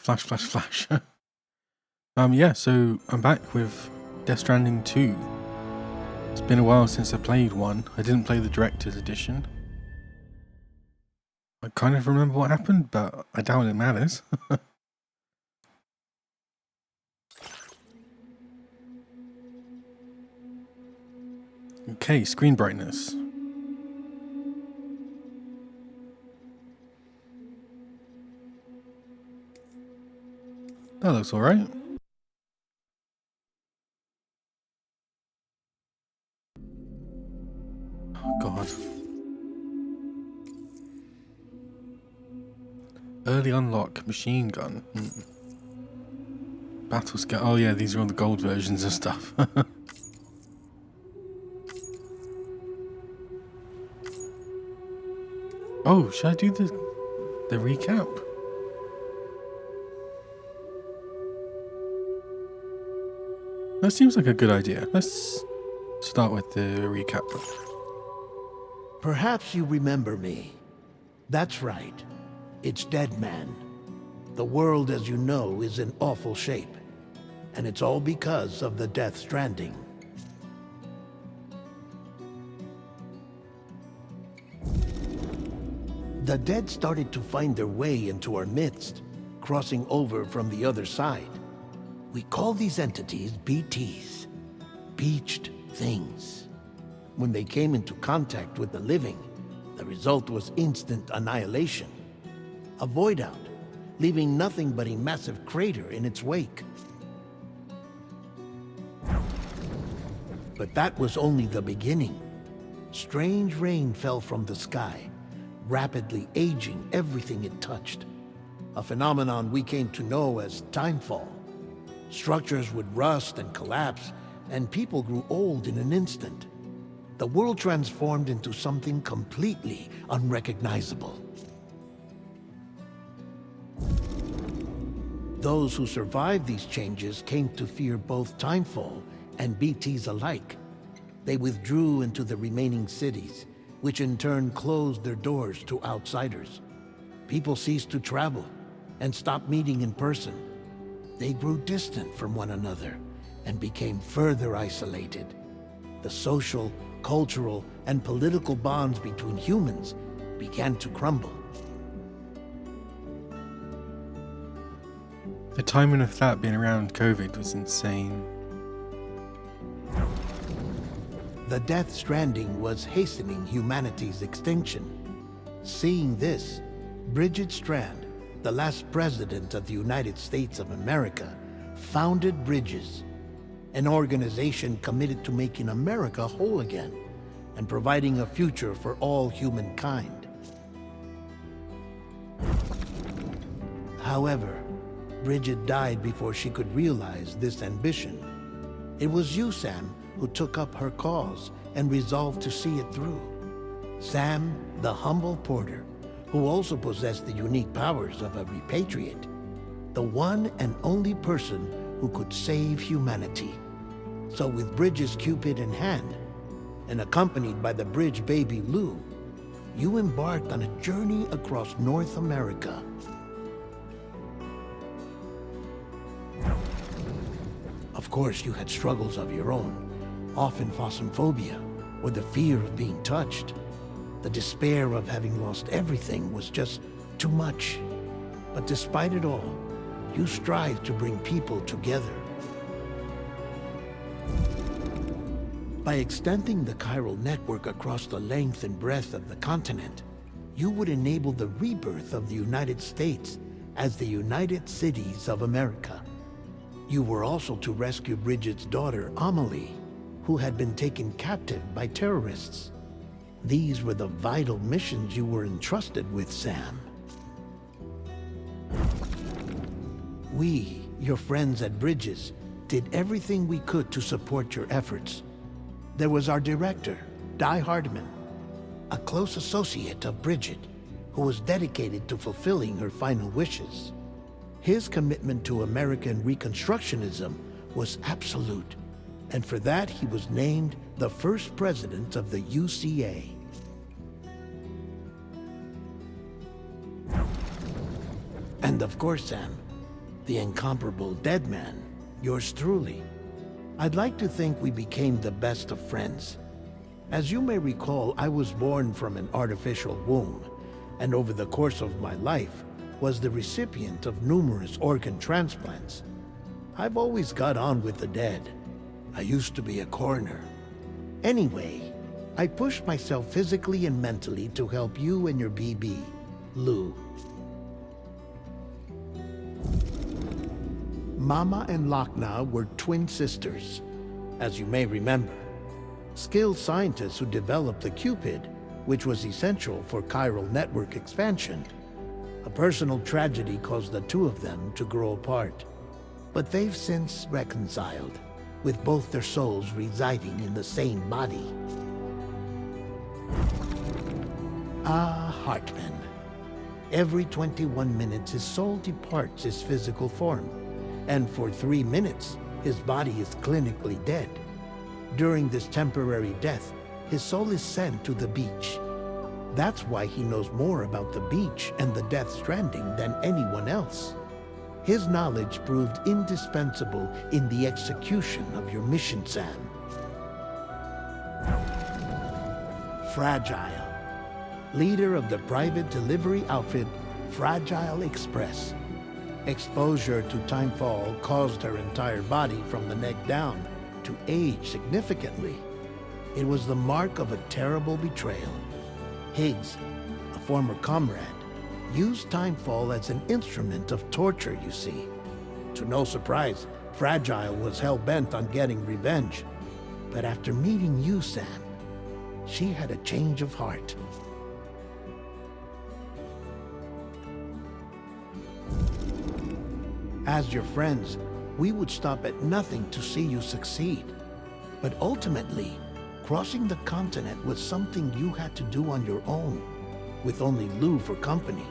Flash, flash, flash. Yeah, so I'm back with Death Stranding 2. It's been a while since I played one. I didn't play the Director's Edition. I kind of remember what happened, but I doubt it matters. Okay, screen brightness. That looks alright. Oh god. Early unlock, machine gun. Battle scout. Oh yeah, these are all the gold versions of stuff. Oh, should I do the recap? That seems like a good idea. Let's start with the recap. Perhaps you remember me. That's right. It's Dead Man. The world, as you know, is in awful shape. And it's all because of the Death Stranding. The dead started to find their way into our midst, crossing over from the other side. We call these entities BTs, Beached Things. When they came into contact with the living, the result was instant annihilation. A void out, leaving nothing but a massive crater in its wake. But that was only the beginning. Strange rain fell from the sky, rapidly aging everything it touched. A phenomenon we came to know as timefall. Structures would rust and collapse, and people grew old in an instant. The world transformed into something completely unrecognizable. Those who survived these changes came to fear both timefall and BTs alike. They withdrew into the remaining cities, which in turn closed their doors to outsiders. People ceased to travel and stopped meeting in person. They grew distant from one another and became further isolated. The social, cultural, and political bonds between humans began to crumble. The timing of that being around COVID was insane. The Death Stranding was hastening humanity's extinction. Seeing this, Bridget Strand, the last president of the United States of America, founded Bridges, an organization committed to making America whole again and providing a future for all humankind. However, Bridget died before she could realize this ambition. It was you, Sam, who took up her cause and resolved to see it through. Sam, the humble porter, who also possessed the unique powers of a repatriate. The one and only person who could save humanity. So with Bridges' Cupid in hand, and accompanied by the bridge baby Lou, you embarked on a journey across North America. Of course, you had struggles of your own, often phasmophobia, or the fear of being touched. The despair of having lost everything was just too much. But despite it all, you strived to bring people together. By extending the chiral network across the length and breadth of the continent, you would enable the rebirth of the United States as the United Cities of America. You were also to rescue Bridget's daughter, Amelie, who had been taken captive by terrorists. These were the vital missions you were entrusted with, Sam. We, your friends at Bridges, did everything we could to support your efforts. There was our director, Di Hardman, a close associate of Bridget, who was dedicated to fulfilling her final wishes. His commitment to American Reconstructionism was absolute, and for that he was named the first president of the UCA. And of course, Sam, the incomparable dead man, yours truly. I'd like to think we became the best of friends. As you may recall, I was born from an artificial womb, and over the course of my life, was the recipient of numerous organ transplants. I've always got on with the dead. I used to be a coroner. Anyway, I pushed myself physically and mentally to help you and your BB, Lou. Mama and Lakna were twin sisters, as you may remember. Skilled scientists who developed the Cupid, which was essential for chiral network expansion. A personal tragedy caused the two of them to grow apart. But they've since reconciled, with both their souls residing in the same body. Ah, Hartman. Every 21 minutes his soul departs his physical form, and for 3 minutes his body is clinically dead. During this temporary death, his soul is sent to the beach. That's why he knows more about the beach and the Death Stranding than anyone else. His knowledge proved indispensable in the execution of your mission, Sam. Fragile. Leader of the private delivery outfit, Fragile Express. Exposure to timefall caused her entire body from the neck down to age significantly. It was the mark of a terrible betrayal. Higgs, a former comrade, used timefall as an instrument of torture, you see. To no surprise, Fragile was hell-bent on getting revenge. But after meeting you, Sam, she had a change of heart. As your friends, we would stop at nothing to see you succeed. But ultimately, crossing the continent was something you had to do on your own, with only Lou for company,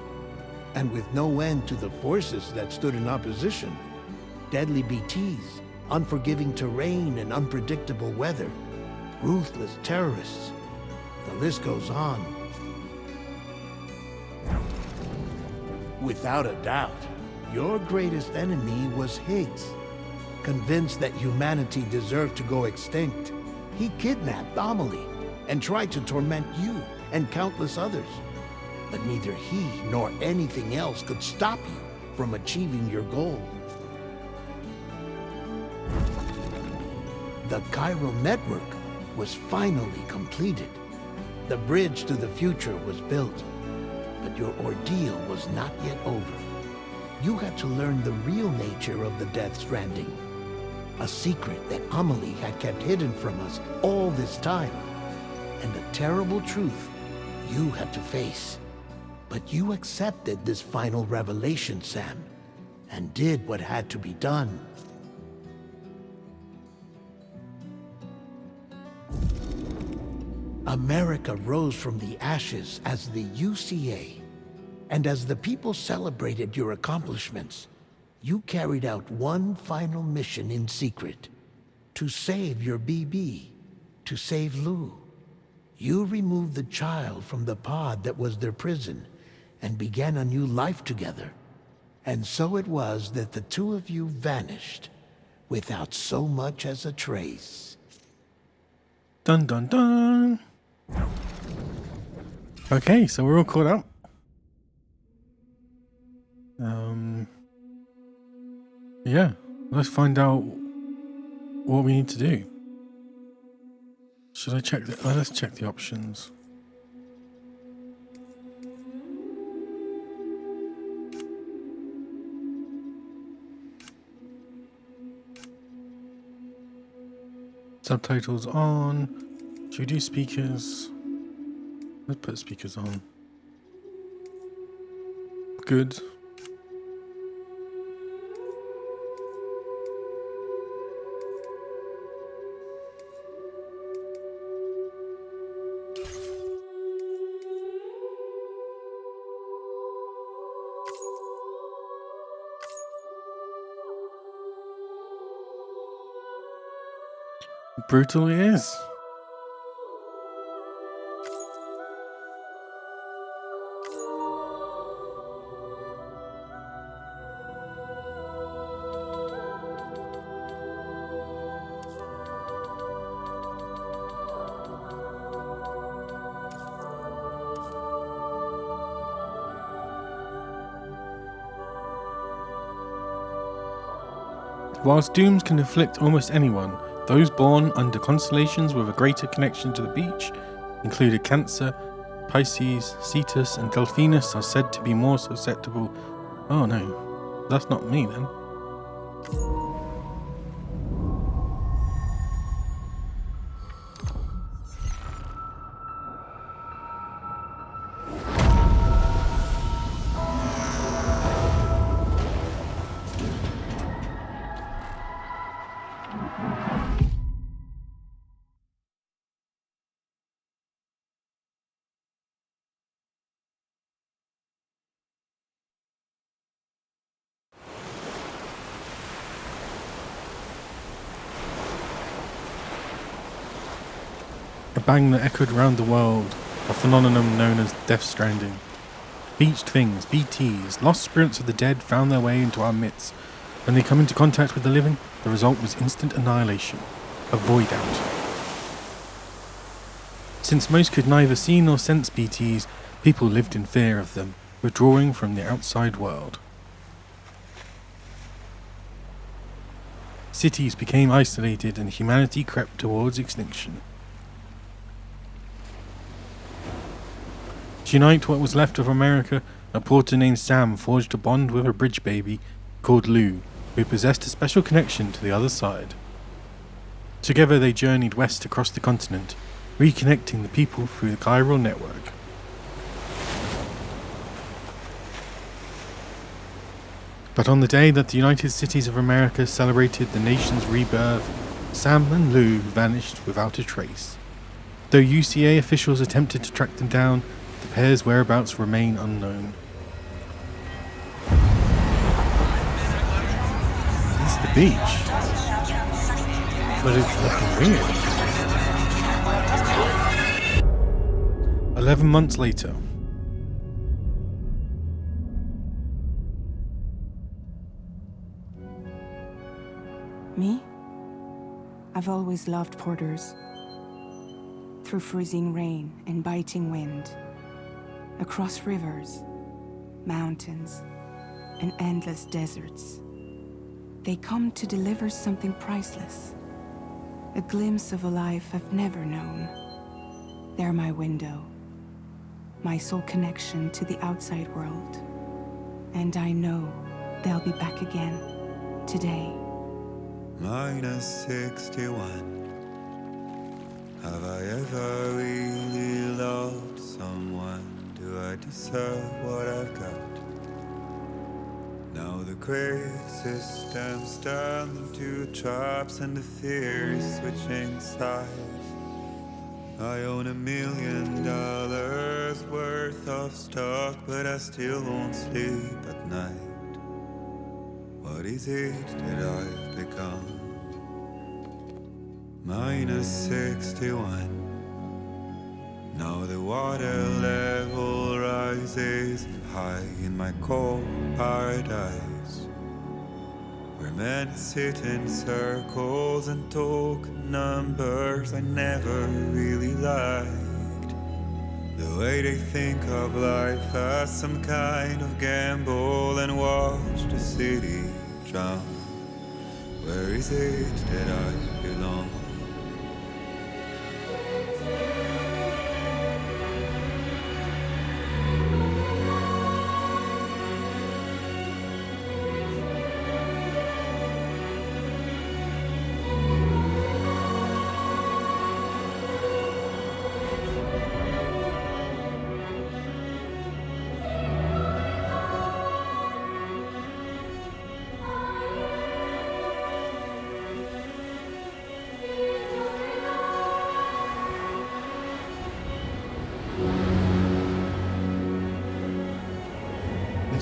and with no end to the forces that stood in opposition. Deadly BTs, unforgiving terrain and unpredictable weather, ruthless terrorists. The list goes on. Without a doubt, your greatest enemy was Higgs. Convinced that humanity deserved to go extinct, he kidnapped Amelie and tried to torment you and countless others. But neither he nor anything else could stop you from achieving your goal. The chiral network was finally completed. The bridge to the future was built, but your ordeal was not yet over. You had to learn the real nature of the Death Stranding, a secret that Amelie had kept hidden from us all this time, and a terrible truth you had to face. But you accepted this final revelation, Sam, and did what had to be done. America rose from the ashes as the UCA. And as the people celebrated your accomplishments, you carried out one final mission in secret. To save your BB. To save Lou. You removed the child from the pod that was their prison and began a new life together. And so it was that the two of you vanished without so much as a trace. Dun dun dun! Okay, so we're all caught up. Yeah, let's find out what we need to do. Should I check the... let's check the options. Subtitles on. Should we do speakers? Let's put speakers on. Good. Brutal it is. Whilst dooms can afflict almost anyone, those born under constellations with a greater connection to the beach, including Cancer, Pisces, Cetus, and Delphinus, are said to be more susceptible. Oh no, that's not me then. A bang that echoed around the world, a phenomenon known as Death Stranding. Beached things, BTs, lost spirits of the dead found their way into our midst. When they come into contact with the living, the result was instant annihilation, a void out. Since most could neither see nor sense BTs, people lived in fear of them, withdrawing from the outside world. Cities became isolated and humanity crept towards extinction. To unite what was left of America, a porter named Sam forged a bond with a bridge baby called Lou, who possessed a special connection to the other side. Together they journeyed west across the continent, reconnecting the people through the chiral network. But on the day that the United Cities of America celebrated the nation's rebirth, Sam and Lou vanished without a trace. Though UCA officials attempted to track them down, the pair's whereabouts remain unknown. It's the beach, but it's looking weird. 11 months later. Me? I've always loved porters. Through freezing rain and biting wind, across rivers, mountains, and endless deserts, they come to deliver something priceless, a glimpse of a life I've never known. They're my window, my sole connection to the outside world, and I know they'll be back again today. -61. Have I ever really loved someone? Do I deserve what I've got? Now the crazy system stands into traps and the fear is switching sides. I own $1 million worth of stock, but I still won't sleep at night. What is it that I've become? -61. Now the water level rises high in my cold paradise, where men sit in circles and talk numbers I never really liked. The way they think of life as some kind of gamble and watch the city drown. Where is it that I belong?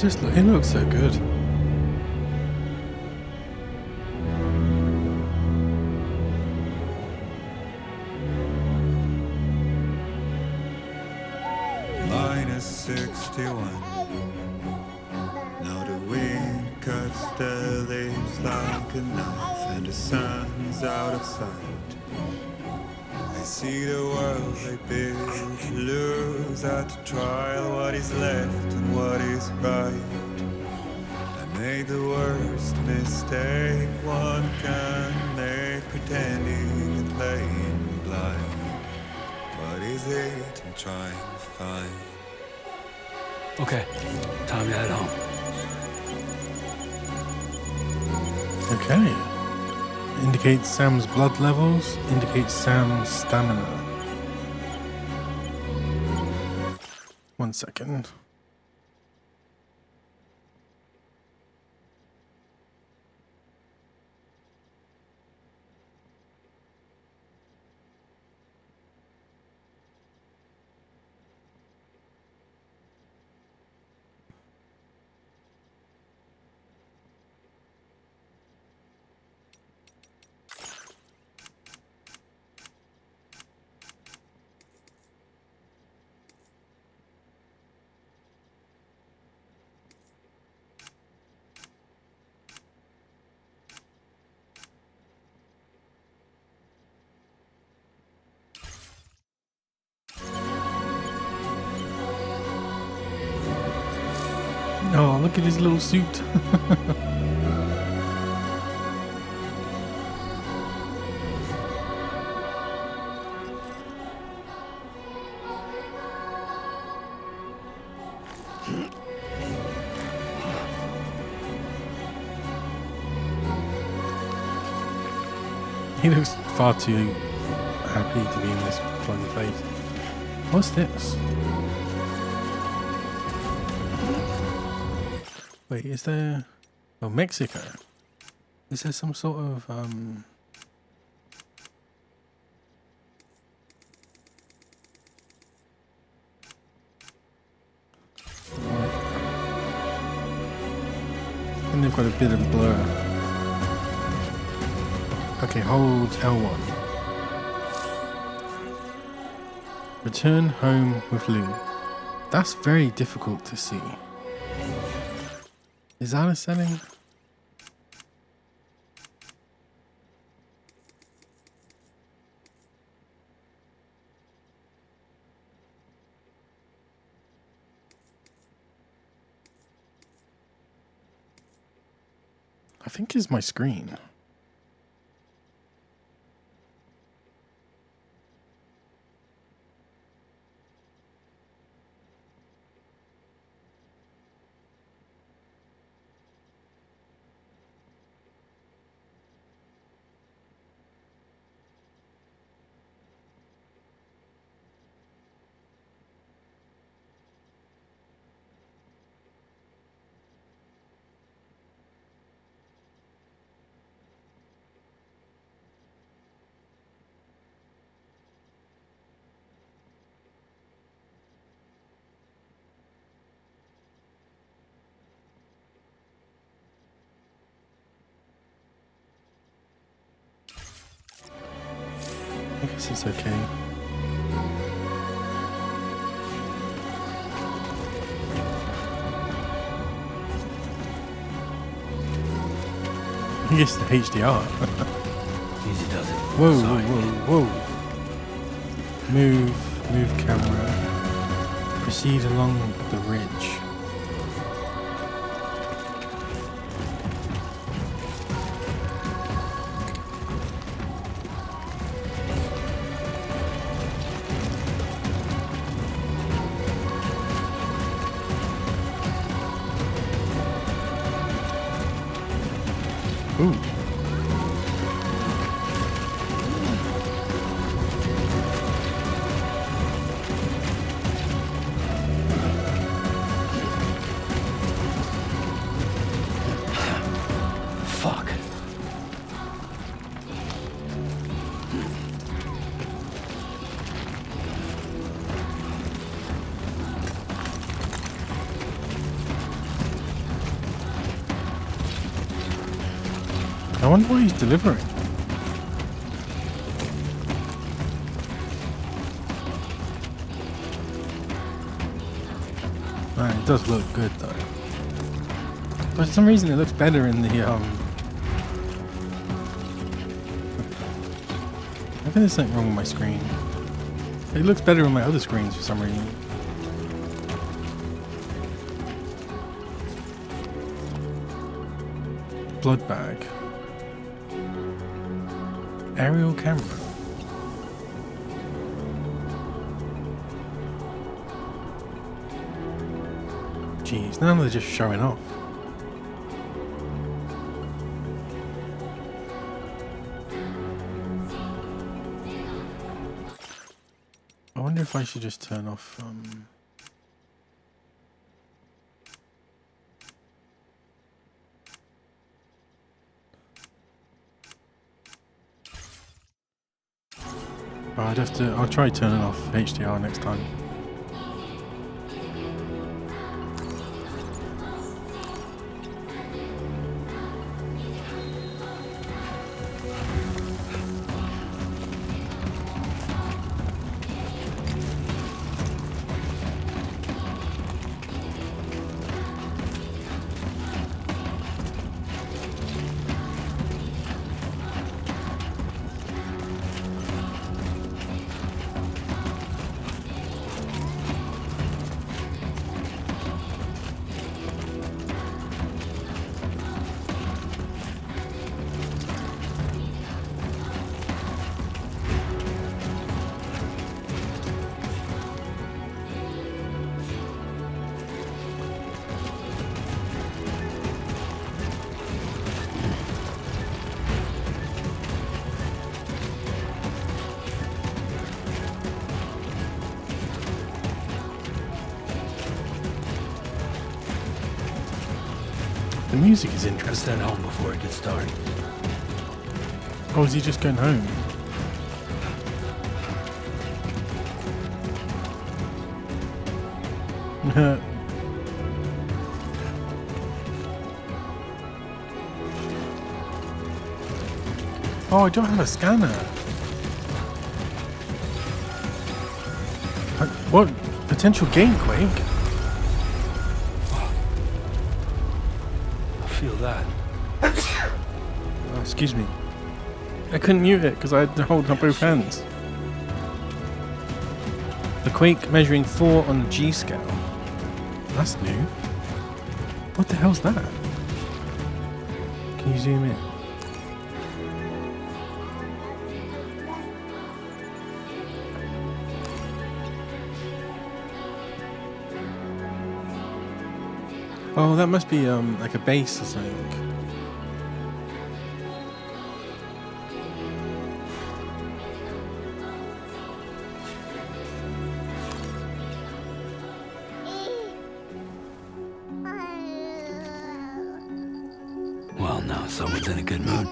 It looks so good. -61. Now the wind cuts the leaves like a knife and the sun is out of sight. I see the world I built to lose at the trial, what is left and what is right. I made the worst mistake visit and try and find. Okay, time to head home. Okay. Indicates Sam's blood levels, indicates Sam's stamina. 1 second. Oh, look at his little suit. He looks far too happy to be in this bloody place. What's this? Wait, is there... Oh, Mexico. Is there some sort of, I think they've got a bit of blur. Okay, hold L1. Return home with Lou. That's very difficult to see. Is that a setting? I think it's my screen. I guess it's okay. I guess the HDR. Easy does it. Whoa, Sorry. whoa, whoa. Move camera. Proceed along the ridge. Ooh. Fuck. I wonder what he's delivering. Man, it does look good though. But for some reason it looks better in the I think there's something wrong with my screen. It looks better on my other screens for some reason. Blood bag. Aerial camera. Jeez, now they're just showing off. I wonder if I should just turn off, I'd have to, I'll try turning off HDR next time. The music is Gotta interesting. stand home before it gets dark. Oh, is he just going home? Oh, I don't have a scanner. What? Potential gain quake? I feel that. Oh, excuse me. I couldn't mute it because I had to hold up both hands. The quake measuring 4 on the G scale. That's new. What the hell's that? Can you zoom in? Oh, that must be like a base or something. Well, now someone's in a good mood.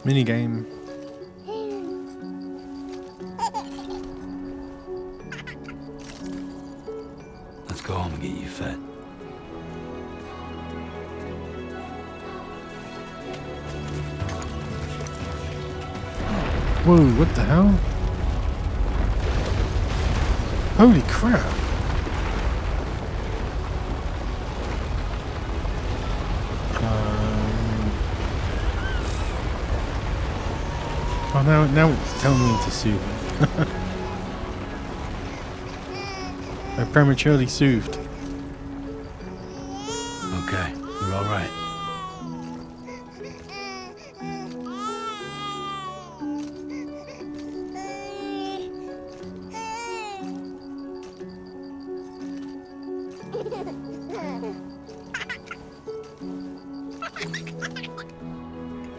Minigame. Let's go home and get you fed. Whoa, what the hell? Holy crap. Oh, now it's telling me to soothe it. I prematurely soothed. Okay, you're all right.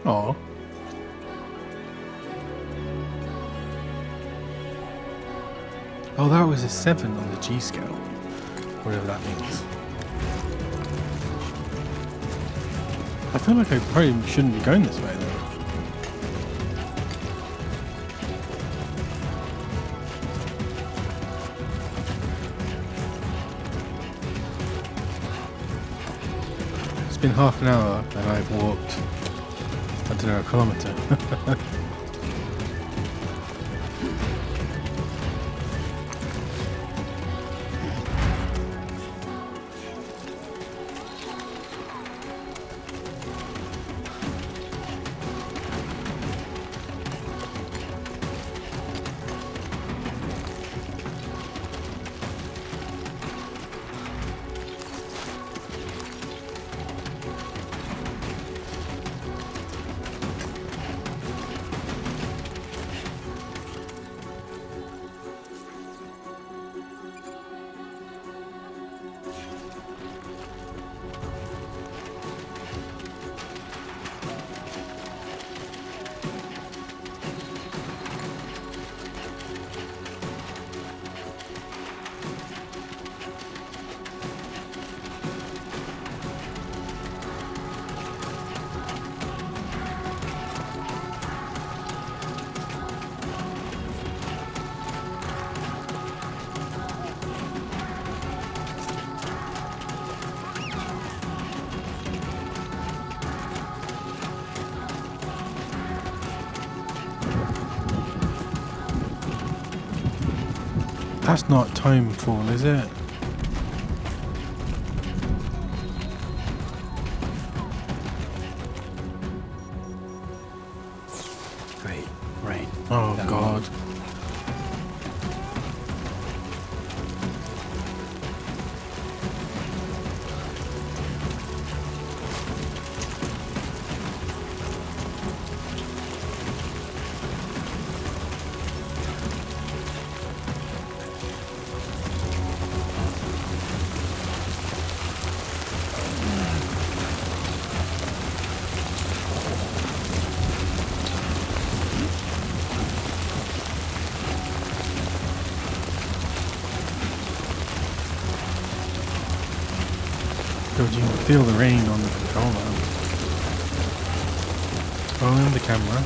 Aw. Oh, that was a 7 on the G scale. Whatever that means. I feel like I probably shouldn't be going this way though. It's been half an hour and I've walked, I don't know, a kilometre. That's not timefall, is it? Great. Rain. Oh Down god. God, you can feel the rain on the controller. Rolling the camera.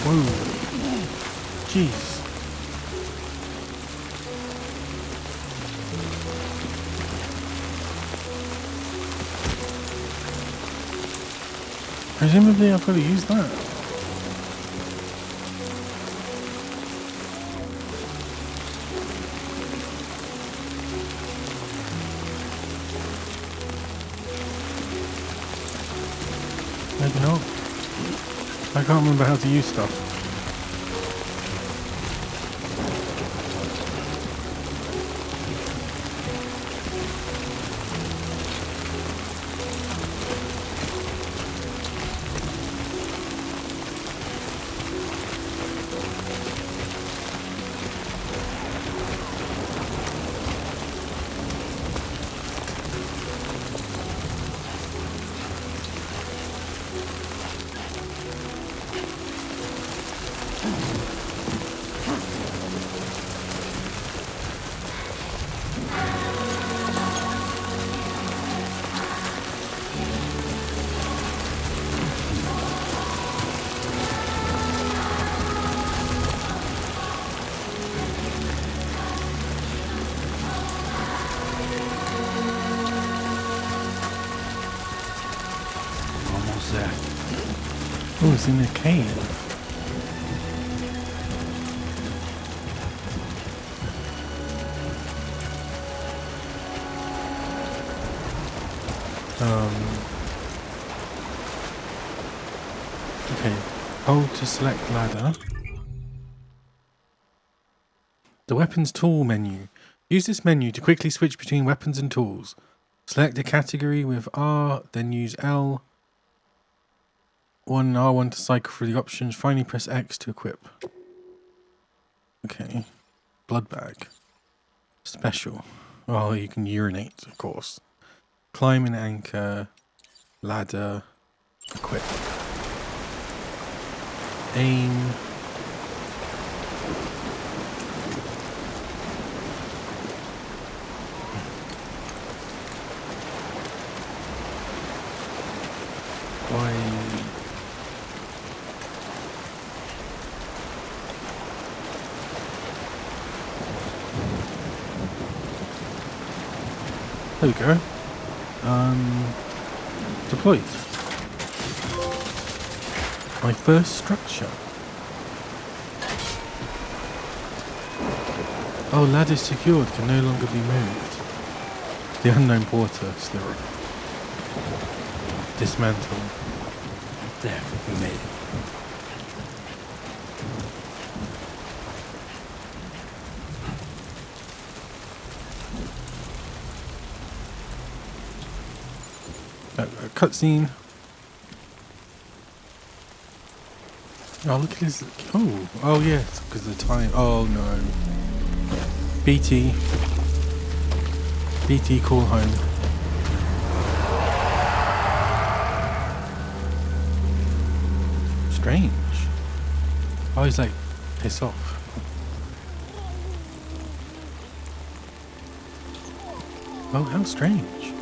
Whoa. Jeez. Presumably I've got to use that. Maybe not. I can't remember how to use stuff. Almost there. Oh, it's in a cave. Okay. Hold to select ladder. The weapons tool menu. Use this menu to quickly switch between weapons and tools. Select a category with R, then use L1 and R1 to cycle through the options. Finally press X to equip. Okay. Blood bag. Special. Oh, you can urinate, of course. Climb and anchor. Ladder. Equip. Aim. Why? There we go. Deployed. My first structure. Oh, ladder secured, can no longer be moved. The unknown porter still. Dismantle. There, we made it. A cutscene. Oh, look at this. Oh yes, because of the time. Oh no. BT, call home. Oh, he's like, piss off. Oh, how strange.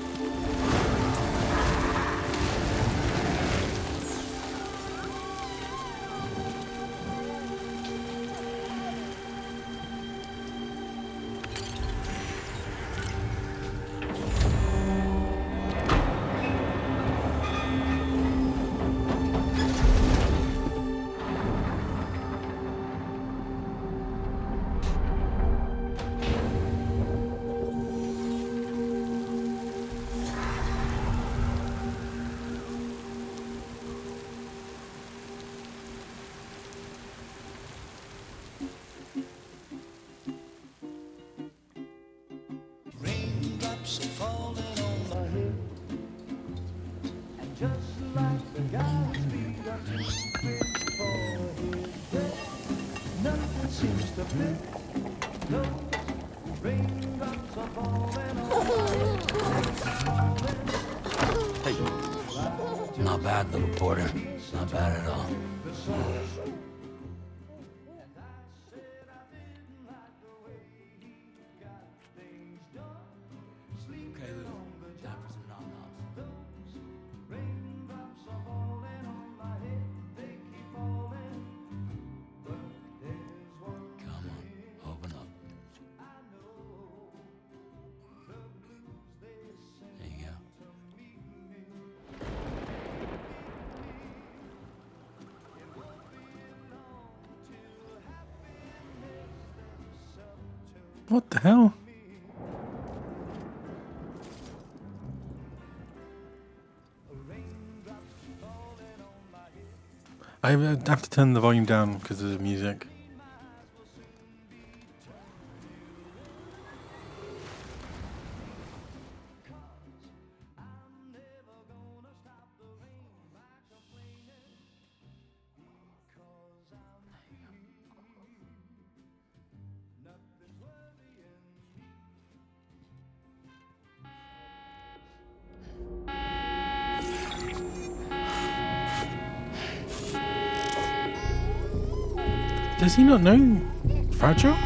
Raindrops are falling on my head, and just like the guy's feet are too big for his bed, nothing seems to fit. Those raindrops are falling on my head. Hey. Not bad, little porter. Not bad at all. Okay, Lou. Time for some nom-noms. Come on, open up. There you go. What the hell? I have to turn the volume down because of the music. Does he not know Fragile?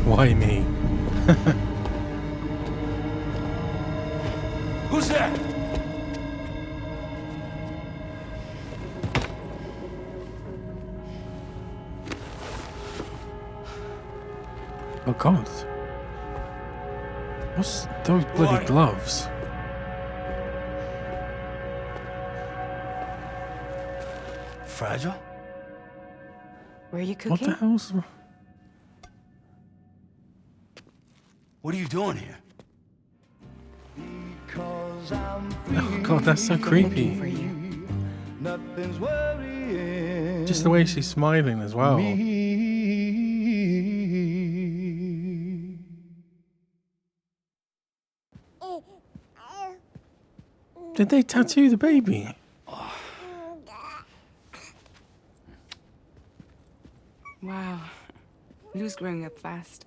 Why me? Who's there? Oh God. What's those bloody gloves? Fragile? Were you What cooking? the hell's... What are you doing here? Because I'm Oh God, that's so Looking creepy. for you. nothing's worrying. Just the way she's smiling as well. Did they tattoo the baby? Wow. Lou's growing up fast.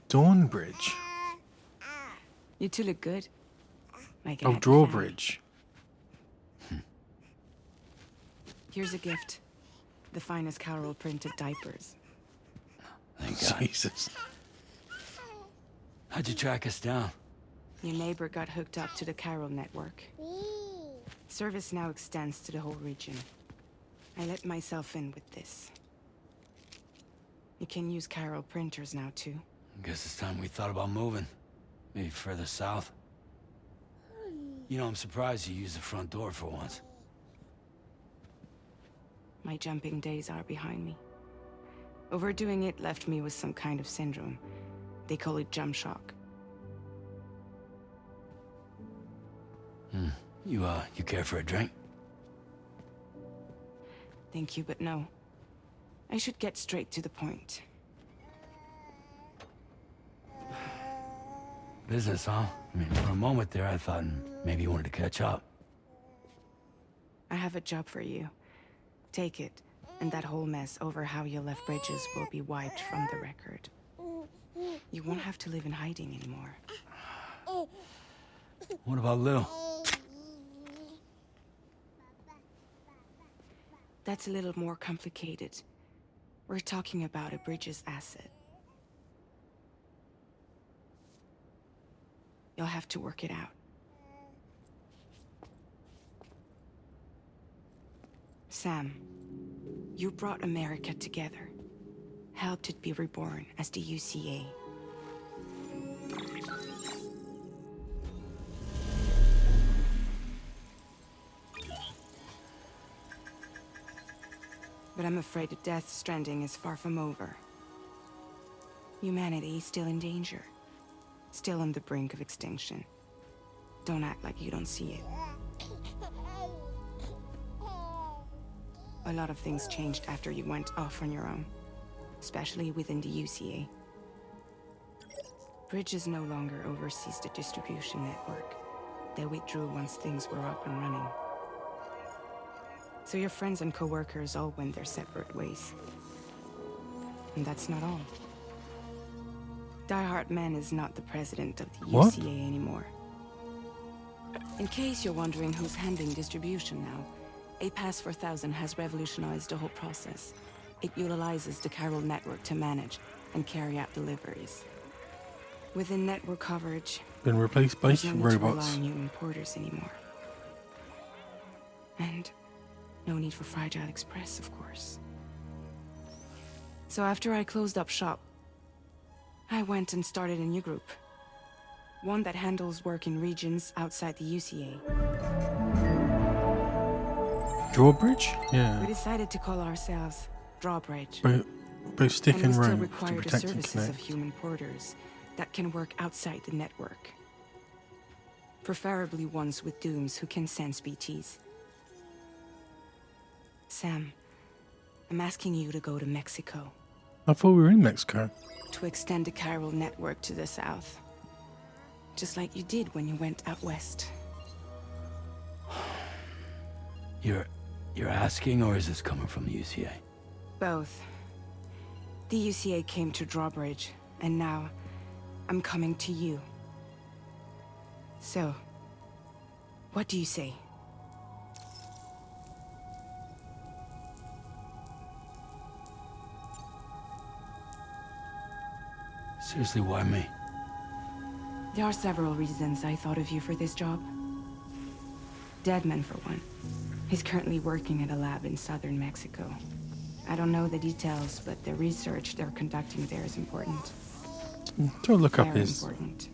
Dawnbridge. You two look good. Like a Oh, happy family. drawbridge. Here's a gift. The finest Carol printed diapers. Thank God. Jesus. How'd you track us down? Your neighbor got hooked up to the Carol network. Service now extends to the whole region. I let myself in with this. You can use Carol printers now too. Guess it's time we thought about moving. Maybe further south. You know, I'm surprised you used the front door for once. My jumping days are behind me. Overdoing it left me with some kind of syndrome. They call it jump shock. You care for a drink? Thank you, but no. I should get straight to the point. Business, huh? I mean, for a moment there, I thought maybe you wanted to catch up. I have a job for you. Take it, and that whole mess over how you left Bridges will be wiped from the record. You won't have to live in hiding anymore. What about Lil? That's a little more complicated. We're talking about a Bridges asset. You'll have to work it out. Sam, you brought America together. Helped it be reborn as the UCA. But I'm afraid that Death Stranding is far from over. Humanity is still in danger. Still on the brink of extinction. Don't act like you don't see it. A lot of things changed after you went off on your own. Especially within the UCA. Bridges no longer oversees the distribution network. They withdrew once things were up and running. So your friends and co-workers all went their separate ways. And that's not all. Die Hard Man is not the president of the What? UCA anymore. In case you're wondering who's handling distribution now, A Pass 4000 has revolutionized the whole process. It utilizes the chiral network to manage and carry out deliveries. Within network coverage, Been replaced by there's no need to rely robots. on human porters anymore. And no need for Fragile Express, of course. So after I closed up shop, I went and started a new group. One that handles work in regions outside the UCA. Drawbridge? We Yeah. decided to call ourselves Drawbridge. Both stick And and we still roam to require the protect and services of connect. human porters that can work outside the network. Preferably ones with dooms who can sense BTs. Sam, I'm asking you to go to Mexico. I thought we were in Mexico. To extend the chiral network to the south. Just like you did when you went out west. You're asking, or is this coming from the UCA? Both. The UCA came to Drawbridge, and now I'm coming to you. So, what do you say? Seriously, why me? There are several reasons I thought of you for this job. Deadman, for one. He's currently working at a lab in southern Mexico. I don't know the details, but the research they're conducting there is important. Don't look up Very his. important.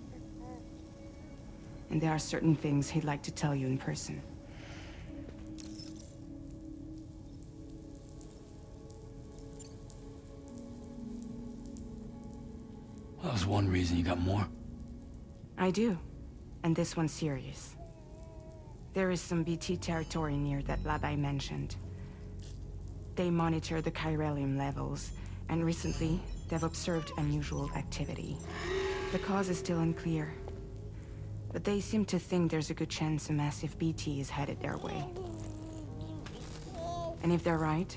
And there are certain things he'd like to tell you in person. That was one reason. You got more? I do. And this one's serious. There is some BT territory near that lab I mentioned. They monitor the chiralium levels, and recently, they've observed unusual activity. The cause is still unclear, but they seem to think there's a good chance a massive BT is headed their way. And if they're right,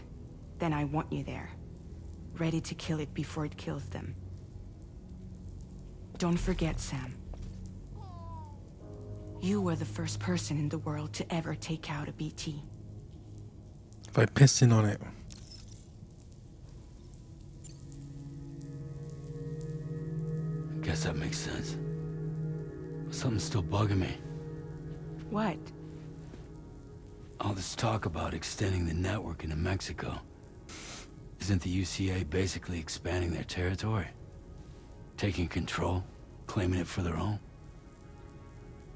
then I want you there, ready to kill it before it kills them. Don't forget, Sam. You were the first person in the world to ever take out a BT. By pissing on it. Guess that makes sense. But something's still bugging me. What? All this talk about extending the network into Mexico. Isn't the UCA basically expanding their territory? Taking control? Claiming it for their own?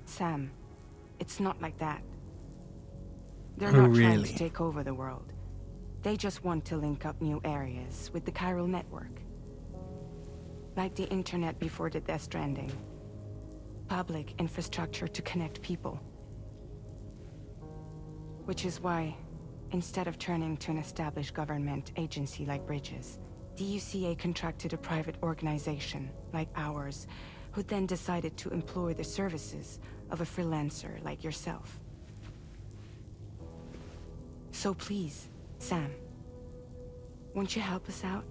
Sam, it's not like that. They're Oh, not trying really? to take over the world. They just want to link up new areas with the chiral network. Like the internet before the Death Stranding. Public infrastructure to connect people. Which is why, instead of turning to an established government agency like Bridges, the UCA contracted a private organization, like ours, who then decided to employ the services of a freelancer like yourself. So please, Sam, won't you help us out?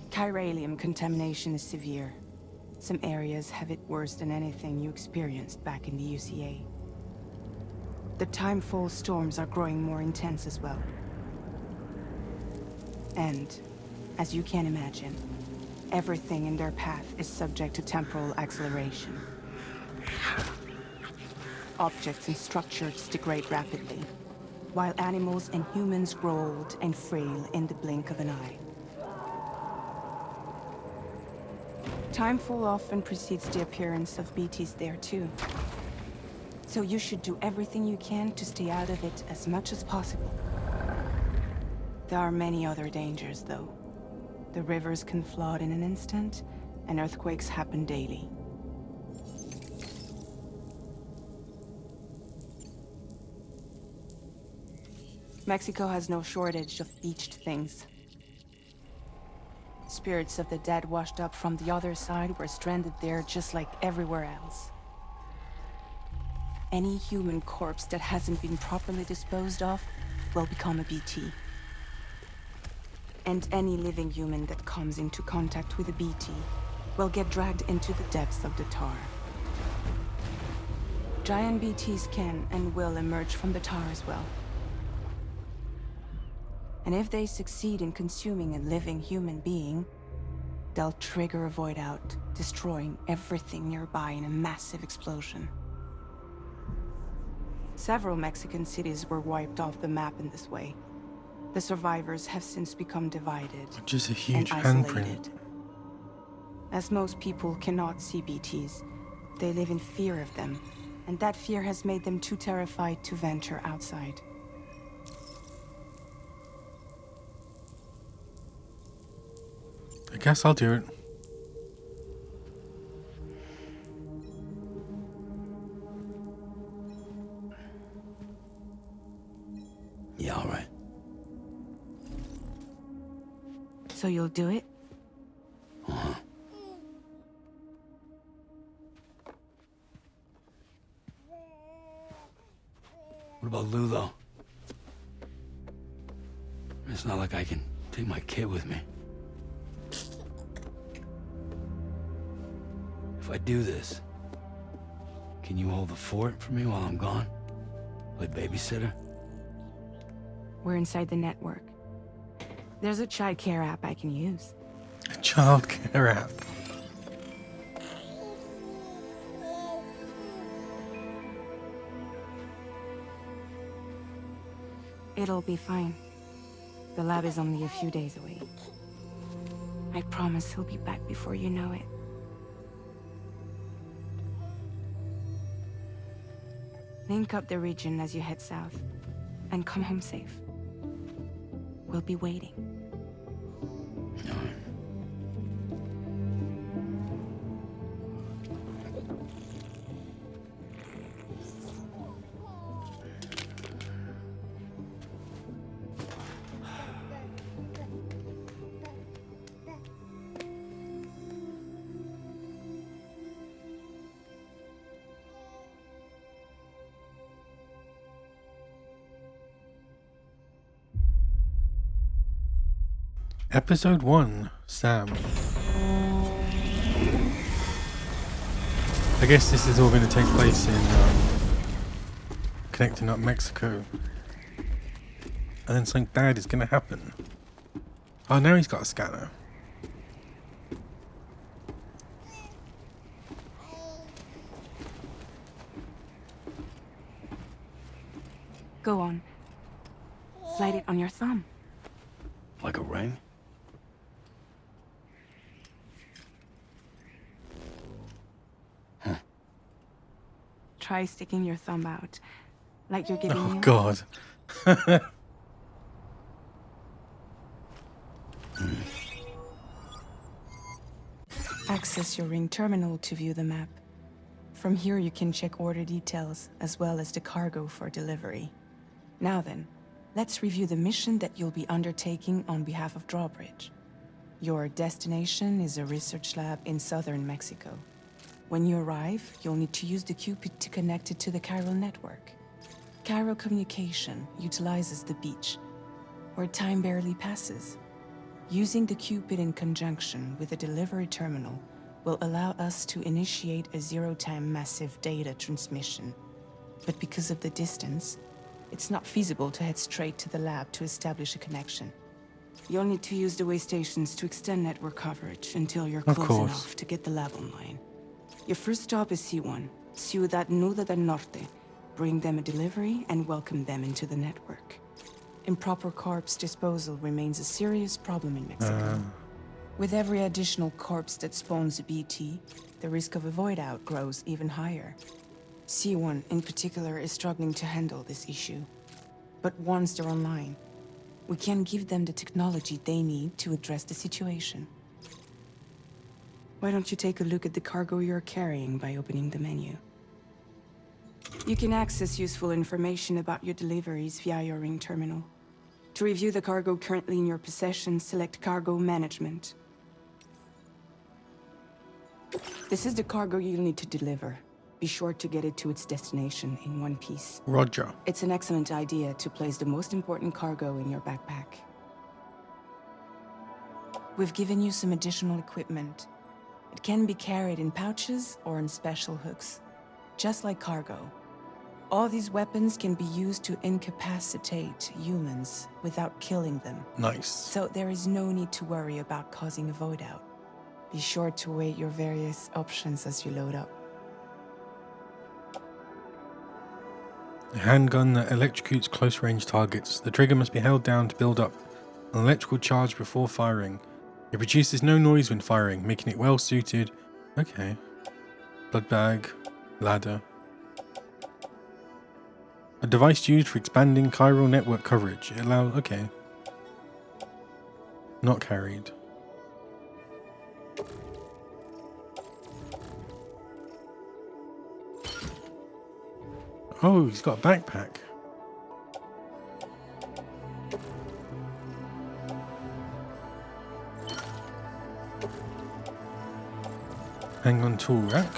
Chiralium contamination is severe. Some areas have it worse than anything you experienced back in the UCA. The timefall storms are growing more intense as well. And, as you can imagine, everything in their path is subject to temporal acceleration. Objects and structures degrade rapidly, while animals and humans grow old and frail in the blink of an eye. Timefall often precedes the appearance of BTs there too. So you should do everything you can to stay out of it as much as possible. There are many other dangers, though. The rivers can flood in an instant, and earthquakes happen daily. Mexico has no shortage of beached things. Spirits of the dead washed up from the other side were stranded there just like everywhere else. Any human corpse that hasn't been properly disposed of will become a BT. And any living human that comes into contact with a BT will get dragged into the depths of the tar. Giant BTs can and will emerge from the tar as well. And if they succeed in consuming a living human being, they'll trigger a void out, destroying everything nearby in a massive explosion. Several Mexican cities were wiped off the map in this way. The survivors have since become divided Just a huge and handprint. isolated. As most people cannot see BTs, they live in fear of them, and that fear has made them too terrified to venture outside. I guess I'll do it. Yeah, all right. So you'll do it? Uh-huh. What about Lou, though? It's not like I can take my kid with me. If I do this, can you hold the fort for me while I'm gone? Play babysitter? We're inside the network. There's a child care app I can use. A childcare app. It'll be fine. The lab is only a few days away. I promise he'll be back before you know it. Link up the region as you head south, and come home safe. We'll be waiting. All right. Episode 1, Sam. I guess this is all going to take place in connecting up Mexico. And then something bad is going to happen. Oh, now he's got a scanner. Go on. Slide it on your thumb. Like a ring? Try sticking your thumb out, like you're giving Oh, you. God. Access your ring terminal to view the map. From here you can check order details, as well as the cargo for delivery. Now then, let's review the mission that you'll be undertaking on behalf of Drawbridge. Your destination is a research lab in southern Mexico. When you arrive, you'll need to use the Cupid to connect it to the chiral network. Chiral communication utilizes the beach, where time barely passes. Using the Cupid in conjunction with a delivery terminal will allow us to initiate a zero-time massive data transmission. But because of the distance, it's not feasible to head straight to the lab to establish a connection. You'll need to use the way stations to extend network coverage until you're Of close course. enough to get the lab online. Your first stop is C1, Ciudad Nuda del Norte. Bring them a delivery and welcome them into the network. Improper corpse disposal remains a serious problem in Mexico. With every additional corpse that spawns a BT, the risk of a void out grows even higher. C1 in particular is struggling to handle this issue. But once they're online, we can give them the technology they need to address the situation. Why don't you take a look at the cargo you're carrying by opening the menu? You can access useful information about your deliveries via your ring terminal. To review the cargo currently in your possession, select Cargo Management. This is the cargo you'll need to deliver. Be sure to get it to its destination in one piece. Roger. It's an excellent idea to place the most important cargo in your backpack. We've given you some additional equipment. It can be carried in pouches or in special hooks, just like cargo. All these weapons can be used to incapacitate humans without killing them. Nice. So there is no need to worry about causing a void out. Be sure to weigh your various options as you load up. A handgun that electrocutes close-range targets. The trigger must be held down to build up an electrical charge before firing. It produces no noise when firing, making it well-suited. Okay. Blood bag. Ladder. A device used for expanding chiral network coverage. It allows... Okay. Not carried. Oh, he's got a backpack. Hang on tool rack.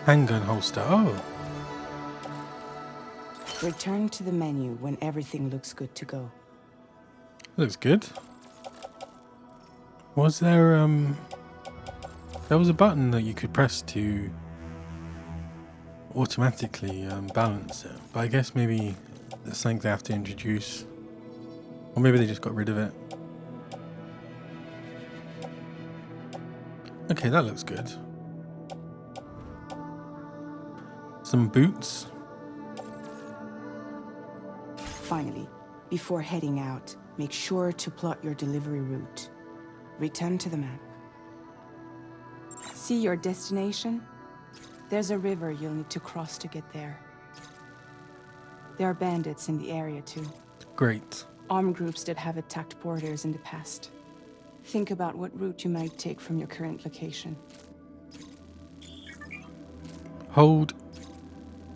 Handgun holster. Oh, Return to the menu when everything looks good to go. looks good. Was there there was a button that you could press to automatically balance it, but I guess maybe that's something they have to introduce, or maybe they just got rid of it. Okay, that looks good. Some boots. Finally, before heading out, make sure to plot your delivery route. Return to the map. See your destination? There's a river you'll need to cross to get there. There are bandits in the area too. Great. Armed groups that have attacked borders in the past. Think about what route you might take from your current location. Hold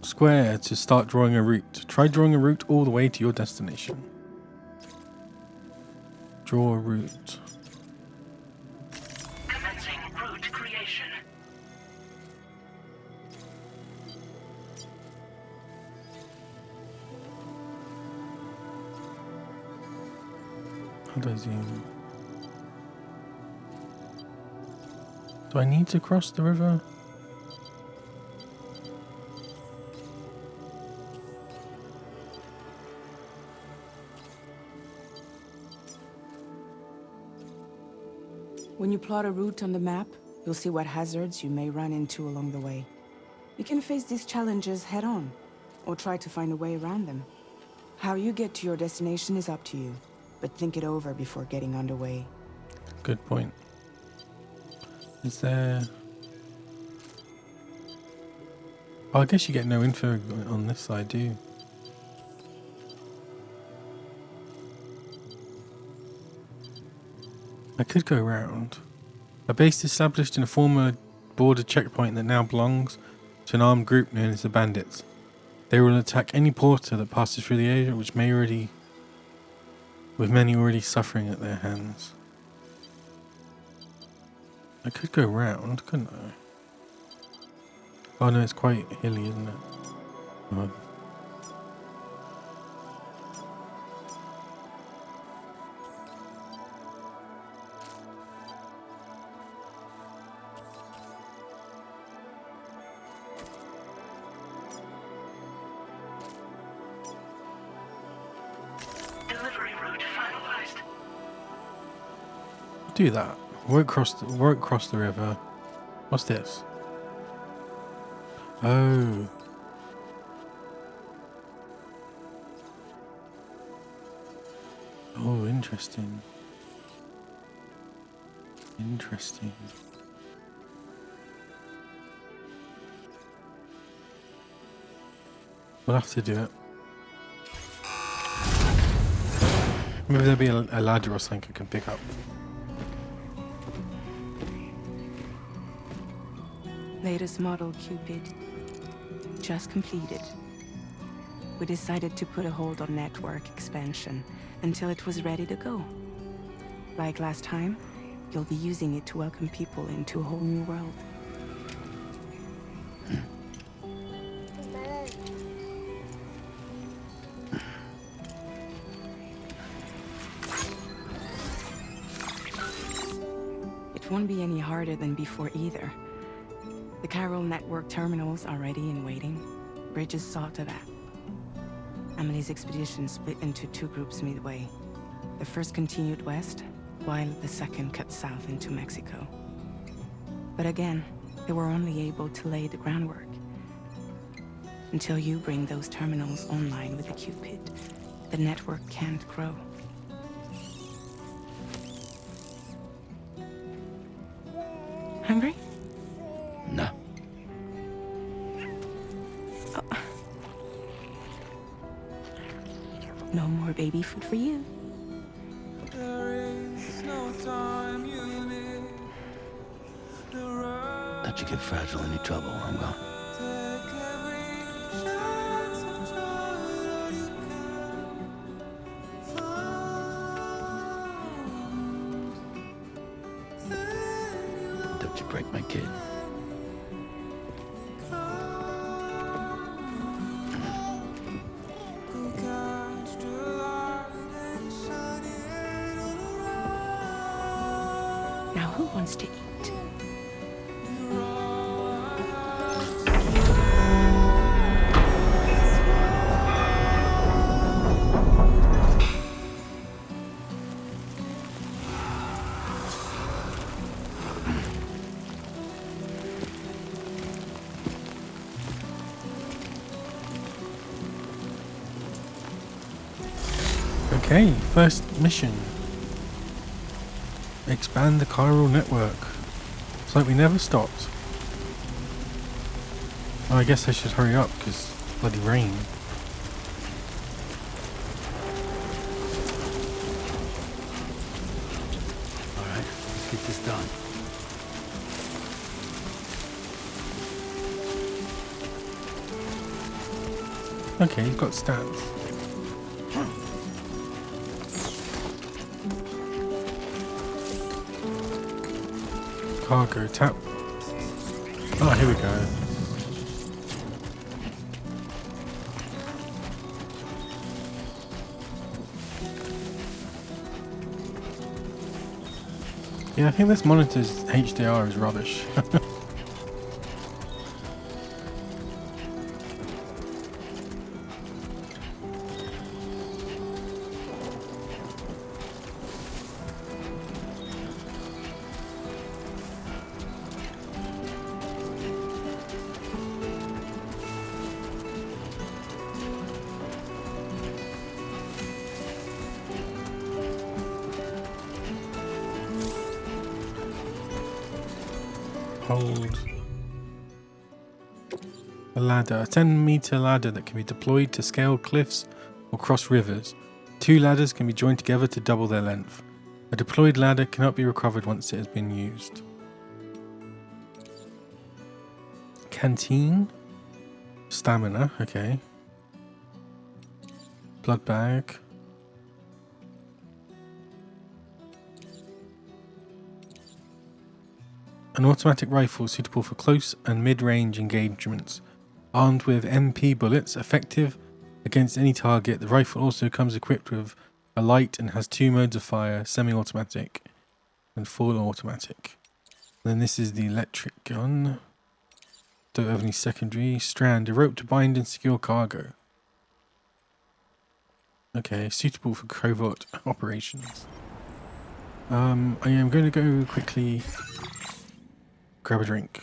square to start drawing a route. Try drawing a route all the way to your destination. Draw a route. Commencing route creation. How do I zoom? Do I need to cross the river? When you plot a route on the map, you'll see what hazards you may run into along the way. You can face these challenges head on, or try to find a way around them. How you get to your destination is up to you, but think it over before getting underway. Good point. Is there... Oh, I guess you get no info on this side, do you? I could go round. A base established in a former border checkpoint that now belongs to an armed group known as the Bandits. They will attack any porter that passes through the area, with many already suffering at their hands. I could go round, couldn't I? Oh no, it's quite hilly, isn't it? Oh. Delivery route finalized. Do that. Won't cross the river. What's this? Oh. Oh, interesting. Interesting. We'll have to do it. Maybe there'll be a ladder or something I can pick up. Latest model Cupid. Just completed. We decided to put a hold on network expansion until it was ready to go. Like last time, you'll be using it to welcome people into a whole new world. It won't be any harder than before either. The Chiral network terminals are ready and waiting. Bridges saw to that. Emily's expedition split into two groups midway. The first continued west, while the second cut south into Mexico. But again, they were only able to lay the groundwork. Until you bring those terminals online with the Cupid, the network can't grow. Hungry? No. No more baby food for you. Let you get fragile any trouble, I'm gone. Don't you break my kid. Now who wants to eat? Okay, first mission. Expand the chiral network. It's like we never stopped. Oh, I guess I should hurry up because bloody rain. Alright, let's get this done. Okay, you've got stats. Cargo tap. Oh, here we go. Yeah, I think this monitor's HDR is rubbish. Hold a ladder, a 10-meter ladder that can be deployed to scale cliffs or cross rivers. 2 ladders can be joined together to double their length. A deployed ladder cannot be recovered once it has been used. Canteen. Stamina, okay. Blood bag. An automatic rifle suitable for close and mid-range engagements. Armed with MP bullets, effective against any target, the rifle also comes equipped with a light and has 2 modes of fire, semi-automatic and full automatic. Then this is the electric gun. Don't have any secondary. Strand, a rope to bind and secure cargo. Okay, suitable for covert operations. I am going to go quickly grab a drink.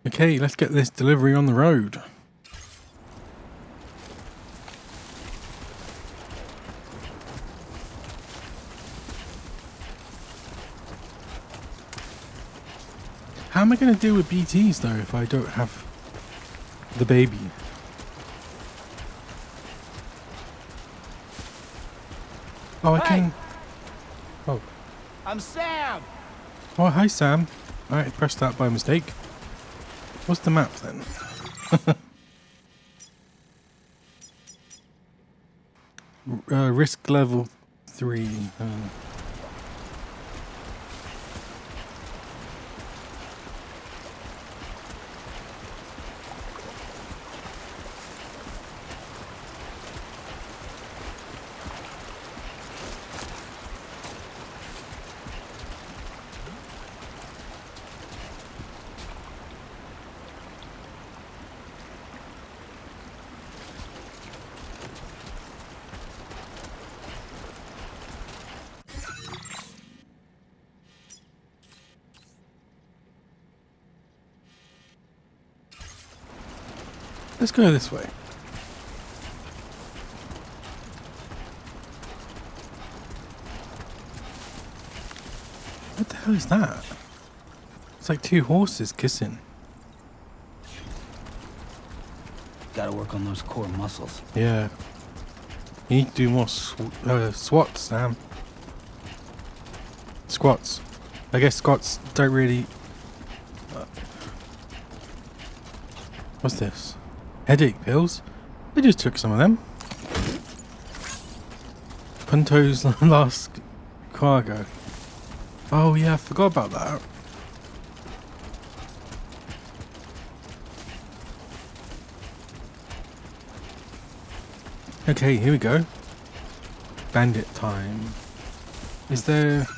Okay, let's get this delivery on the road. How am I going to deal with BTs though if I don't have the baby? Oh, I can. Oh. I'm Sam. Oh, hi Sam. I pressed that by mistake. What's the map then? Risk level 3. Let's go this way. What the hell is that? It's like two horses kissing. Gotta work on those core muscles. Yeah. You need to do more swats, Sam. Squats. I guess squats don't really... What's this? Headache pills? I just took some of them. Punto's last cargo. Oh yeah, I forgot about that. Okay, here we go. Bandit time. Is there...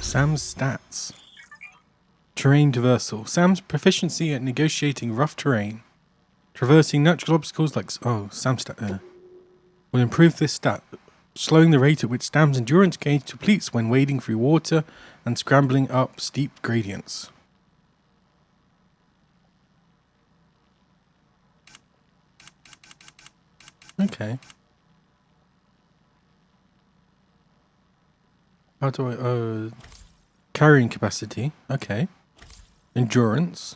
Sam's stats. Terrain traversal. Sam's proficiency at negotiating rough terrain. Traversing natural obstacles like... Oh, Sam's stat... will improve this stat, slowing the rate at which Sam's endurance gauge depletes when wading through water and scrambling up steep gradients. Okay. How do I... carrying capacity. Okay. Endurance.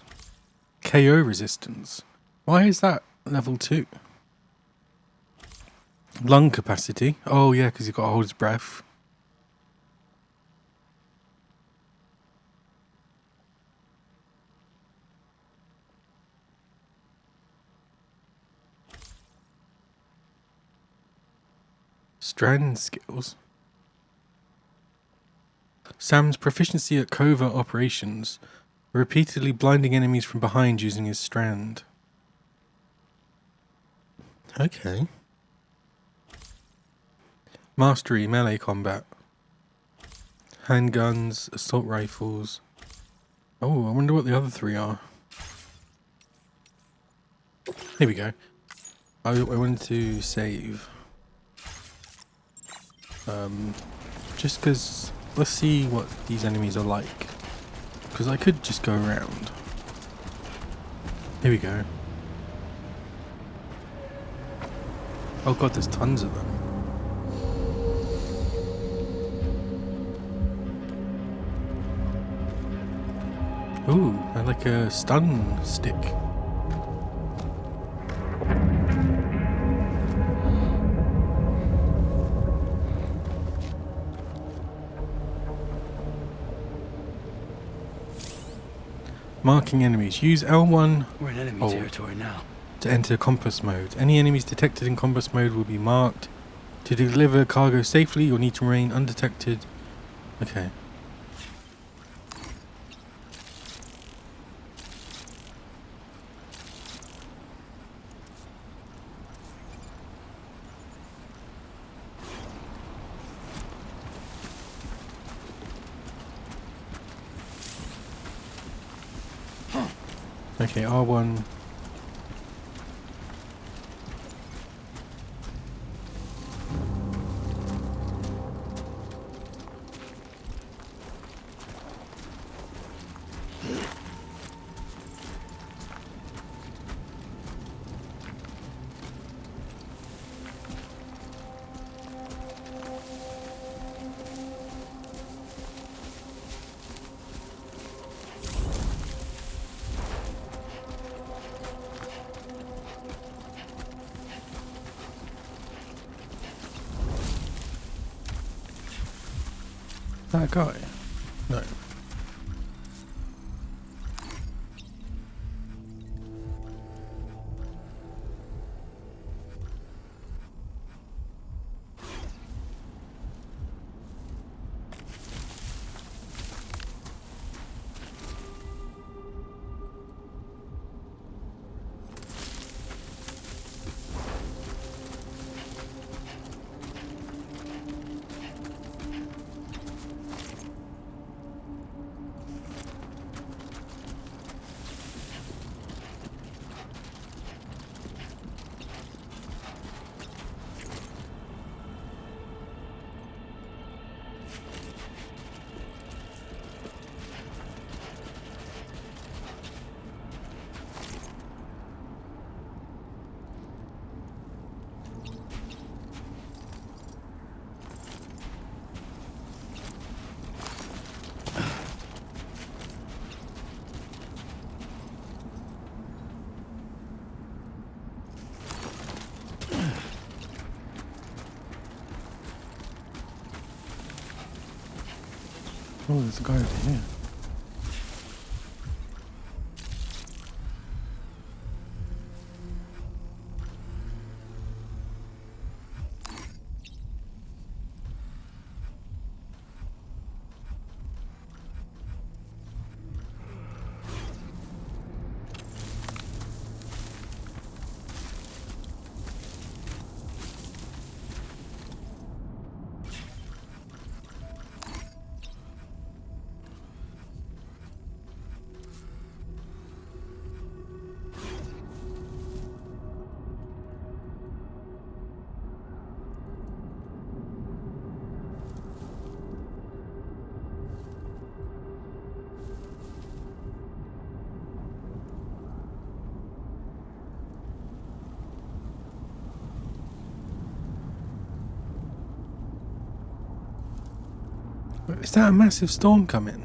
KO resistance. Why is that level 2? Lung capacity. Oh yeah, because you've got to hold his breath. Strand skills. Sam's proficiency at covert operations, repeatedly blinding enemies from behind using his strand. Okay. Mastery, melee combat. Handguns, assault rifles. Oh, I wonder what the other 3 are. Here we go. I wanted to save. Just because... Let's see what these enemies are like. Because I could just go around. Here we go. Oh god, there's tons of them. Ooh, I like a stun stick. Marking enemies. Use L1 We're in enemy territory now. to enter compass mode. Any enemies detected in compass mode will be marked. To deliver cargo safely, you'll need to remain undetected. Okay. Okay, R1. That guy? No. Oh, there's a guy over here. Is that a massive storm coming?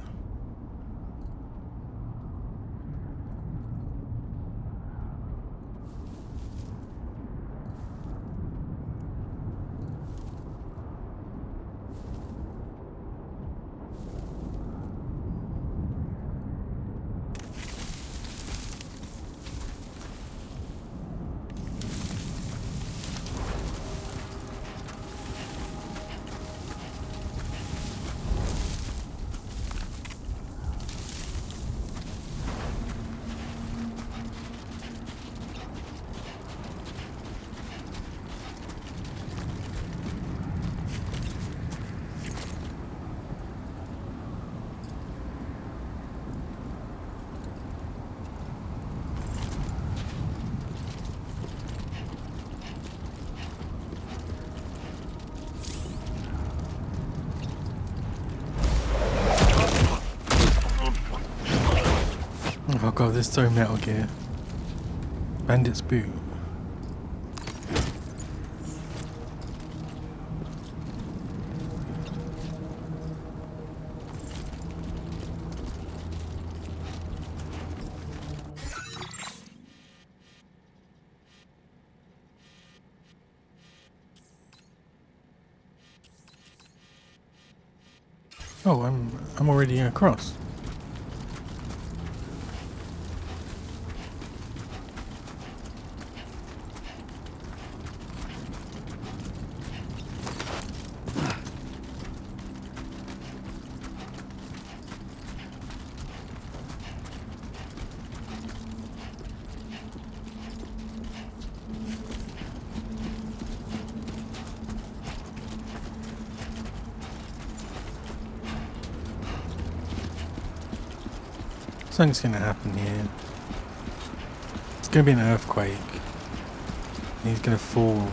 Oh god, this is so Metal Gear. Bandit's boot. Oh, I'm already across. Something's gonna happen here. It's gonna be an earthquake. And he's gonna fall.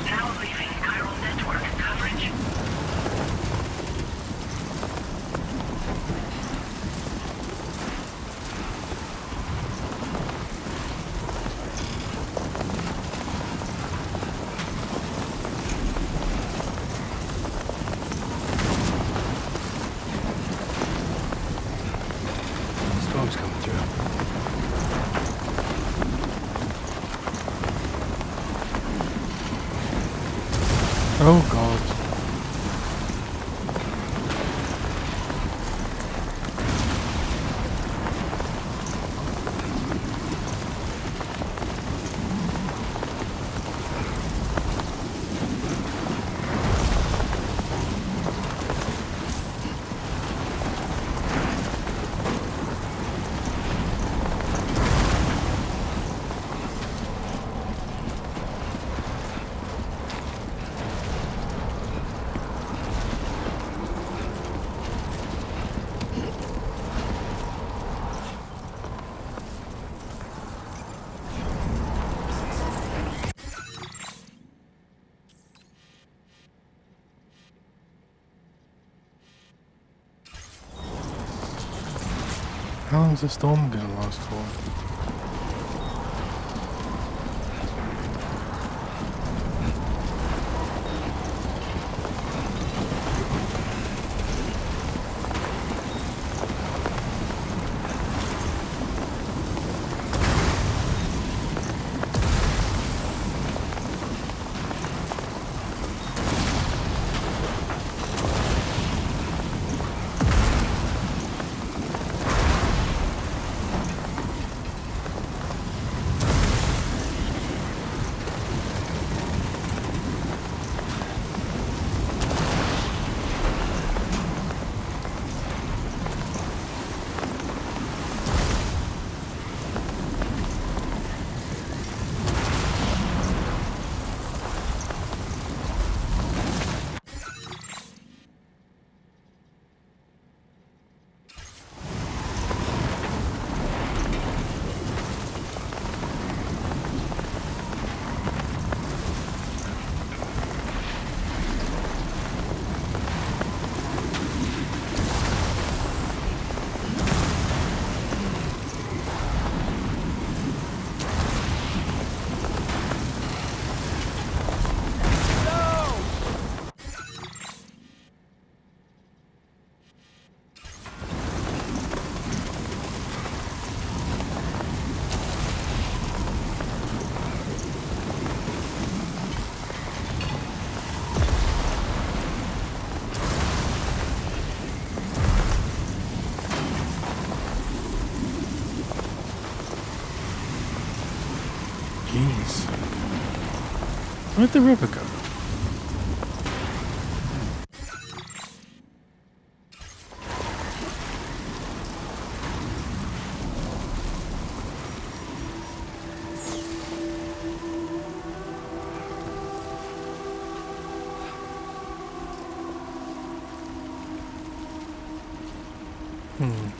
Now leaving chiral network coverage. How long's the storm gonna last for? Jeez. Where'd the river go?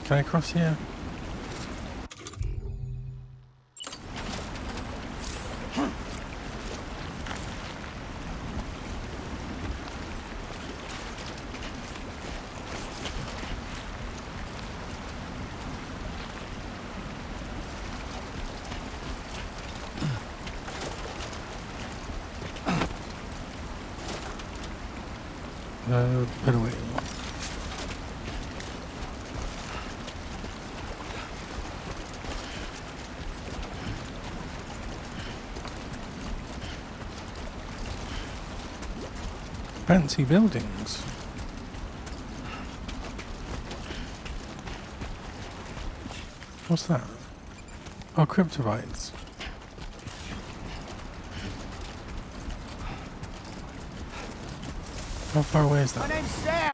Can I cross here? Put away. Fancy buildings. What's that? Oh, cryptobites. How far away is that? My name's Sam.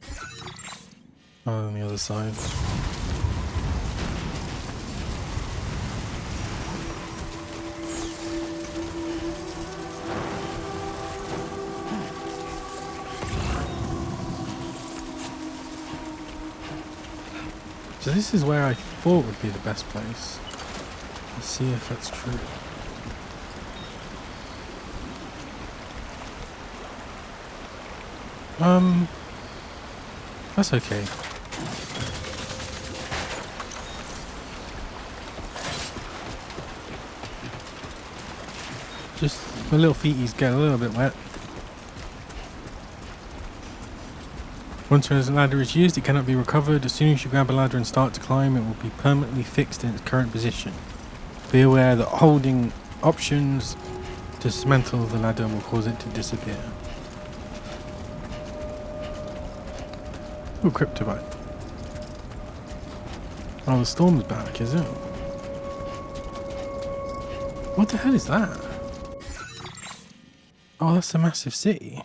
Oh, on the other side. So this is where I thought would be the best place. Let's see if that's true. That's okay. Just my little feeties get a little bit wet. Once a ladder is used, it cannot be recovered. As soon as you grab a ladder and start to climb, it will be permanently fixed in its current position. Be aware that holding options to dismantle the ladder will cause it to disappear. Ooh, cryptobite. Oh, the storm's back, is it? What the hell is that? Oh, that's a massive city.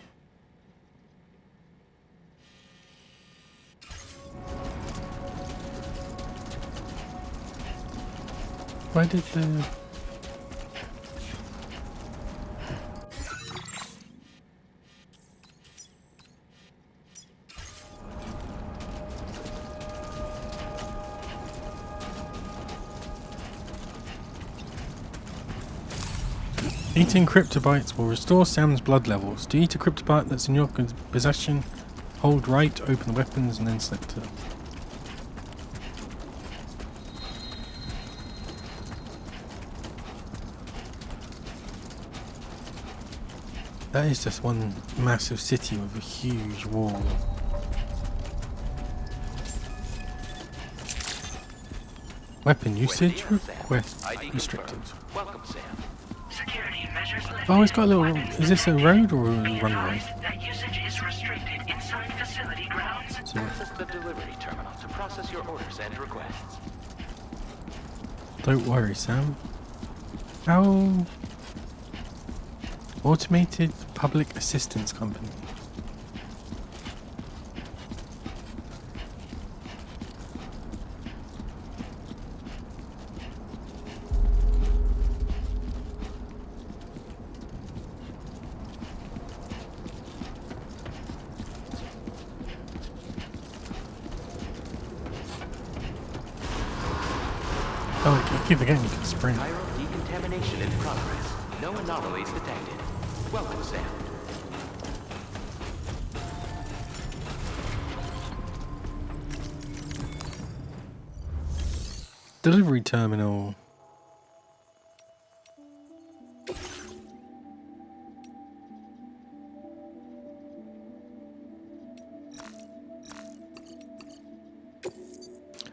Why did the... Eating cryptobites will restore Sam's blood levels. To eat a cryptobite that's in your possession, hold right, open the weapons, and then select it. That is just one massive city with a huge wall. Weapon usage request restricted. Welcome, Sam. Security measures lifted. Oh, it's got a little. Is this a road or a runway? That usage is restricted inside facility grounds. So, Access the delivery terminal to process your orders and requests. don't worry, Sam. How? Automated public assistance company. Oh, I keep forgetting you can sprint. Chiral decontamination in progress. No anomalies detected. Welcome, Sam. Delivery terminal.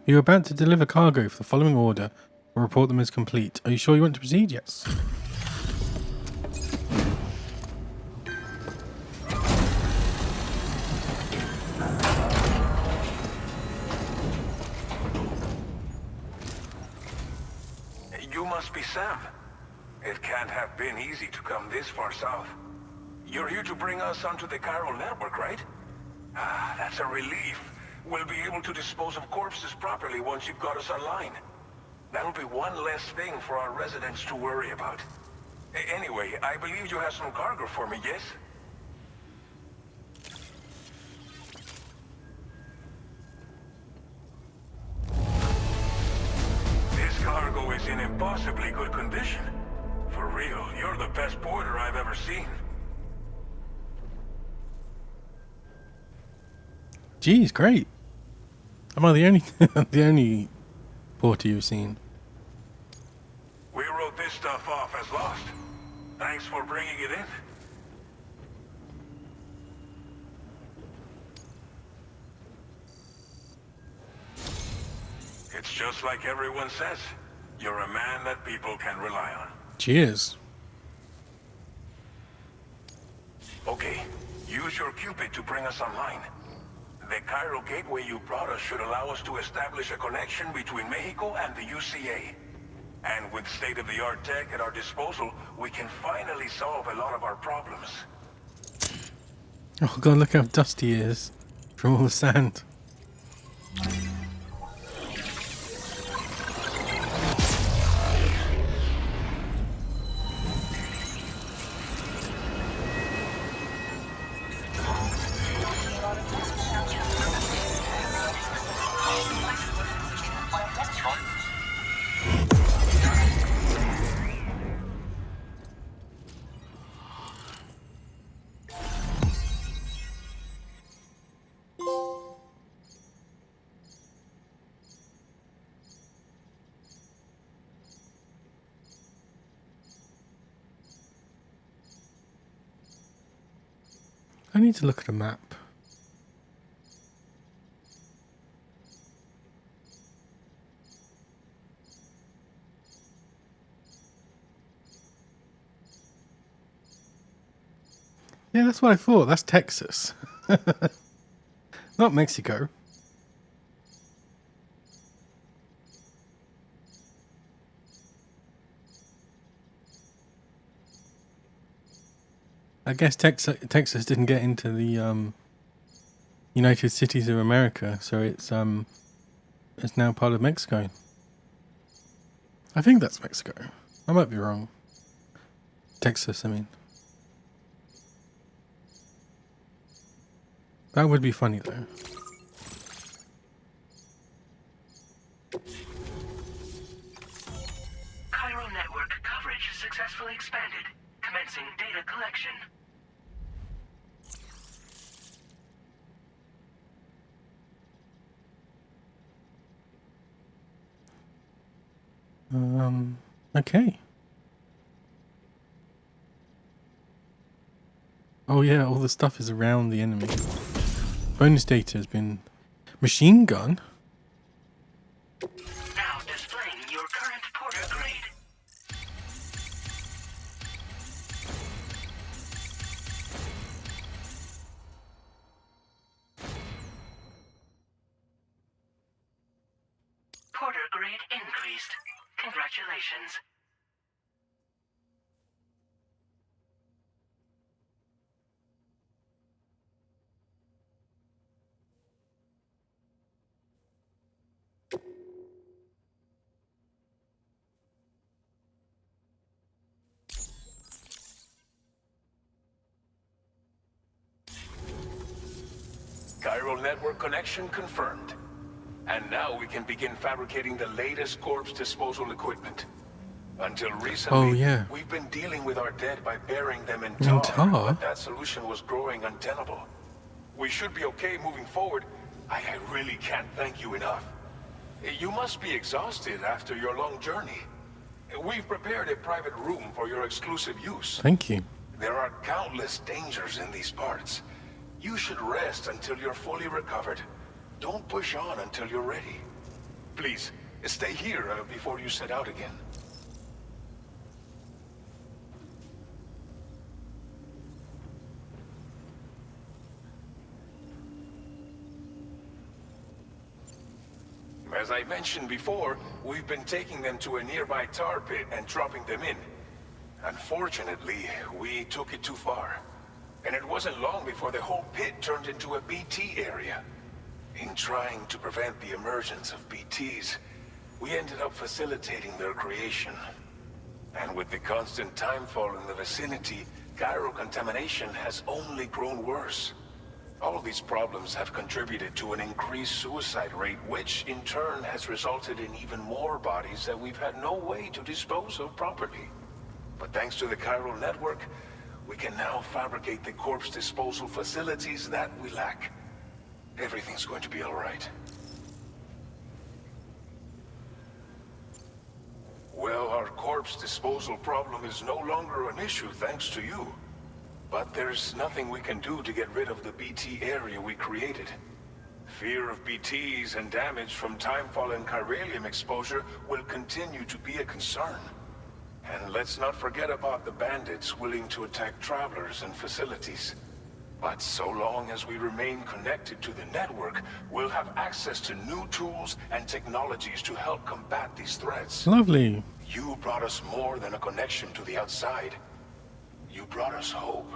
You're about to deliver cargo for the following order and report them as complete. Are you sure you want to proceed? Yes. You must be Sam. It can't have been easy to come this far south. You're here to bring us onto the chiral network, right? Ah, that's a relief. We'll be able to dispose of corpses properly once you've got us online. That'll be one less thing for our residents to worry about. Anyway, I believe you have some cargo for me, yes? This cargo is in impossibly good condition. For real, you're the best porter I've ever seen. Geez, great. Am I the only the only porter you've seen? We wrote this stuff off as lost. Thanks for bringing it in. It's just like everyone says. You're a man that people can rely on. Cheers. Okay, use your Cupid to bring us online. The chiral gateway you brought us should allow us to establish a connection between Mexico and the UCA. And with state-of-the-art tech at our disposal, we can finally solve a lot of our problems. Oh god, look how dusty he is from all the sand. I need to look at a map. Yeah, that's what I thought. That's Texas. Not Mexico. I guess Texas didn't get into the United Cities of America, so it's now part of Mexico. I think that's Mexico. I might be wrong. Texas, I mean. That would be funny though. Chiral network coverage successfully expanded. Commencing data collection. Okay. Oh yeah, all the stuff is around the enemy. Bonus data has been... Machine gun? Now displaying your current porter grade. Porter grade increased. Congratulations. Chiral network connection confirmed. And now we can begin fabricating the latest corpse disposal equipment. Until recently, Oh, yeah. we've been dealing with our dead by burying them in In tar, tar? but that solution was growing untenable. We should be okay moving forward. I really can't thank you enough. You must be exhausted after your long journey. We've prepared a private room for your exclusive use. Thank you. There are countless dangers in these parts. You should rest until you're fully recovered. Don't push on until you're ready. Please, stay here before you set out again. As I mentioned before, we've been taking them to a nearby tar pit and dropping them in. Unfortunately, we took it too far. And it wasn't long before the whole pit turned into a BT area. In trying to prevent the emergence of BTs, we ended up facilitating their creation. And with the constant timefall in the vicinity, chiral contamination has only grown worse. All of these problems have contributed to an increased suicide rate, which in turn has resulted in even more bodies that we've had no way to dispose of properly. But thanks to the chiral network, we can now fabricate the corpse disposal facilities that we lack. Everything's going to be all right. Well, our corpse disposal problem is no longer an issue thanks to you. But there's nothing we can do to get rid of the BT area we created. Fear of BTs and damage from timefall and chiralium exposure will continue to be a concern. And let's not forget about the bandits willing to attack travelers and facilities. But so long as we remain connected to the network, we'll have access to new tools and technologies to help combat these threats. Lovely. You brought us more than a connection to the outside. You brought us hope.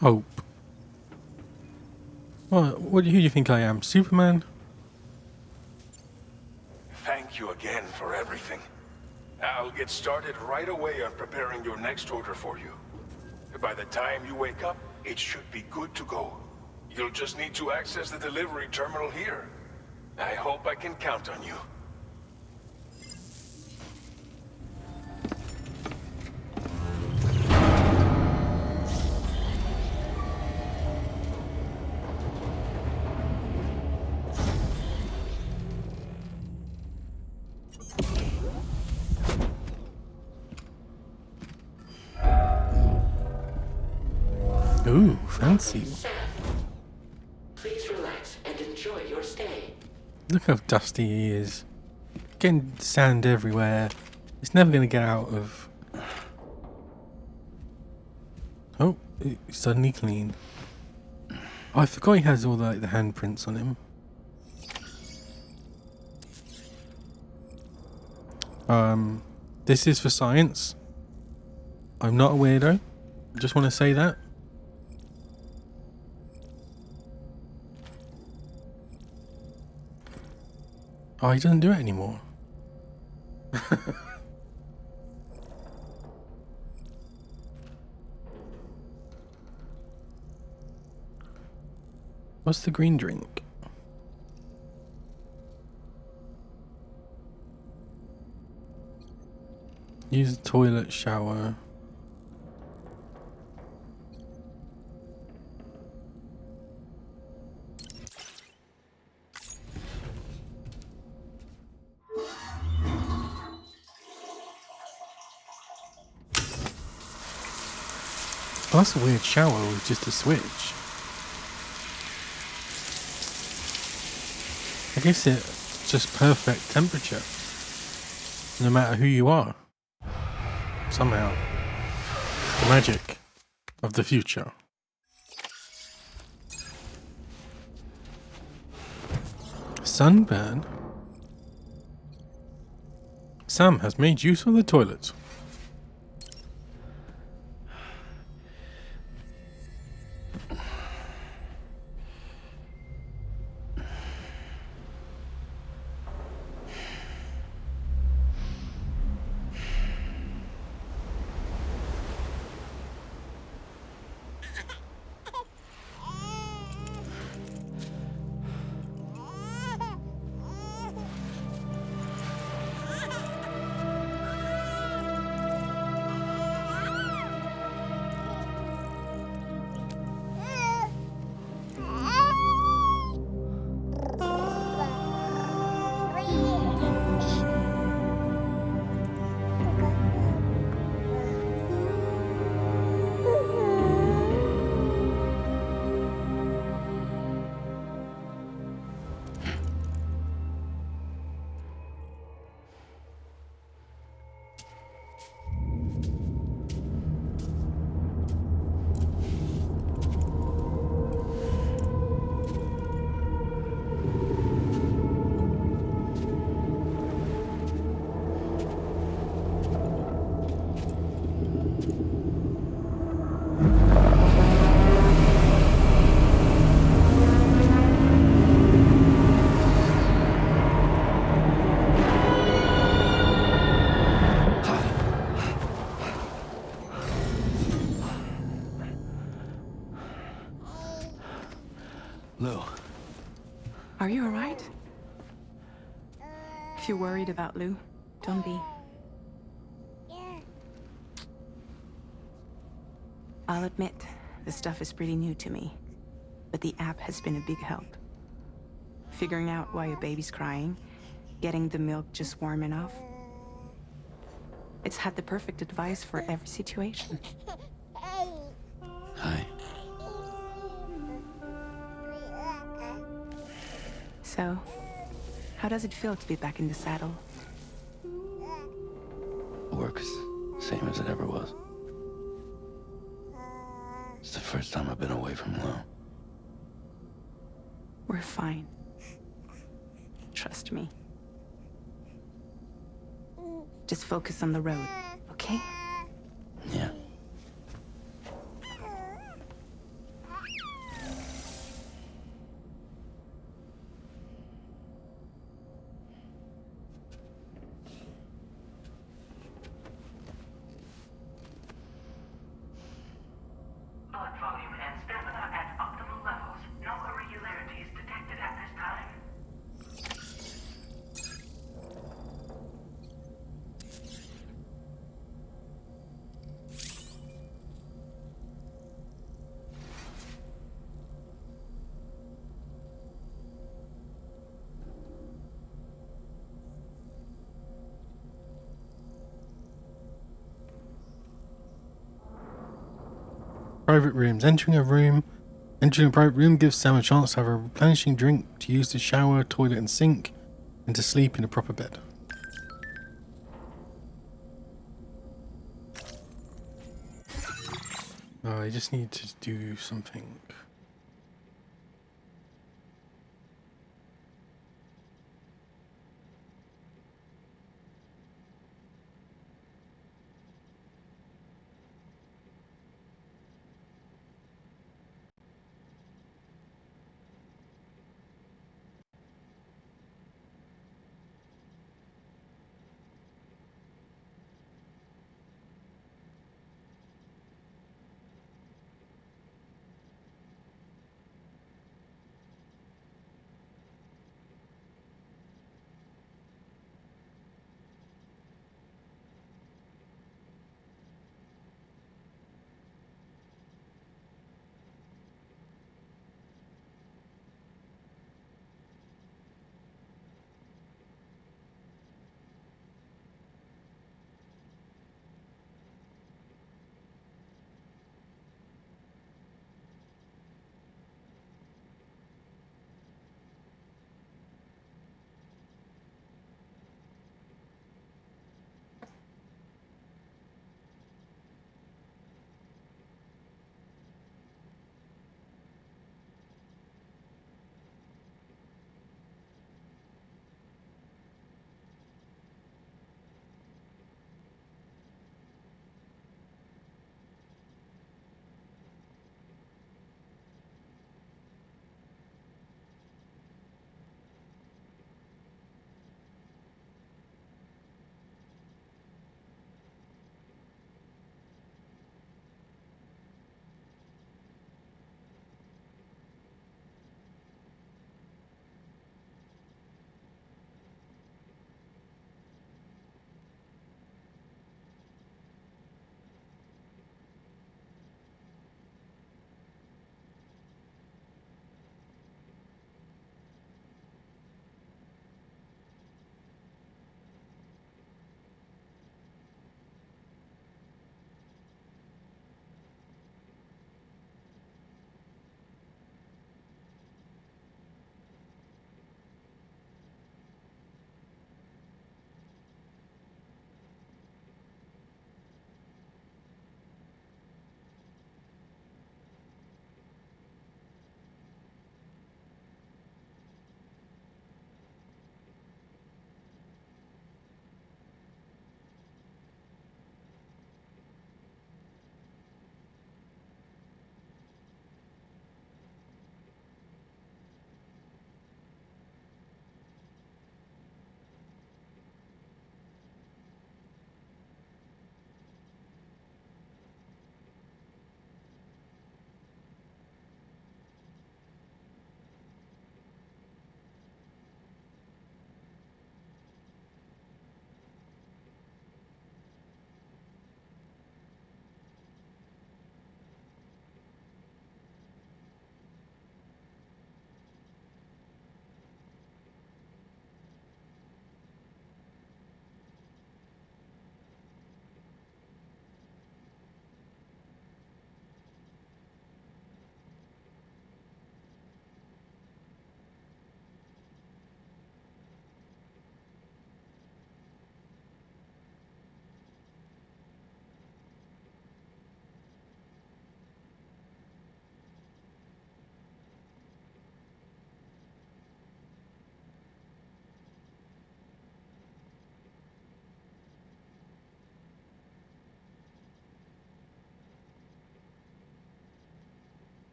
Hope. Who do you think I am? Superman? Thank you again for everything. I'll get started right away on preparing your next order for you. By the time you wake up, it should be good to go. You'll just need to access the delivery terminal here. I hope I can count on you. Ooh, fancy. Please relax and enjoy your stay. Look how dusty he is. Getting sand everywhere. It's never going to get out of... Oh, it's suddenly clean. I forgot he has all the handprints on him. This is for science. I'm not a weirdo. I just want to say that. Oh, he doesn't do it anymore. What's the green drink? Use the toilet, shower. Oh, that's a weird shower with just a switch. I guess it's just perfect temperature. No matter who you are. Somehow. The magic of the future. Sunburn? Sam has made use of the toilet. Lou. Are you alright? If you're worried about Lou, don't be. I'll admit, this stuff is pretty new to me, but the app has been a big help. Figuring out why a baby's crying, getting the milk just warm enough. It's had the perfect advice for every situation. Hi. So, how does it feel to be back in the saddle? Work's same as it ever was. It's the first time I've been away from Lou. We're fine. Trust me. Just focus on the road, okay? Yeah. Blood volume and stamina at optimal levels. No irregularities detected at this time. Private rooms. Entering a private room gives Sam a chance to have a replenishing drink, to use the shower, toilet and sink, and to sleep in a proper bed. I just need to do something.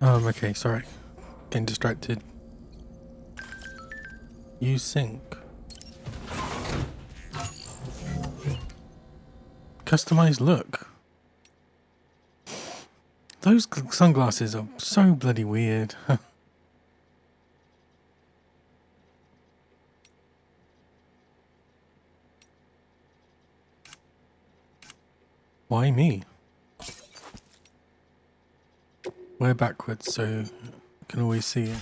Okay, sorry. Getting distracted. Use sync. Customize look. Those sunglasses are so bloody weird. Why me? We're backwards, so I can always see it.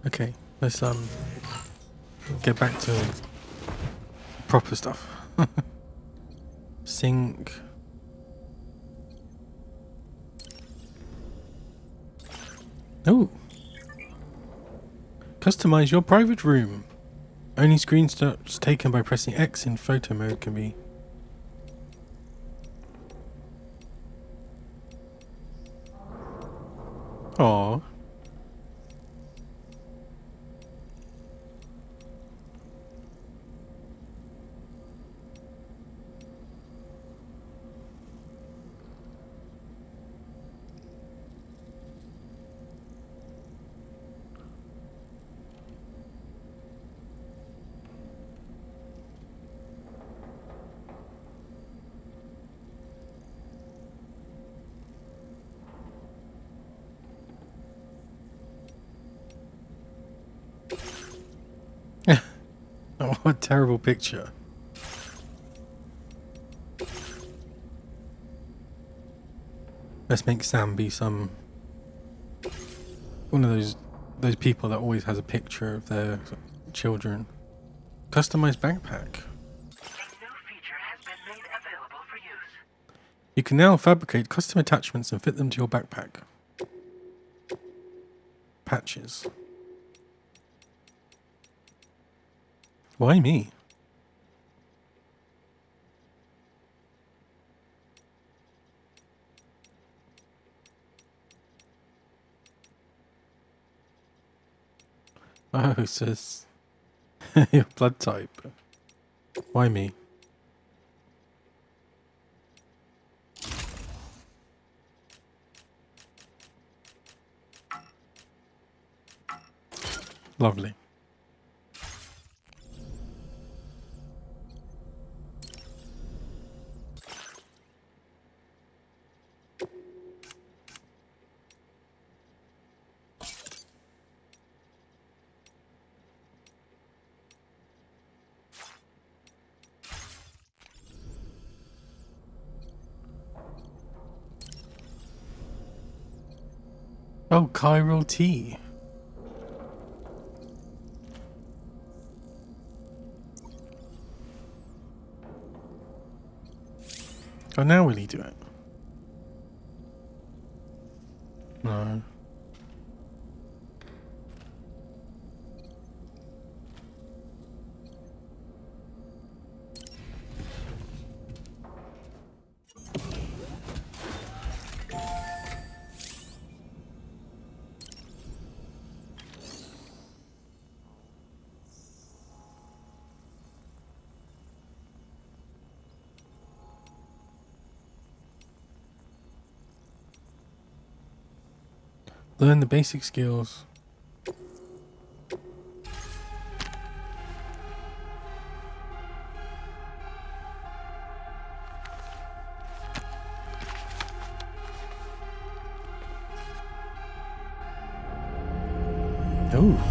Okay, let's get back to proper stuff. Sync. Oh. Customize your private room. Only screenshots taken by pressing X in photo mode can be. Aww. Oh, what a terrible picture. Let's make Sam be one of those people that always has a picture of their children. Customized backpack. A new feature has been made available for use. You can now fabricate custom attachments and fit them to your backpack. Patches. Why me? Oh, it says your blood type. Why me? Lovely. Oh, chiral tea. Oh, now will he do it? No. Learn the basic skills. Oh.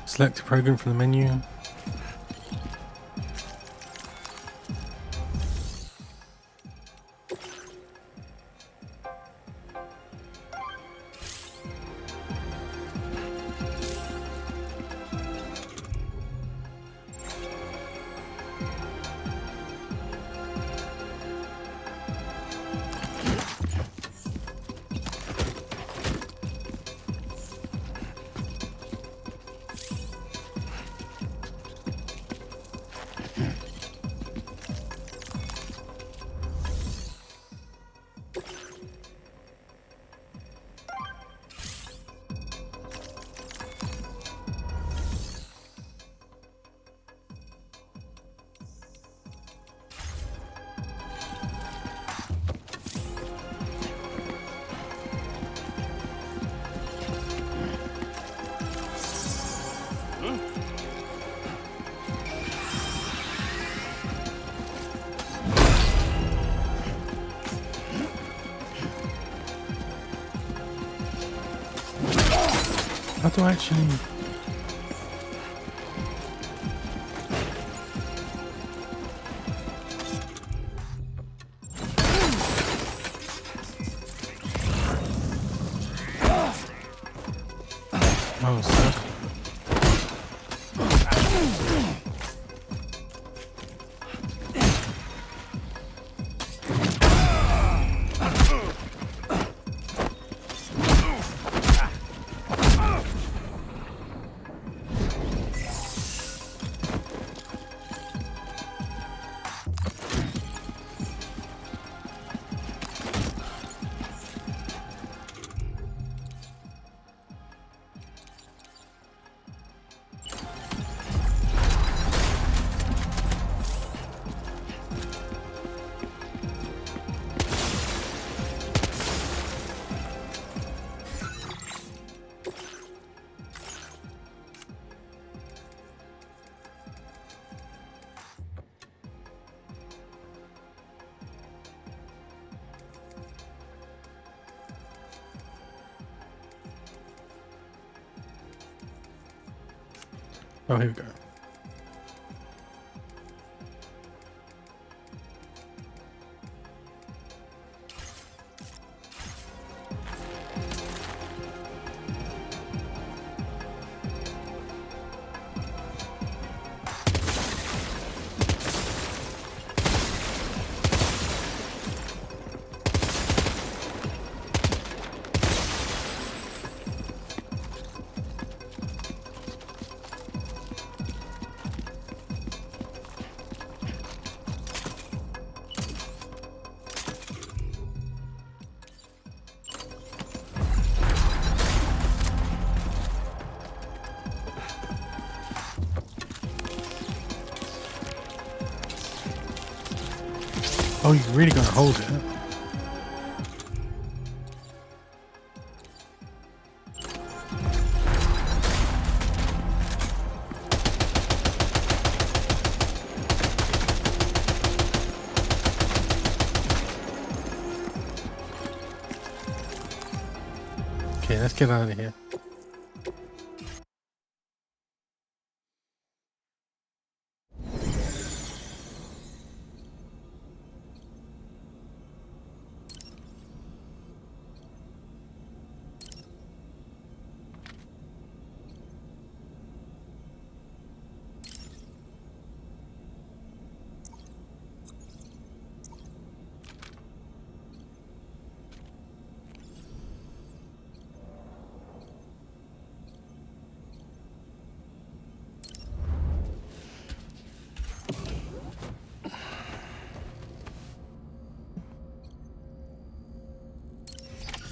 Select a program from the menu. How do I actually... Oh, so... Oh, here we go. Oh, you're really gonna hold it? Okay, let's get out of here.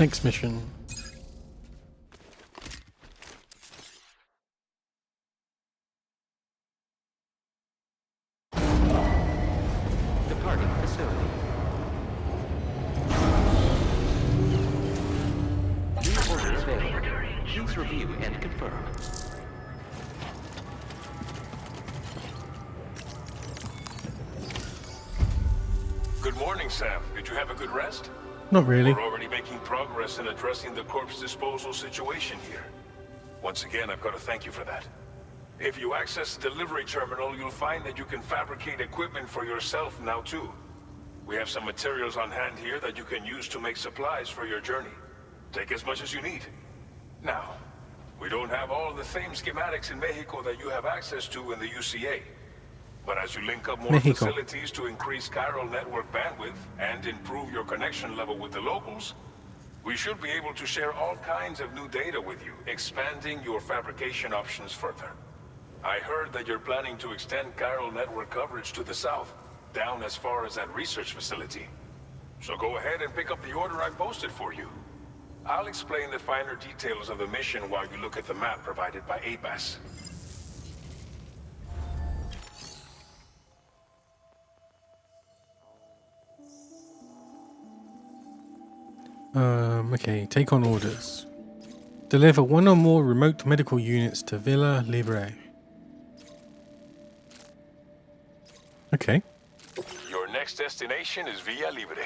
Next mission. Departing facility. New orders available. Please review and confirm. Good morning, Sam. Did you have a good rest? Not really. We're already making progress in addressing the corpse disposal situation here. Once again, I've got to thank you for that. If you access the delivery terminal, you'll find that you can fabricate equipment for yourself now too. We have some materials on hand here that you can use to make supplies for your journey. Take as much as you need. Now, we don't have all the same schematics in Mexico that you have access to in the UCA. But as you link up more Mexico. facilities to increase chiral network bandwidth and improve your connection level with the locals, we should be able to share all kinds of new data with you, expanding your fabrication options further. I heard that you're planning to extend chiral network coverage to the south, down as far as that research facility. So go ahead and pick up the order I posted for you. I'll explain the finer details of the mission while you look at the map provided by ABAS. Okay, take on orders. Deliver one or more remote medical units to Villa Libre. Okay. Your next destination is Villa Libre.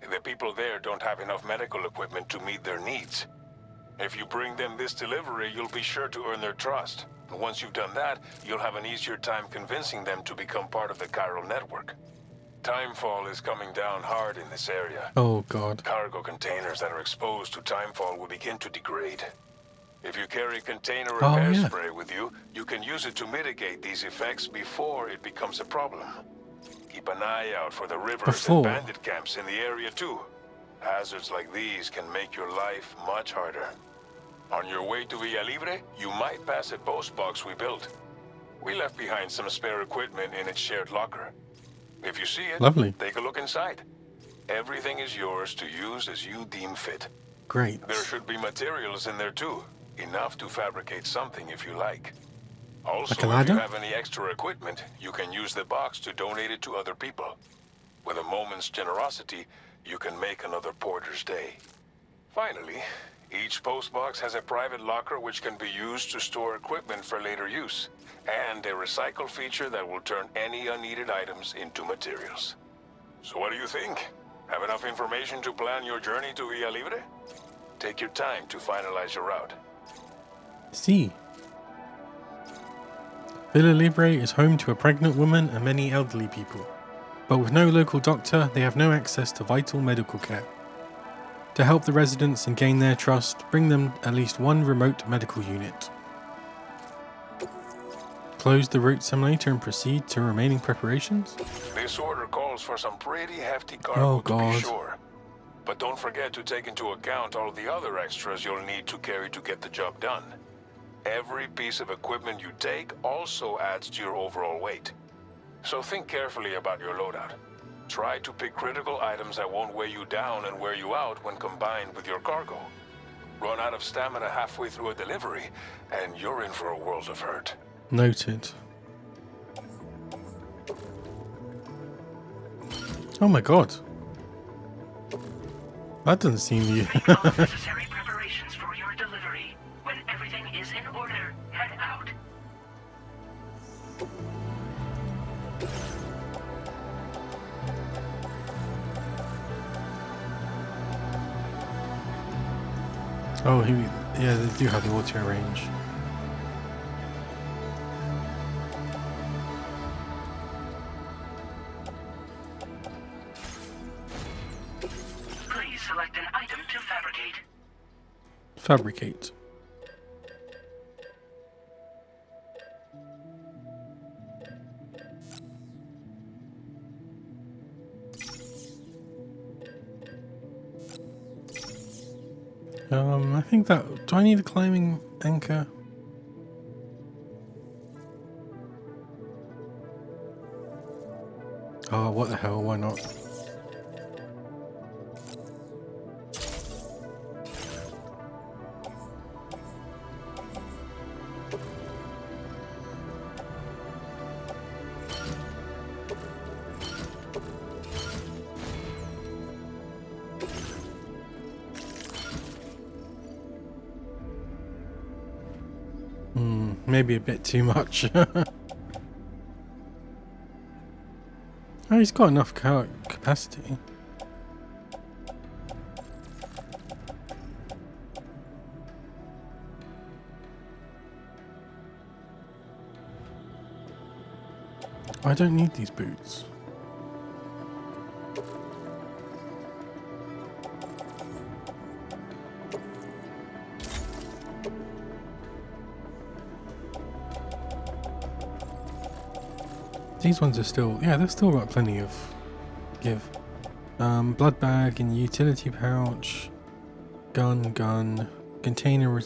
The people there don't have enough medical equipment to meet their needs. If you bring them this delivery, you'll be sure to earn their trust. And once you've done that, you'll have an easier time convincing them to become part of the chiral network. Timefall is coming down hard in this area. Oh god. Cargo containers that are exposed to timefall will begin to degrade. If you carry container Oh, repair yeah. spray with you, you can use it to mitigate these effects before it becomes a problem. Keep an eye out for the rivers Before. and bandit camps in the area too. Hazards like these can make your life much harder. On your way to Villa Libre, you might pass a post box we built. We left behind some spare equipment in its shared locker. If you see it, Lovely. take a look inside. Everything is yours to use as you deem fit. Great. There should be materials in there too. Enough to fabricate something if you like. Also, Like a if ladder? you have any extra equipment, you can use the box to donate it to other people. With a moment's generosity, you can make another porter's day. Finally, each post box has a private locker which can be used to store equipment for later use, and a recycle feature that will turn any unneeded items into materials. So what do you think? Have enough information to plan your journey to Villa Libre? Take your time to finalize your route. See. Villa Libre is home to a pregnant woman and many elderly people. But with no local doctor, they have no access to vital medical care. To help the residents and gain their trust, bring them at least one remote medical unit. Close the route simulator and proceed to remaining preparations. This order calls for some pretty hefty cargo Oh, to be God. sure. But don't forget to take into account all the other extras you'll need to carry to get the job done. Every piece of equipment you take also adds to your overall weight. So think carefully about your loadout. Try to pick critical items that won't weigh you down and wear you out when combined with your cargo. Run out of stamina halfway through a delivery, and you're in for a world of hurt. Noted. Oh my god. That doesn't seem you. Make all necessary preparations for your delivery. When everything is in order, head out. Oh, yeah, they do have the auto range. Please select an item to fabricate. Fabricate. I think that... Do I need a climbing anchor? Oh, what the hell, why not? Maybe a bit too much. Oh, he's got enough capacity. I don't need these boots. These ones are still, yeah, they've still got plenty of give. Blood bag and utility pouch, gun, container.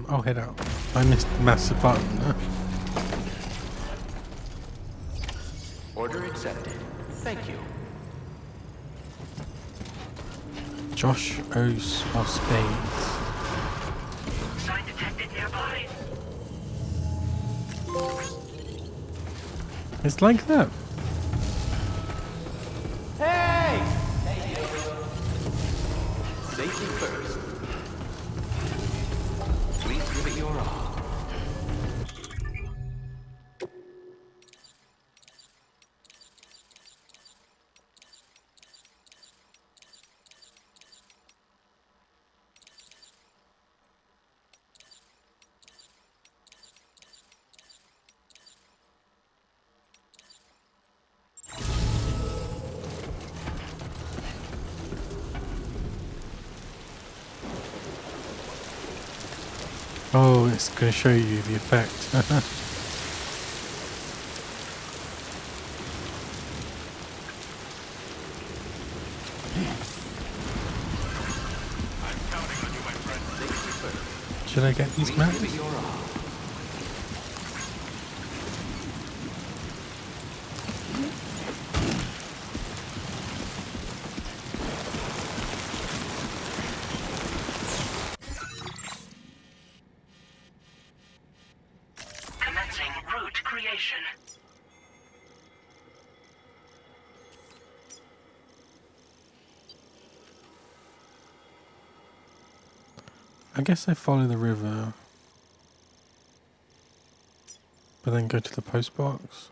I'll head out. I missed the massive button. Order accepted. Thank you. Josh O's of Spades. Sign detected nearby. It's like that. Hey! Safety first. Please give it your all. Oh, it's going to show you the effect. Should I get these maps? Commencing route creation. I guess I follow the river, but then go to the post box.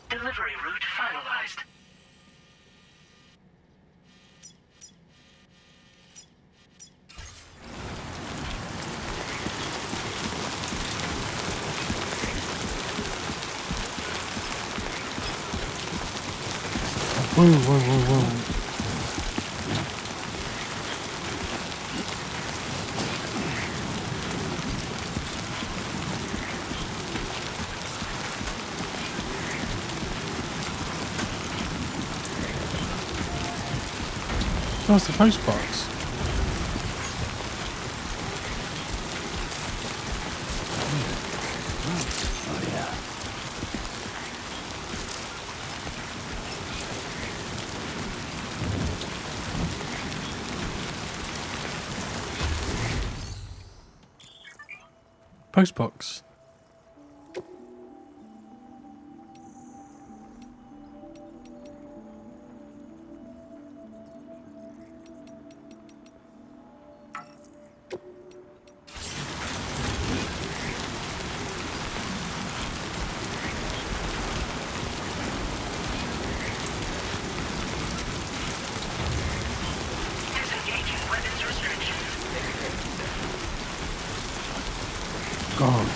Delivery route finalized. Whoa. Oh, it's the post box. Post box. Disengaging weapons restrictions. God.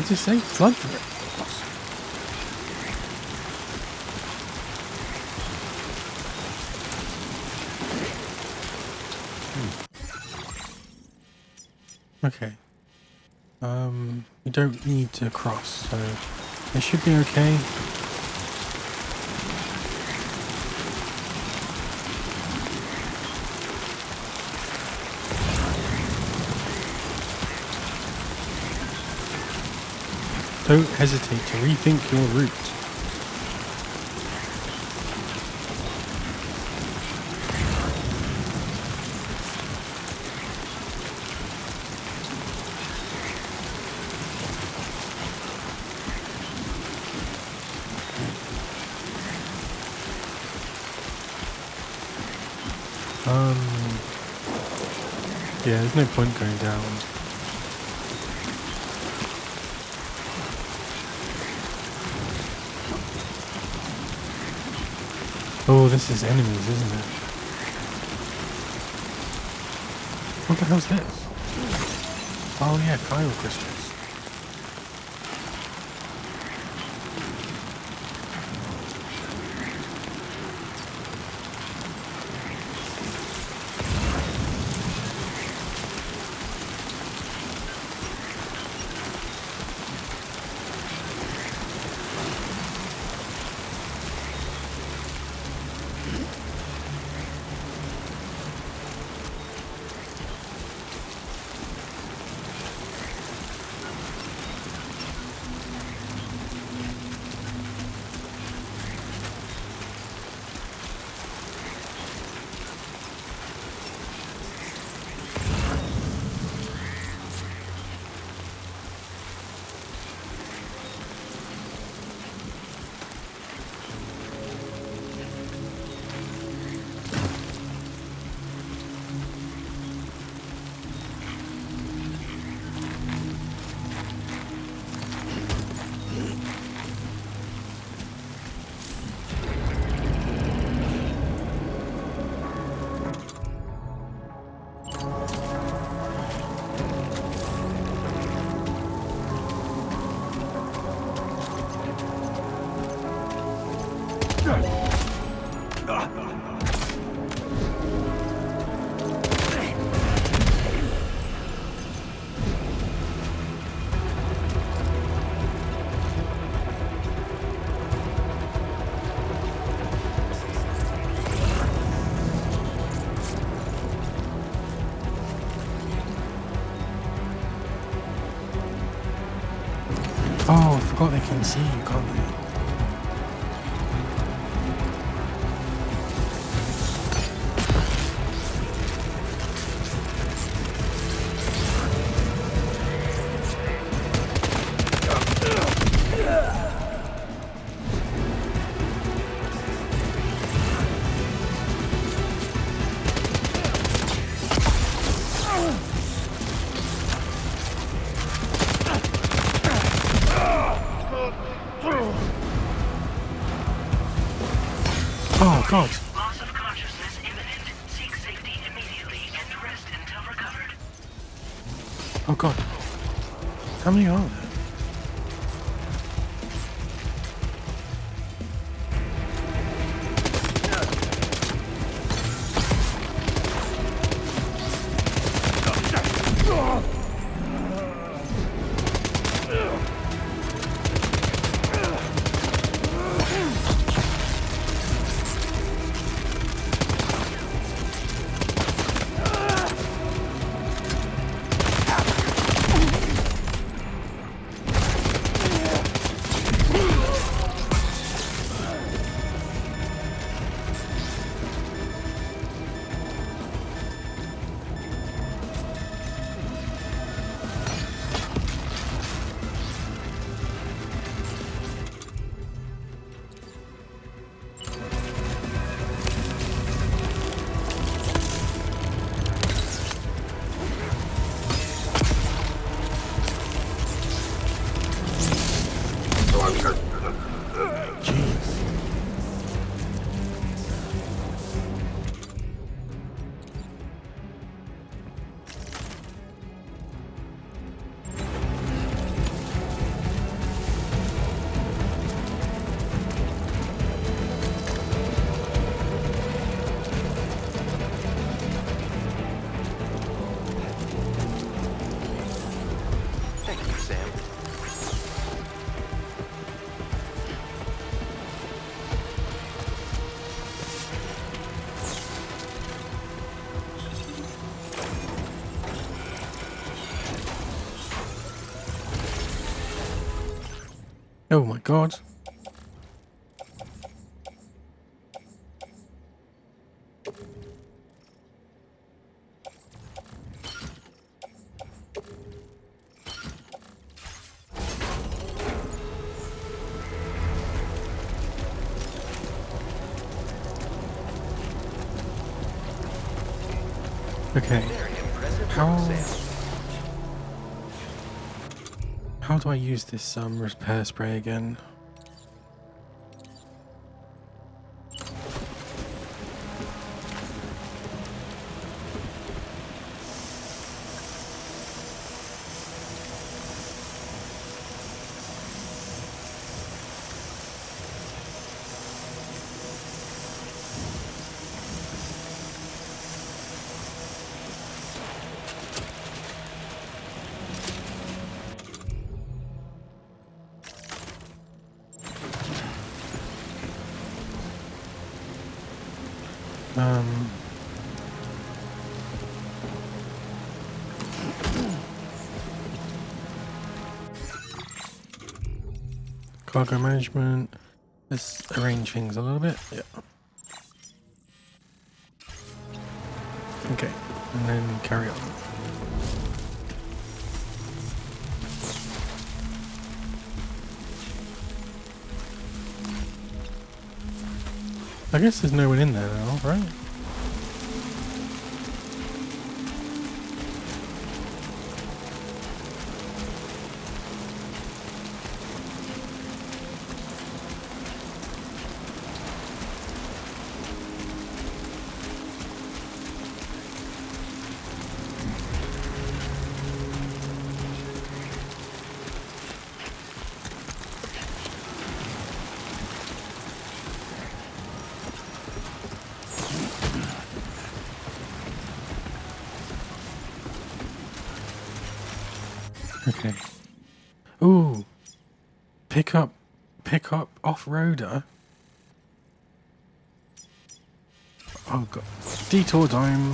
does it say? Flood? Okay. We don't need to cross, so it should be okay. Don't hesitate to rethink your route. Yeah, there's no point going down. Oh, this is enemies, isn't it? What the hell's this? Oh yeah, Kyle crystals. Oh, I forgot they can see you, can't they? Oh god. Loss of consciousness imminent. Seek safety immediately and rest until recovered. Oh god. How many are there? Oh my god. Okay. How do I use this repair spray again? Cargo management. Let's arrange things a little bit. Yeah. Okay, and then carry on. I guess there's no one in there now, right? Okay. Ooh. Pick up off-roader. Oh god. Detour time.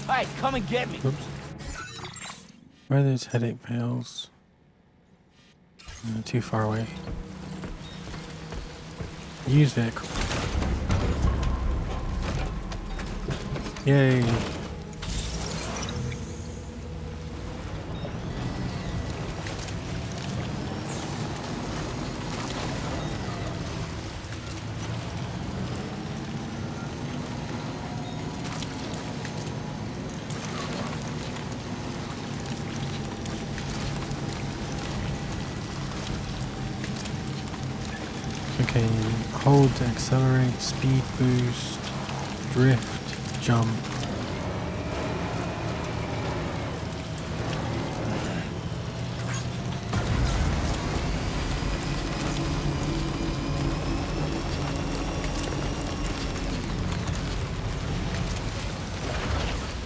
Hey, come and get me. Oops. Where are those headache pills? Too far away. Use vehicle. Yay. Okay, hold to accelerate, speed boost, drift, jump.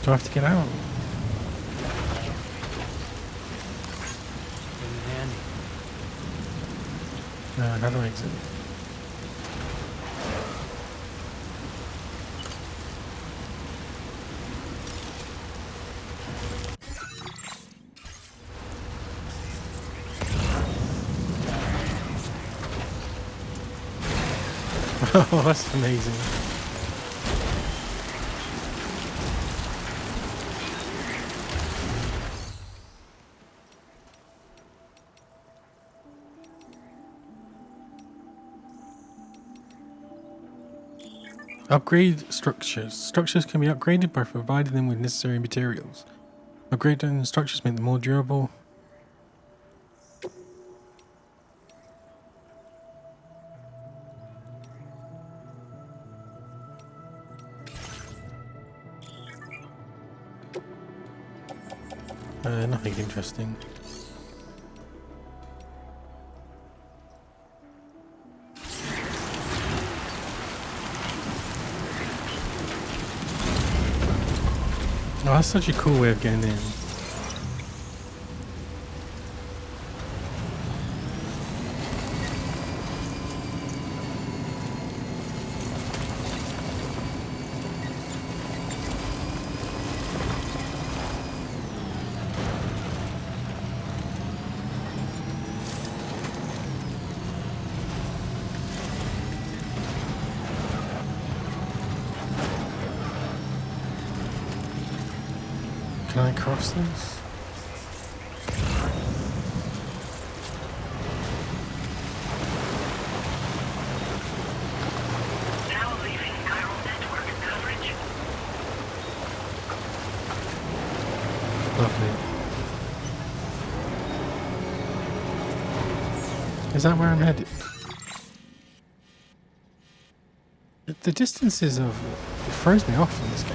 Do I have to get out? How do I exit? Oh, that's amazing. Upgrade structures. Structures can be upgraded by providing them with necessary materials. Upgrading structures make them more durable. Nothing interesting. Oh, that's such a cool way of getting in. Can I cross this? Now leaving chiral network coverage. Lovely. Is that where I'm headed? The distances of... It throws me off in this game.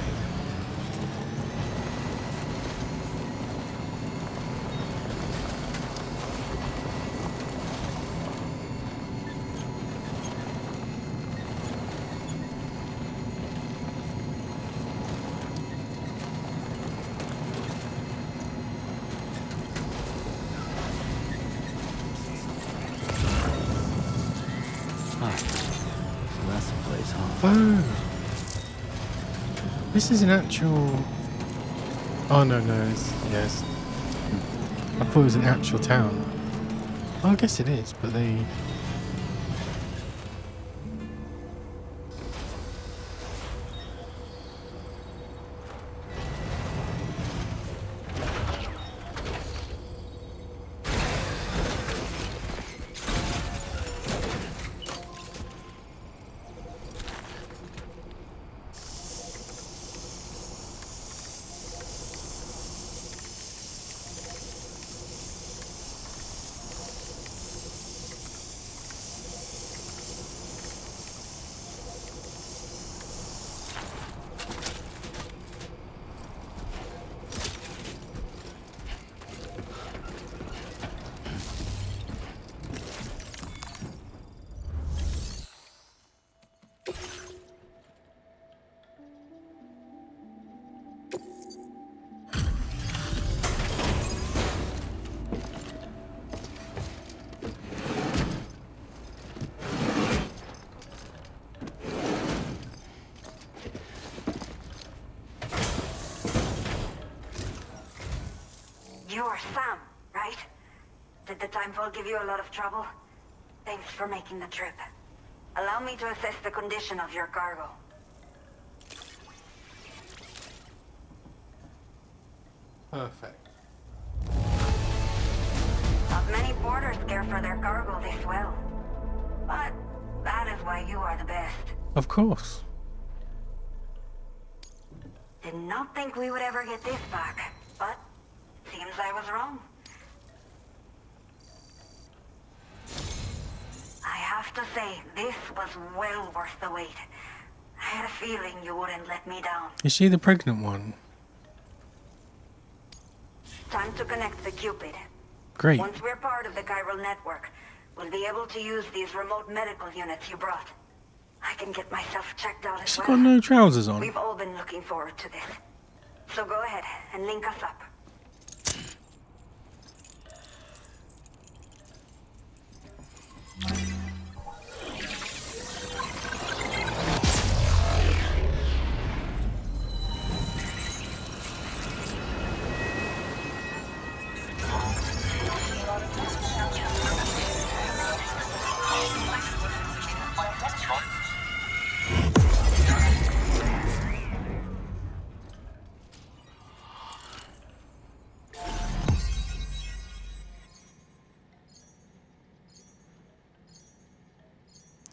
So that's the place, huh? Oh! This is an actual... Oh, no, it's... Yes. I thought it was an actual town. Well, I guess it is, but they... You're Sam, right? Did the timefall give you a lot of trouble? Thanks for making the trip. Allow me to assess the condition of your cargo. Perfect. Not many porters care for their cargo this well. But that is why you are the best. Of course. Did not think we would ever get this back, but seems I was wrong. I have to say, this was well worth the wait. I had a feeling you wouldn't let me down. Is she the pregnant one? Time to connect the Cupid. Great. Once we're part of the chiral network, we'll be able to use these remote medical units you brought. I can get myself checked out as She's well. got no trousers on. We've all been looking forward to this. So go ahead and link us up.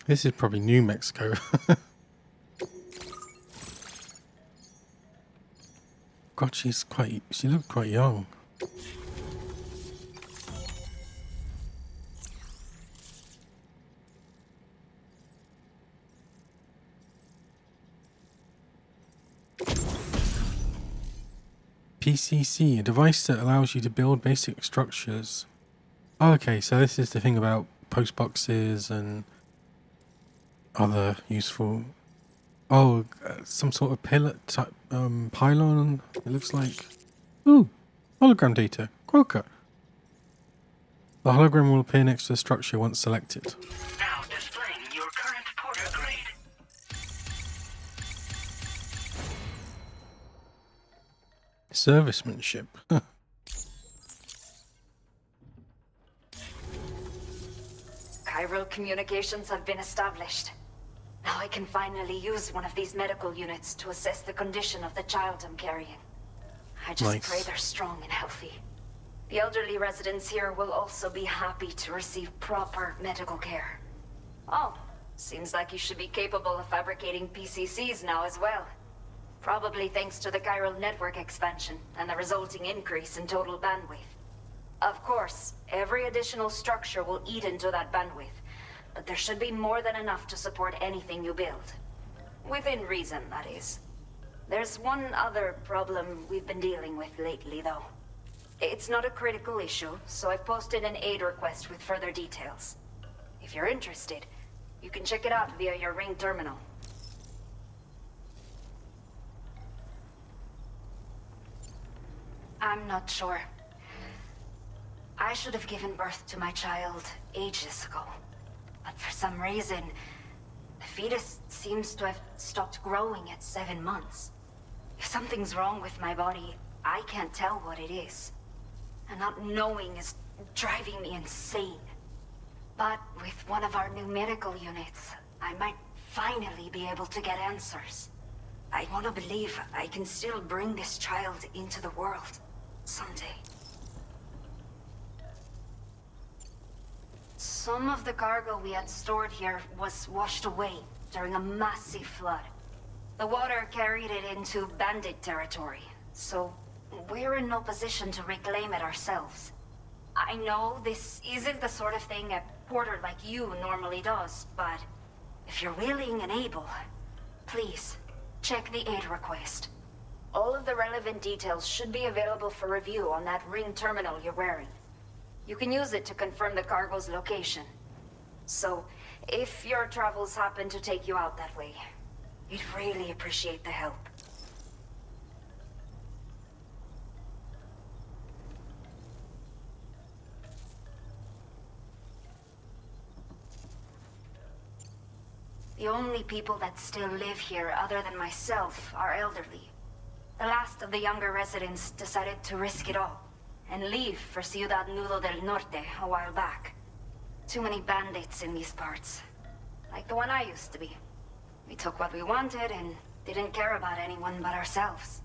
This is probably New Mexico. God, she looked quite young. PCC, a device that allows you to build basic structures. Oh, okay, so this is the thing about post boxes and other useful... Oh, some sort of pillar type pylon. It looks like. Ooh, hologram data. Quokka. The hologram will appear next to the structure once selected. Now displaying your current porter grade. Servicemanship. Chiral communications have been established. Now I can finally use one of these medical units to assess the condition of the child I'm carrying. I just Nice. pray they're strong and healthy. The elderly residents here will also be happy to receive proper medical care. Oh, seems like you should be capable of fabricating PCCs now as well. Probably thanks to the chiral network expansion and the resulting increase in total bandwidth. Of course, every additional structure will eat into that bandwidth, but there should be more than enough to support anything you build. Within reason, that is. There's one other problem we've been dealing with lately, though. It's not a critical issue, so I've posted an aid request with further details. If you're interested, you can check it out via your ring terminal. I'm not sure. I should have given birth to my child ages ago. But for some reason, the fetus seems to have stopped growing at 7 months. If something's wrong with my body, I can't tell what it is. And not knowing is driving me insane. But with one of our new medical units, I might finally be able to get answers. I want to believe I can still bring this child into the world someday. Some of the cargo we had stored here was washed away during a massive flood. The water carried it into bandit territory, so we're in no position to reclaim it ourselves. I know this isn't the sort of thing a porter like you normally does, but if you're willing and able, please, check the aid request. All of the relevant details should be available for review on that ring terminal you're wearing. You can use it to confirm the cargo's location. So, if your travels happen to take you out that way, we'd really appreciate the help. The only people that still live here other than myself are elderly. The last of the younger residents decided to risk it all and leave for Ciudad Nudo del Norte a while back. Too many bandits in these parts. Like the one I used to be. We took what we wanted and didn't care about anyone but ourselves.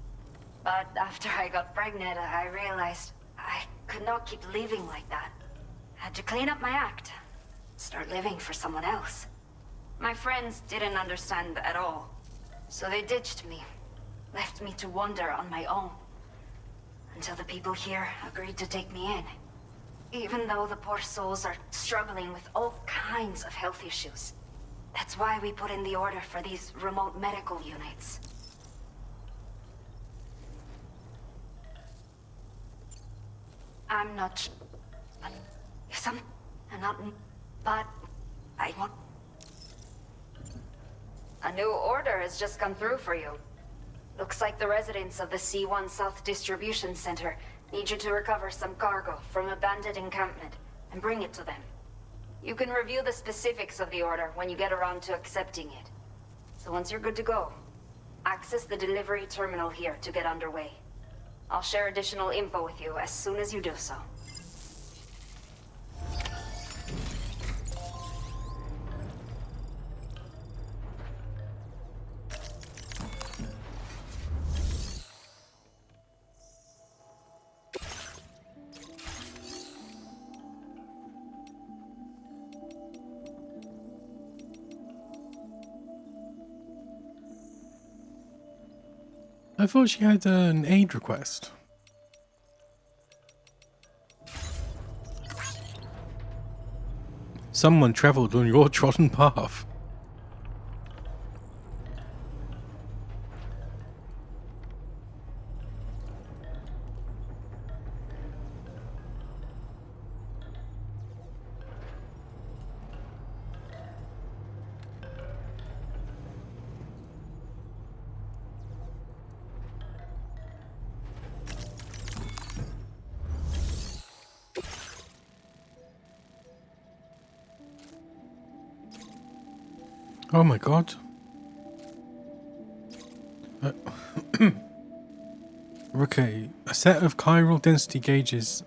But after I got pregnant, I realized I could not keep living like that. Had to clean up my act. Start living for someone else. My friends didn't understand at all. So they ditched me. Left me to wander on my own. Until the people here agreed to take me in. Even though the poor souls are struggling with all kinds of health issues. That's why we put in the order for these remote medical units. I'm not... If some... I'm not... But... I want... A new order has just come through for you. Looks like the residents of the C1 South Distribution Center need you to recover some cargo from a bandit encampment and bring it to them. You can review the specifics of the order when you get around to accepting it. So once you're good to go, access the delivery terminal here to get underway. I'll share additional info with you as soon as you do so. I thought she had an aid request. Someone travelled on your trodden path. Oh my god. Okay, a set of chiral density gauges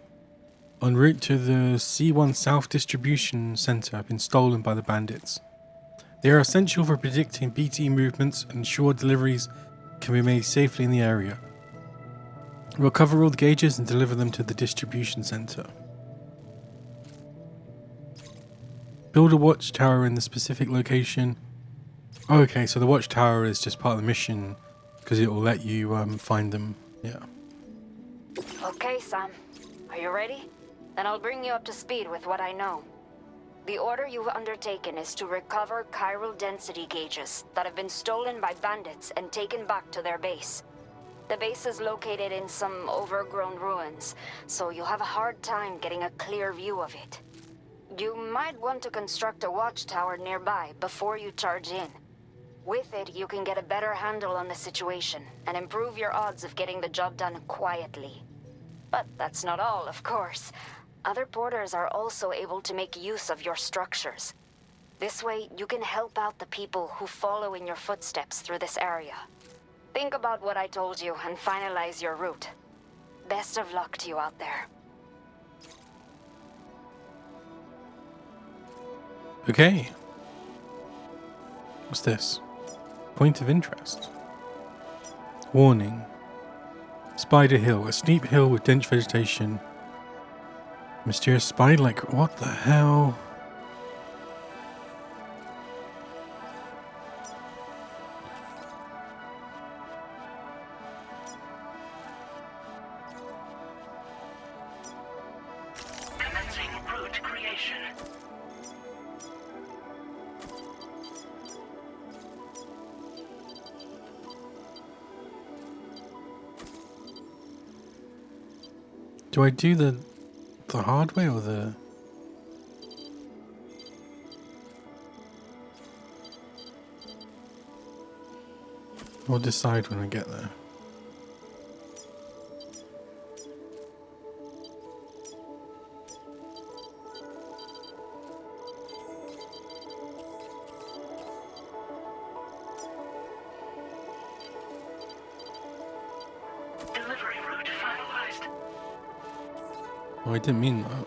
en route to the C1 South Distribution Center have been stolen by the bandits. They are essential for predicting BT movements and ensure deliveries can be made safely in the area. We'll cover all the gauges and deliver them to the distribution center. Build a watchtower in the specific location. Oh, okay, so the watchtower is just part of the mission because it will let you find them. Yeah. Okay, Sam. Are you ready? Then I'll bring you up to speed with what I know. The order you've undertaken is to recover chiral density gauges that have been stolen by bandits and taken back to their base. The base is located in some overgrown ruins, so you'll have a hard time getting a clear view of it. You might want to construct a watchtower nearby before you charge in. With it, you can get a better handle on the situation and improve your odds of getting the job done quietly. But that's not all, of course. Other porters are also able to make use of your structures. This way, you can help out the people who follow in your footsteps through this area. Think about what I told you and finalize your route. Best of luck to you out there. Okay. What's this? Point of interest. Warning. Spider Hill, a steep hill with dense vegetation. Mysterious spider, like what the hell? Commencing route creation. Do I do the hard way or the... We'll decide when we get there. Delivery route finalized. Oh, I didn't mean that.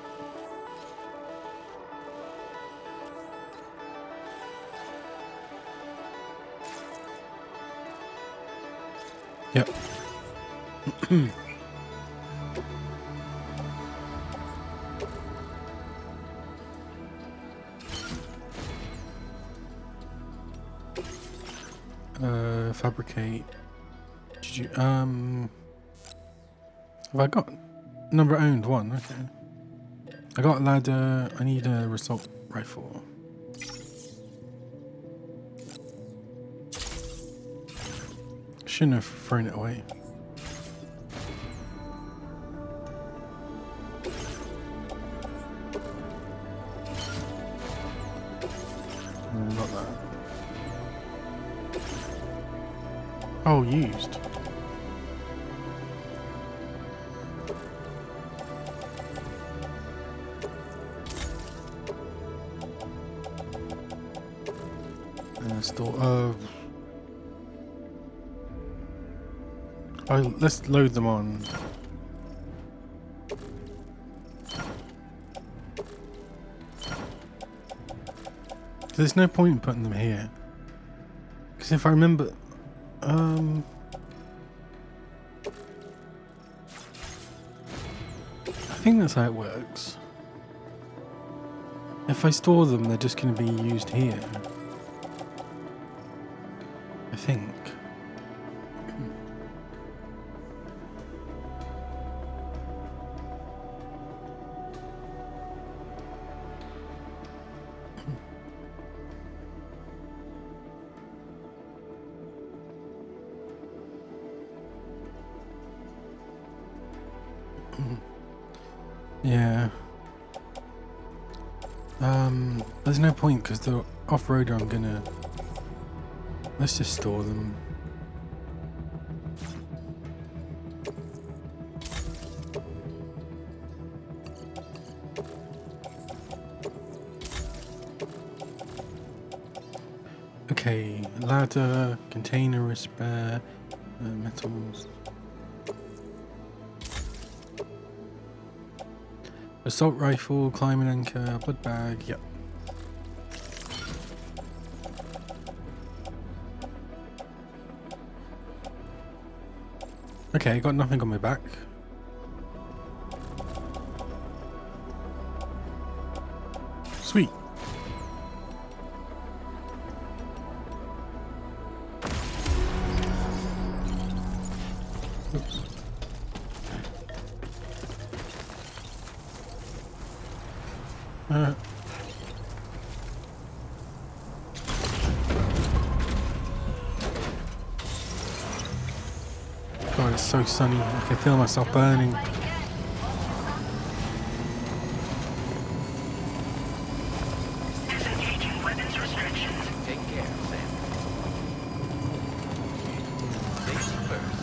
Yep. Fabricate. Did you, have I got number owned one? Okay. I got a ladder. I need a assault rifle. Shouldn't have thrown it away. Not that. Oh, used. Store. Oh, let's load them on. There's no point in putting them here. Because if I remember... I think that's how it works. If I store them, they're just going to be used here. I think. Yeah. There's no point because the off-roader I'm gonna... Let's just store them. Okay, ladder, container is spare, metals. Assault rifle, climbing anchor, blood bag, yep. Okay, got nothing on my back. Sweet. Oops. God, it's so sunny. I can feel myself burning. Disengaging weapons restrictions. Take care, Sam. Safety first.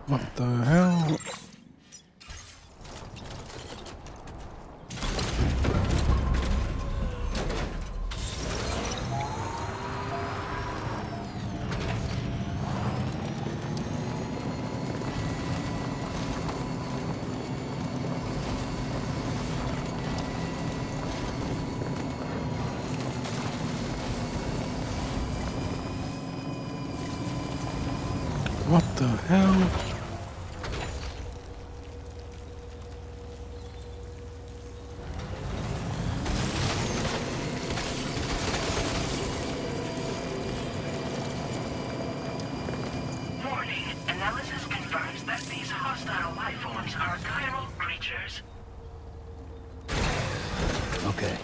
What the hell? What the hell? Warning. Analysis confirms that these hostile life forms are chiral creatures. Okay.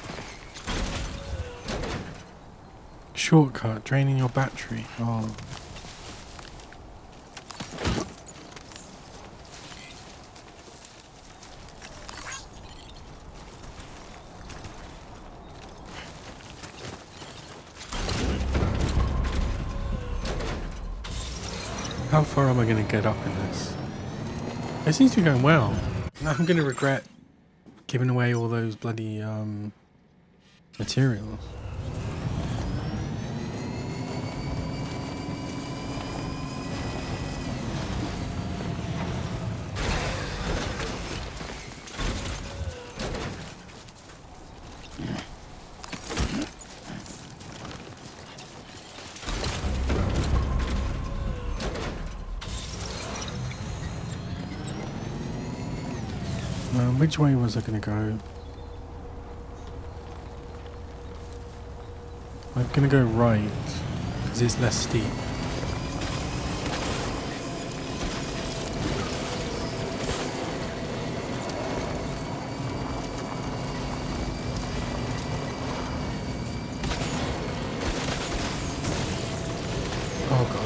Shortcut, draining your battery. Oh. How far am I going to get up in this? It seems to be going well. I'm going to regret giving away all those bloody materials. Which way was I going to go? I'm going to go right, because it's less steep. Oh god.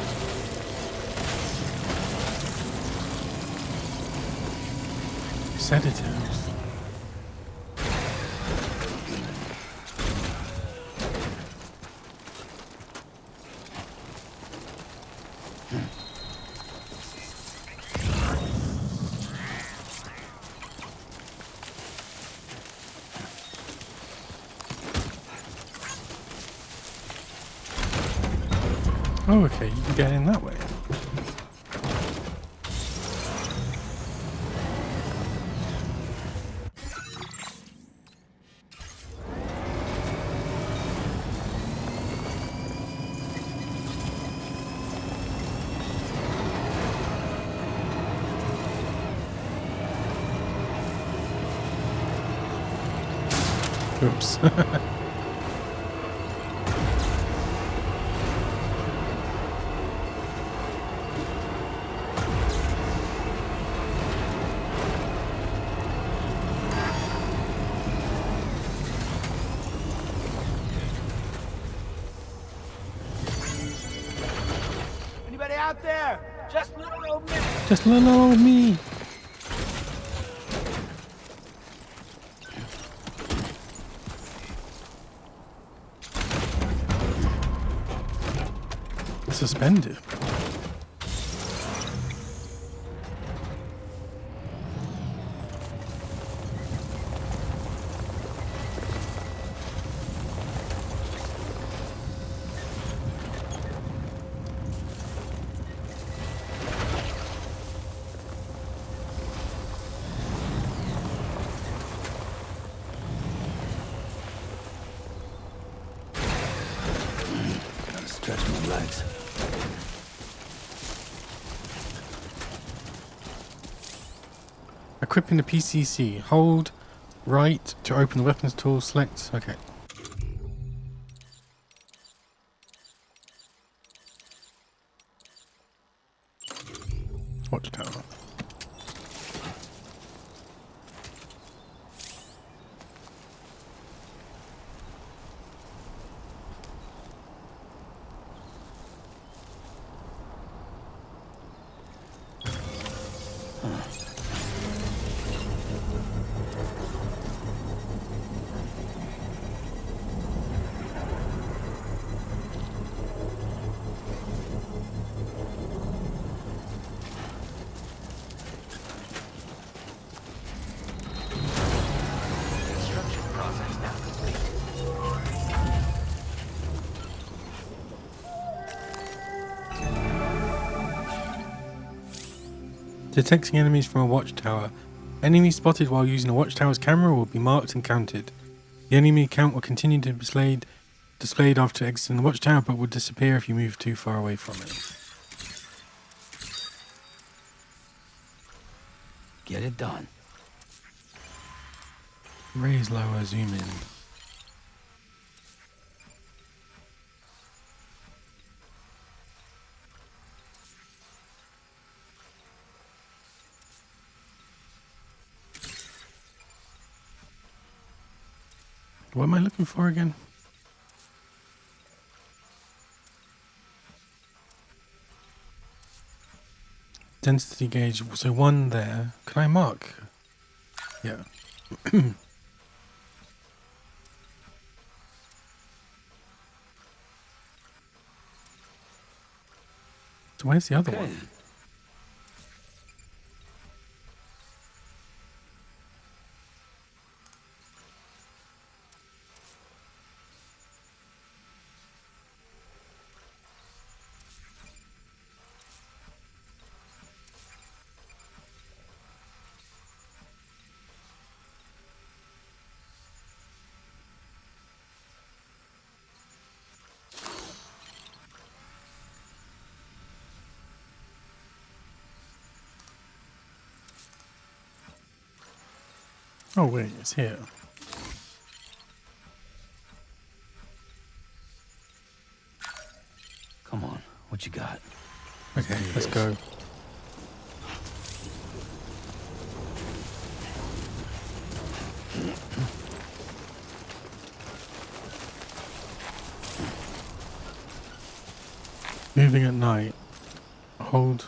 Sedatives. Oh, okay, you can get in that way. Oops. out there? Just little old me. Just little old me. Suspended. Gotta stretch my legs. Equipping the PCC. Hold right to open the weapons tool. Select. Okay. Watchtower. Construction process now complete. Detecting enemies from a watchtower. Enemies spotted while using a watchtower's camera will be marked and counted. The enemy count will continue to be displayed after exiting the watchtower, but will disappear if you move too far away from it. Get it done. Raise, lower, zoom in. What am I looking for again? Density gauge. So one there. Can I mark? Yeah. So where's the other Okay. one? Oh wait, it's here. Come on, what you got? Okay, let's go. Moving at night. Hold.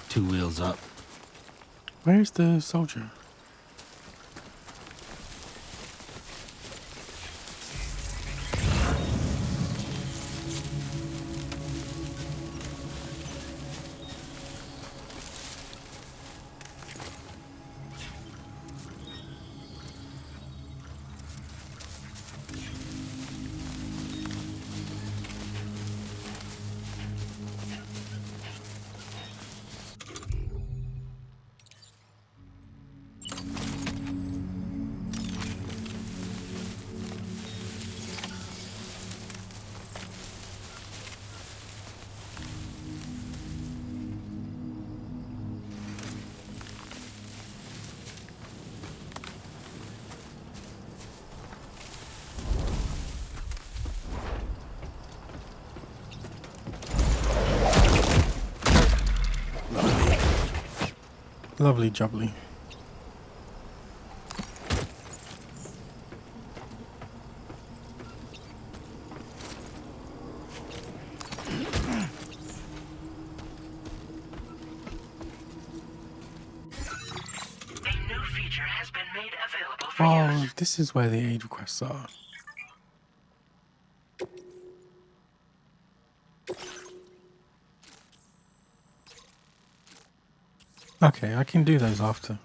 Two wheels up. Where's the soldier? Lovely jubbly. Oh, this is where the aid requests are. Okay, I can do those after.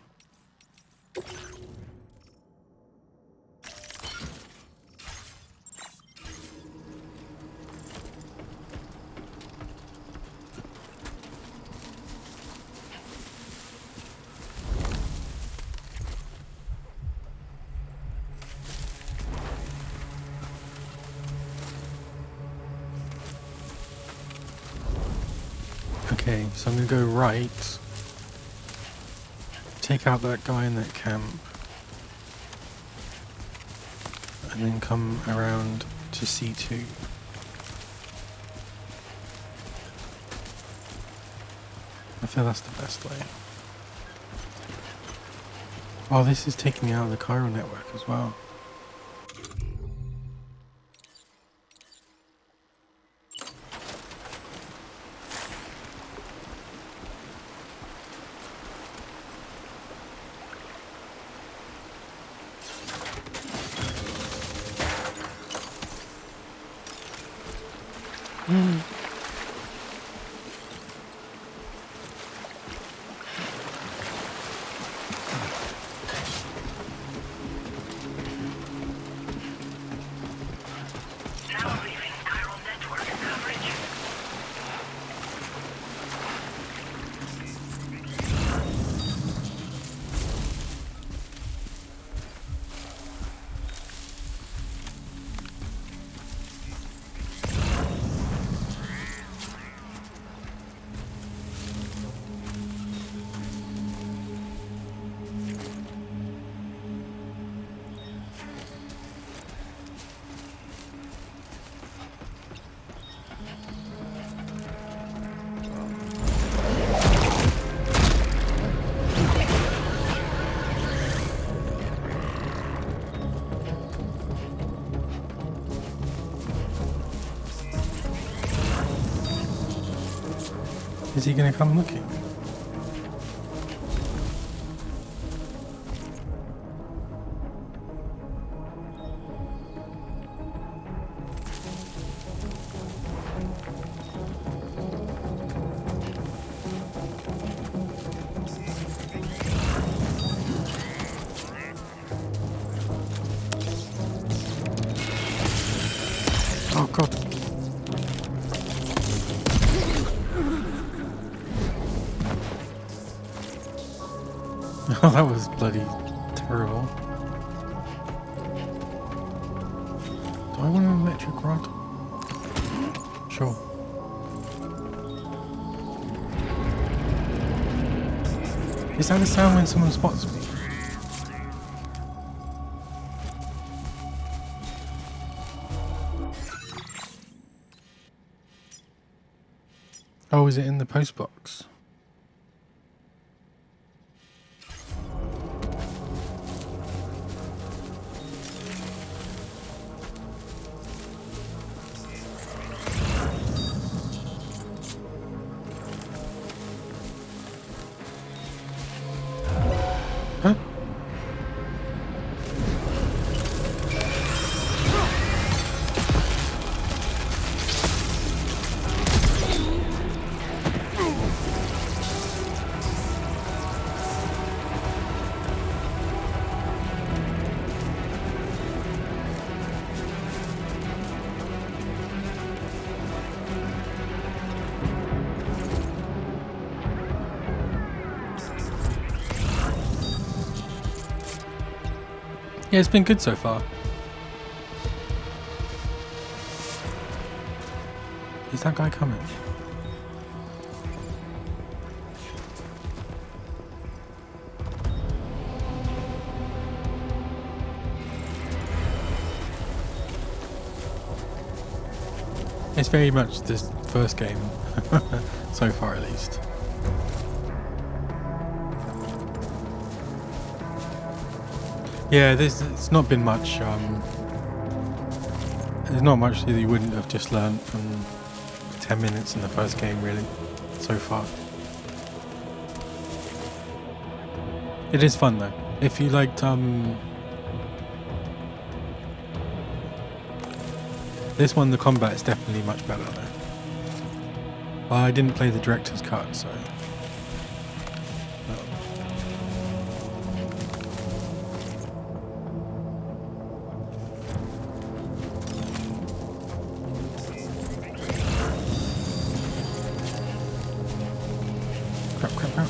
Okay, so I'm gonna go right. Take out that guy in that camp. And then come around to C2. I feel that's the best way. Oh, this is taking me out of the chiral network as well. Is he gonna come looking? Oh god. Oh, that was bloody terrible. Do I want an electric rod? Sure. Is that the sound when someone spots me? Oh, is it in the post box? Huh? Yeah, it's been good so far. Is that guy coming? It's very much this first game, so far at least. Yeah, it's not been much. There's not much that you wouldn't have just learned from 10 minutes in the first game, really, so far. It is fun though. If you liked this one, the combat is definitely much better though. I didn't play the director's cut, so. Crap.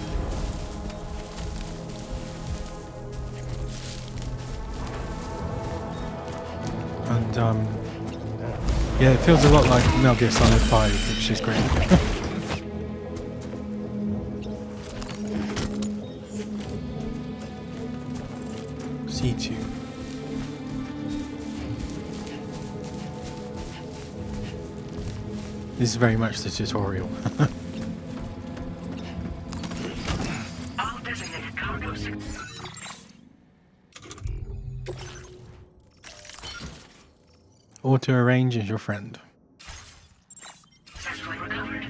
And yeah, it feels a lot like Metal Gear Solid 5, which is great. C2. This is very much the tutorial. All designated cargo. Auto-arrange is your friend. Successfully recovered.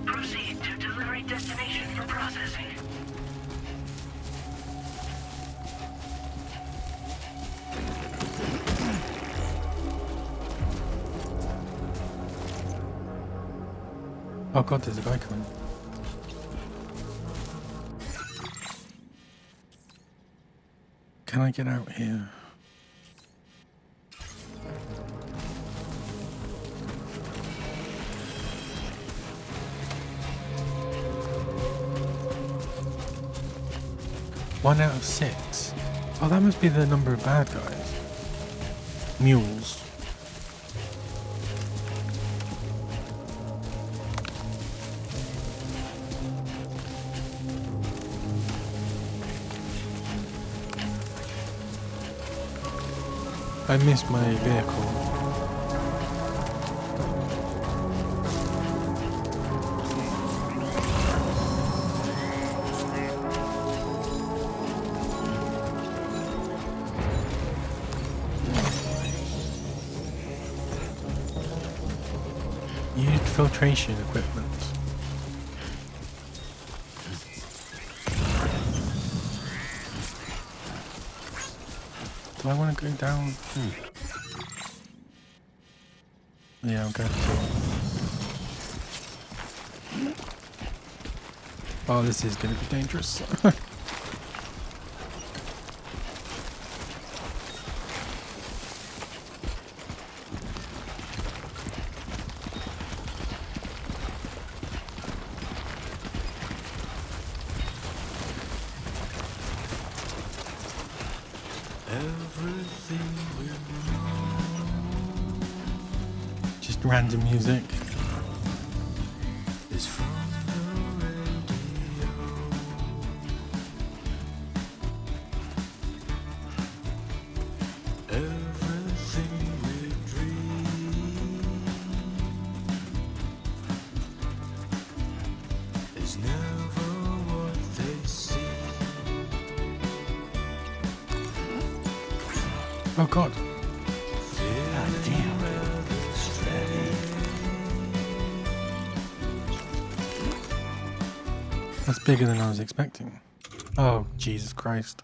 Proceed to delivery destination for processing. Oh god, there's a guy coming. Can I get out here? One out of 6. Oh, that must be the number of bad guys. Mules. I missed my vehicle. Used filtration equipment. Do I want to go down? Yeah, I'm going to. Oh, this is going to be dangerous. Just random music. Oh god. God damn. That's bigger than I was expecting. Oh, Jesus Christ.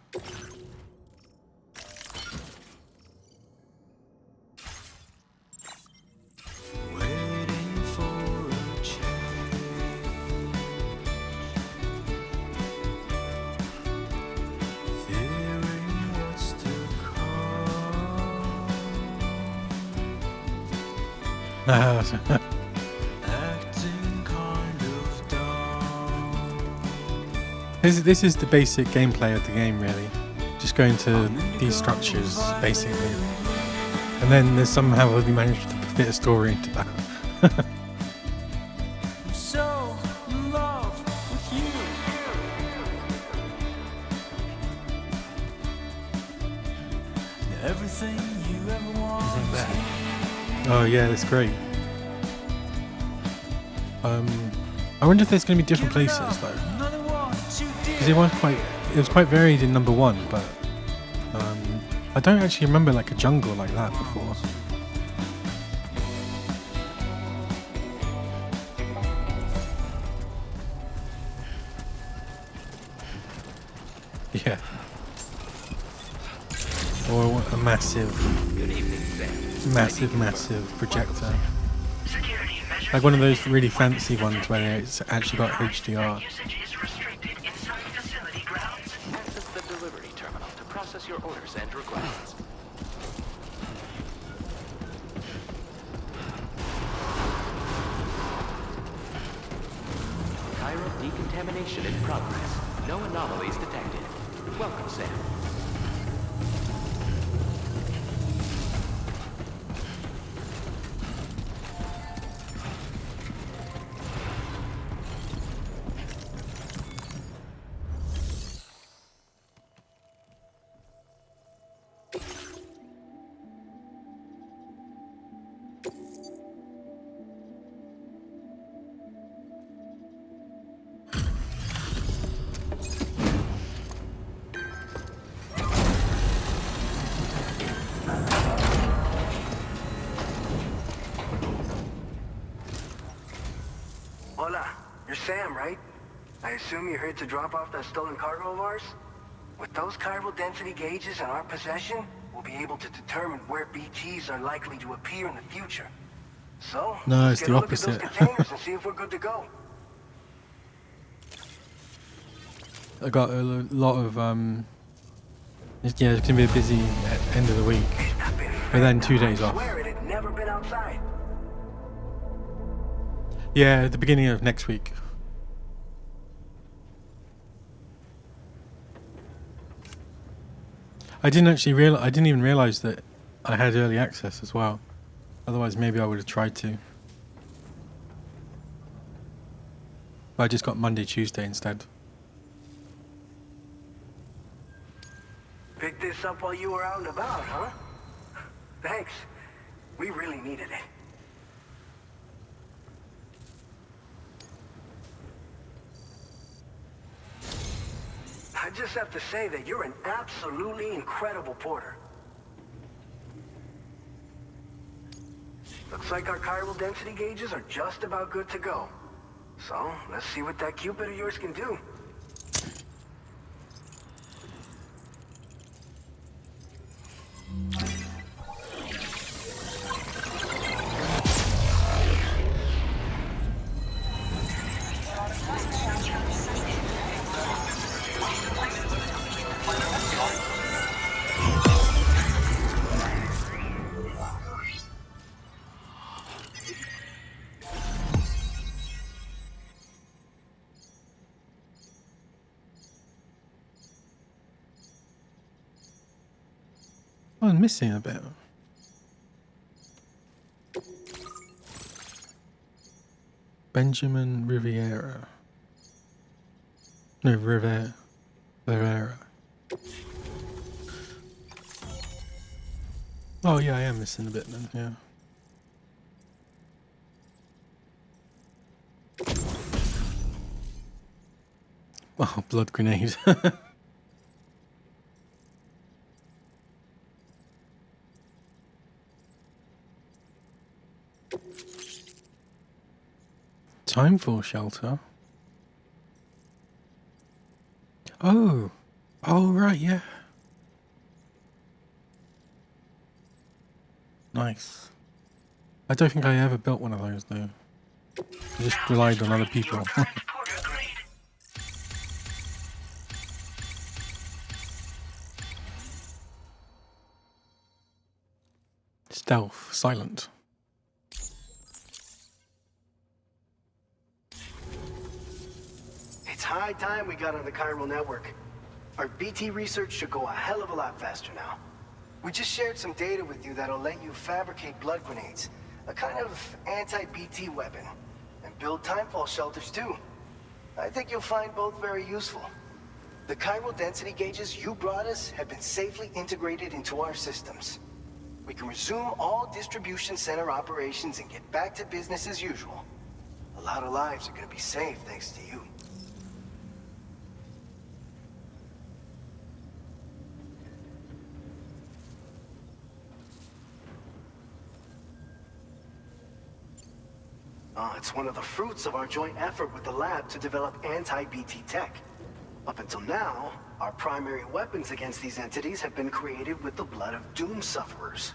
This is the basic gameplay of the game, really. Just going to these structures, basically. And then there's somehow we managed to fit a story into that. I'm so in love with you. Everything you ever wanted. Oh yeah, that's great. I wonder if there's going to be different places though, because it was quite varied in number 1, but I don't actually remember like a jungle like that before. Yeah. Or a massive projector. Like one of those really fancy ones where it's actually got HDR. Usage is restricted inside facility grounds. Access the delivery terminal to process your orders and requests. Chiral decontamination in progress. No anomalies detected. Welcome, Sam. Hola, you're Sam, right? I assume you're here to drop off that stolen cargo of ours? With those chiral density gauges in our possession, we'll be able to determine where BTs are likely to appear in the future. So, No, let's it's get the a look at opposite. those containers and see if we're good to go. I got a lot of yeah, it's gonna be a busy end of the week, but then 2 days I off. swear it had never been outside. Yeah, at the beginning of next week. I didn't even realize that I had early access as well. Otherwise, maybe I would have tried to. But I just got Monday, Tuesday instead. Picked this up while you were out and about, huh? Thanks. We really needed it. I just have to say that you're an absolutely incredible porter. Looks like our chiral density gauges are just about good to go. So, let's see what that Cupid of yours can do. Oh, I'm missing a bit. Benjamin Riviera. No, Rivera. Oh yeah, I am missing a bit then, yeah. Oh, blood grenade. Time for shelter. Oh. Oh, right, yeah. Nice. I don't think I ever built one of those, though. I just relied on other people. Stealth. Silent. It's high time we got on the chiral network. Our BT research should go a hell of a lot faster now. We just shared some data with you that'll let you fabricate blood grenades, a kind of anti-BT weapon, and build timefall shelters too. I think you'll find both very useful. The chiral density gauges you brought us have been safely integrated into our systems. We can resume all distribution center operations and get back to business as usual. A lot of lives are gonna be saved thanks to you. It's one of the fruits of our joint effort with the lab to develop anti-BT tech. Up until now, our primary weapons against these entities have been created with the blood of doom sufferers.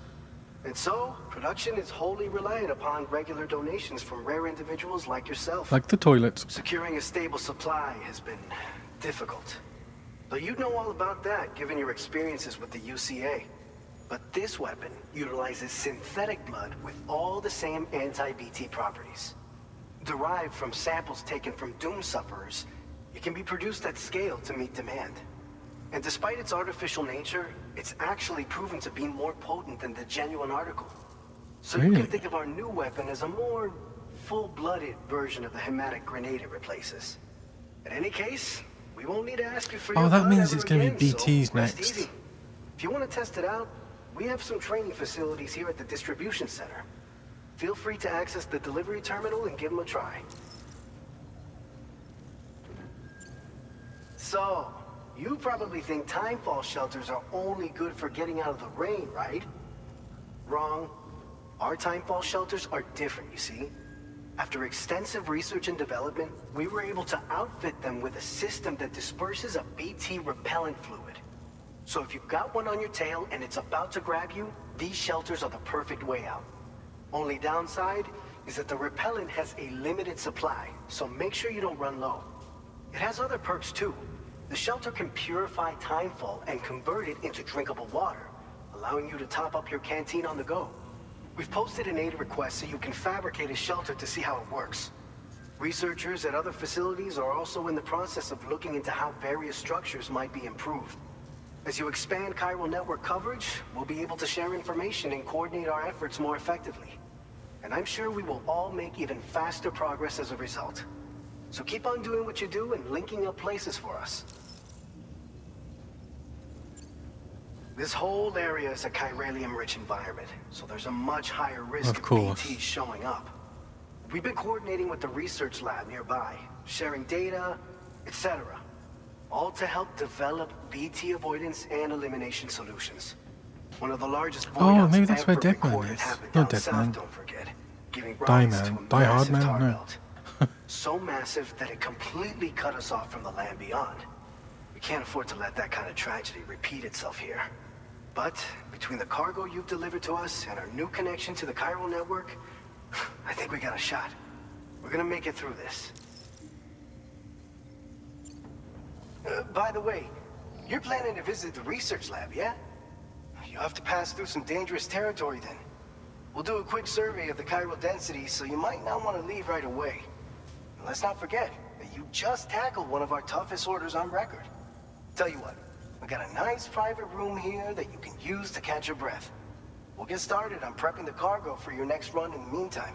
And so, production is wholly reliant upon regular donations from rare individuals like yourself. Like the toilets. Securing a stable supply has been difficult. Though you'd know all about that, given your experiences with the UCA. But this weapon utilizes synthetic blood with all the same anti-BT properties. Derived from samples taken from doom sufferers, it can be produced at scale to meet demand. And despite its artificial nature, it's actually proven to be more potent than the genuine article. So you can think of our new weapon as a more full-blooded version of the hematic grenade it replaces. In any case, we won't need to ask you for your that blood means ever it's going to again, be so BT's rest next. easy. If you want to test it out, we have some training facilities here at the distribution center. Feel free to access the delivery terminal and give them a try. So, you probably think timefall shelters are only good for getting out of the rain, right? Wrong. Our timefall shelters are different, you see. After extensive research and development, we were able to outfit them with a system that disperses a BT repellent fluid. So if you've got one on your tail and it's about to grab you, these shelters are the perfect way out. Only downside is that the repellent has a limited supply, so make sure you don't run low. It has other perks too. The shelter can purify timefall and convert it into drinkable water, allowing you to top up your canteen on the go. We've posted an aid request so you can fabricate a shelter to see how it works. Researchers at other facilities are also in the process of looking into how various structures might be improved. As you expand chiral network coverage, we'll be able to share information and coordinate our efforts more effectively. And I'm sure we will all make even faster progress as a result. So keep on doing what you do and linking up places for us. This whole area is a chiralium-rich environment, so there's a much higher risk of BTs showing up. We've been coordinating with the research lab nearby, sharing data, etc. All to help develop BT avoidance and elimination solutions. One of the largest maybe that's where Deadman is. Not Deadman. Don't forget, giving Die rise to Man. a Die Hard massive Man? tar No. belt. So massive that it completely cut us off from the land beyond. We can't afford to let that kind of tragedy repeat itself here. But between the cargo you've delivered to us and our new connection to the chiral network, I think we got a shot. We're gonna make it through this. By the way, you're planning to visit the research lab, yeah? You'll have to pass through some dangerous territory then. We'll do a quick survey of the chiral density, so you might not want to leave right away. And let's not forget that you just tackled one of our toughest orders on record. Tell you what, we got a nice private room here that you can use to catch your breath. We'll get started on prepping the cargo for your next run in the meantime.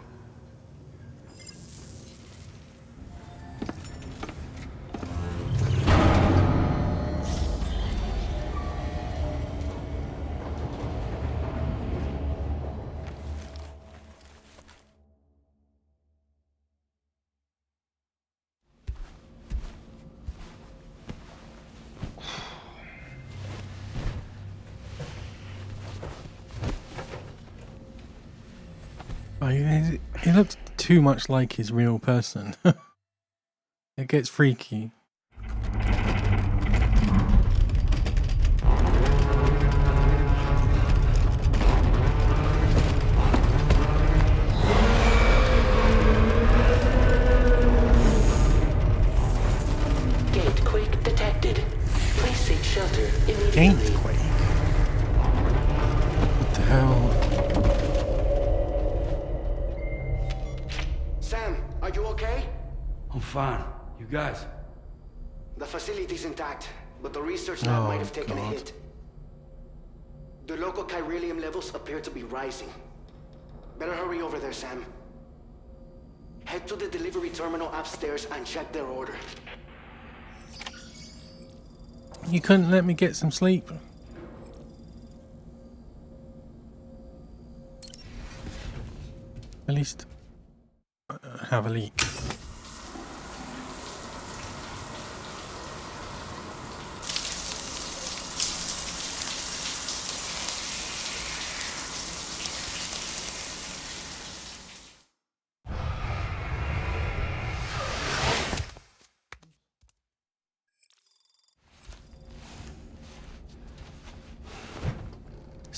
He looks too much like his real person. It gets freaky. Gate quake detected. Please seek shelter immediately. Gate quake? What the hell? Sam, are you okay? I'm fine. You guys? The facility's intact, but the research lab might have taken a God. hit. The local chiralium levels appear to be rising. Better hurry over there, Sam. Head to the delivery terminal upstairs and check their order. You couldn't let me get some sleep? At least have a leak.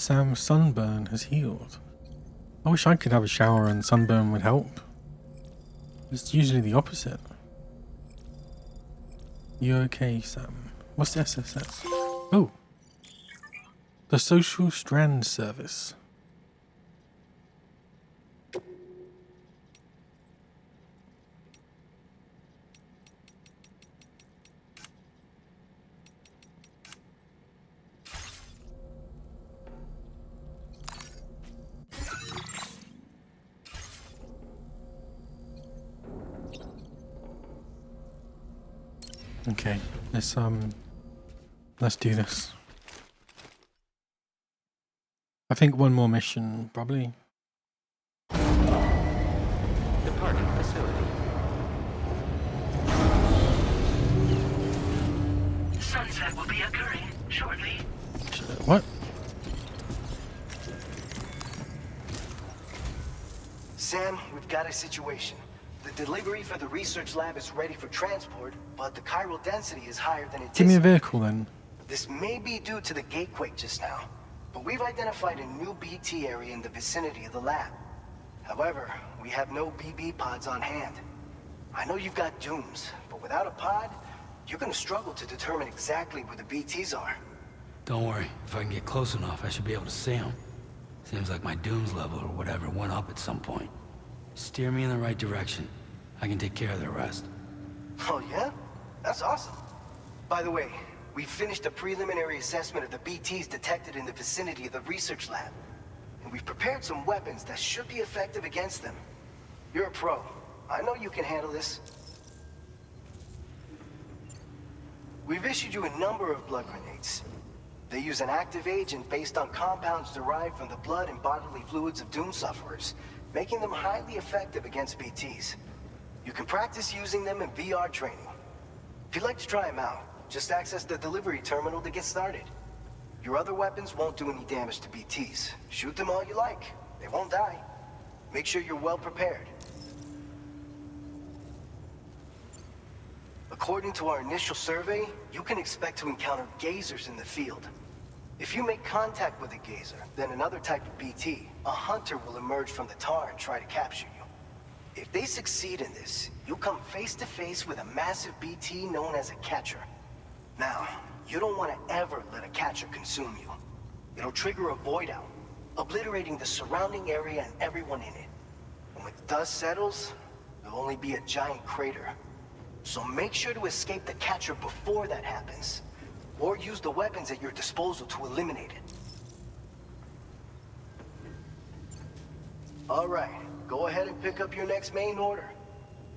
Sam's sunburn has healed. I wish I could have a shower and sunburn would help. It's usually the opposite. You okay, Sam? What's the SSS? Oh! The Social Strand Service. Okay, let's do this. I think one more mission, probably. Departing facility. Sunset will be occurring shortly. What? Sam, we've got a situation. The delivery for the research lab is ready for transport, but the chiral density is higher than anticipated. Give me a vehicle then. This may be due to the gatequake just now, but we've identified a new BT area in the vicinity of the lab. However, we have no BB pods on hand. I know you've got dooms, but without a pod, you're gonna struggle to determine exactly where the BTs are. Don't worry. If I can get close enough, I should be able to see them. Seems like my dooms level or whatever went up at some point. Steer me in the right direction. I can take care of the rest. Oh yeah? That's awesome. By the way, we finished a preliminary assessment of the BTs detected in the vicinity of the research lab. And we've prepared some weapons that should be effective against them. You're a pro. I know you can handle this. We've issued you a number of blood grenades. They use an active agent based on compounds derived from the blood and bodily fluids of Doom sufferers, making them highly effective against BTs. You can practice using them in VR training. If you'd like to try them out, just access the delivery terminal to get started. Your other weapons won't do any damage to BTs. Shoot them all you like. They won't die. Make sure you're well prepared. According to our initial survey, you can expect to encounter gazers in the field. If you make contact with a gazer, then another type of BT, a hunter will emerge from the tar and try to capture you. If they succeed in this, you'll come face to face with a massive BT known as a catcher. Now, you don't want to ever let a catcher consume you. It'll trigger a void out, obliterating the surrounding area and everyone in it. And when the dust settles, there'll only be a giant crater. So make sure to escape the catcher before that happens. Or use the weapons at your disposal to eliminate it. All right, go ahead and pick up your next main order.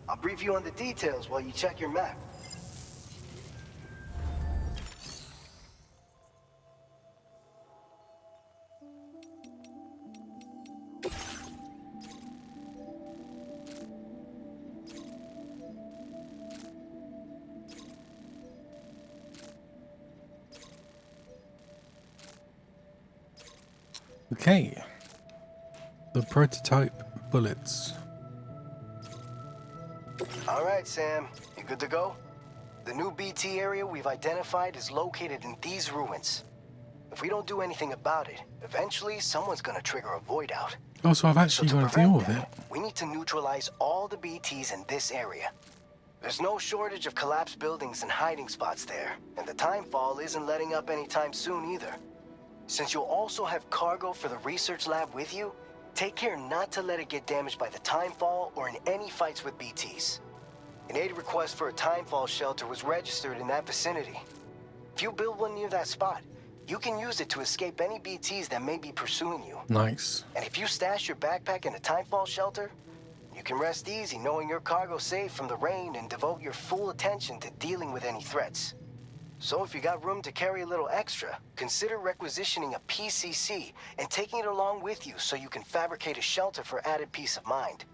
I'll brief you on the details while you check your map. Okay. The prototype bullets. All right, Sam. You good to go? The new BT area we've identified is located in these ruins. If we don't do anything about it, eventually someone's gonna trigger a void out. Oh, so I've actually got to deal with it. We need to neutralize all the BTs in this area. There's no shortage of collapsed buildings and hiding spots there, and the timefall isn't letting up anytime soon either. Since you'll also have cargo for the research lab with you, take care not to let it get damaged by the timefall or in any fights with BTs. An aid request for a timefall shelter was registered in that vicinity. If you build one near that spot, you can use it to escape any BTs that may be pursuing you. Nice. And if you stash your backpack in a timefall shelter, you can rest easy knowing your cargo's safe from the rain and devote your full attention to dealing with any threats. So if you got room to carry a little extra, consider requisitioning a PCC and taking it along with you so you can fabricate a shelter for added peace of mind.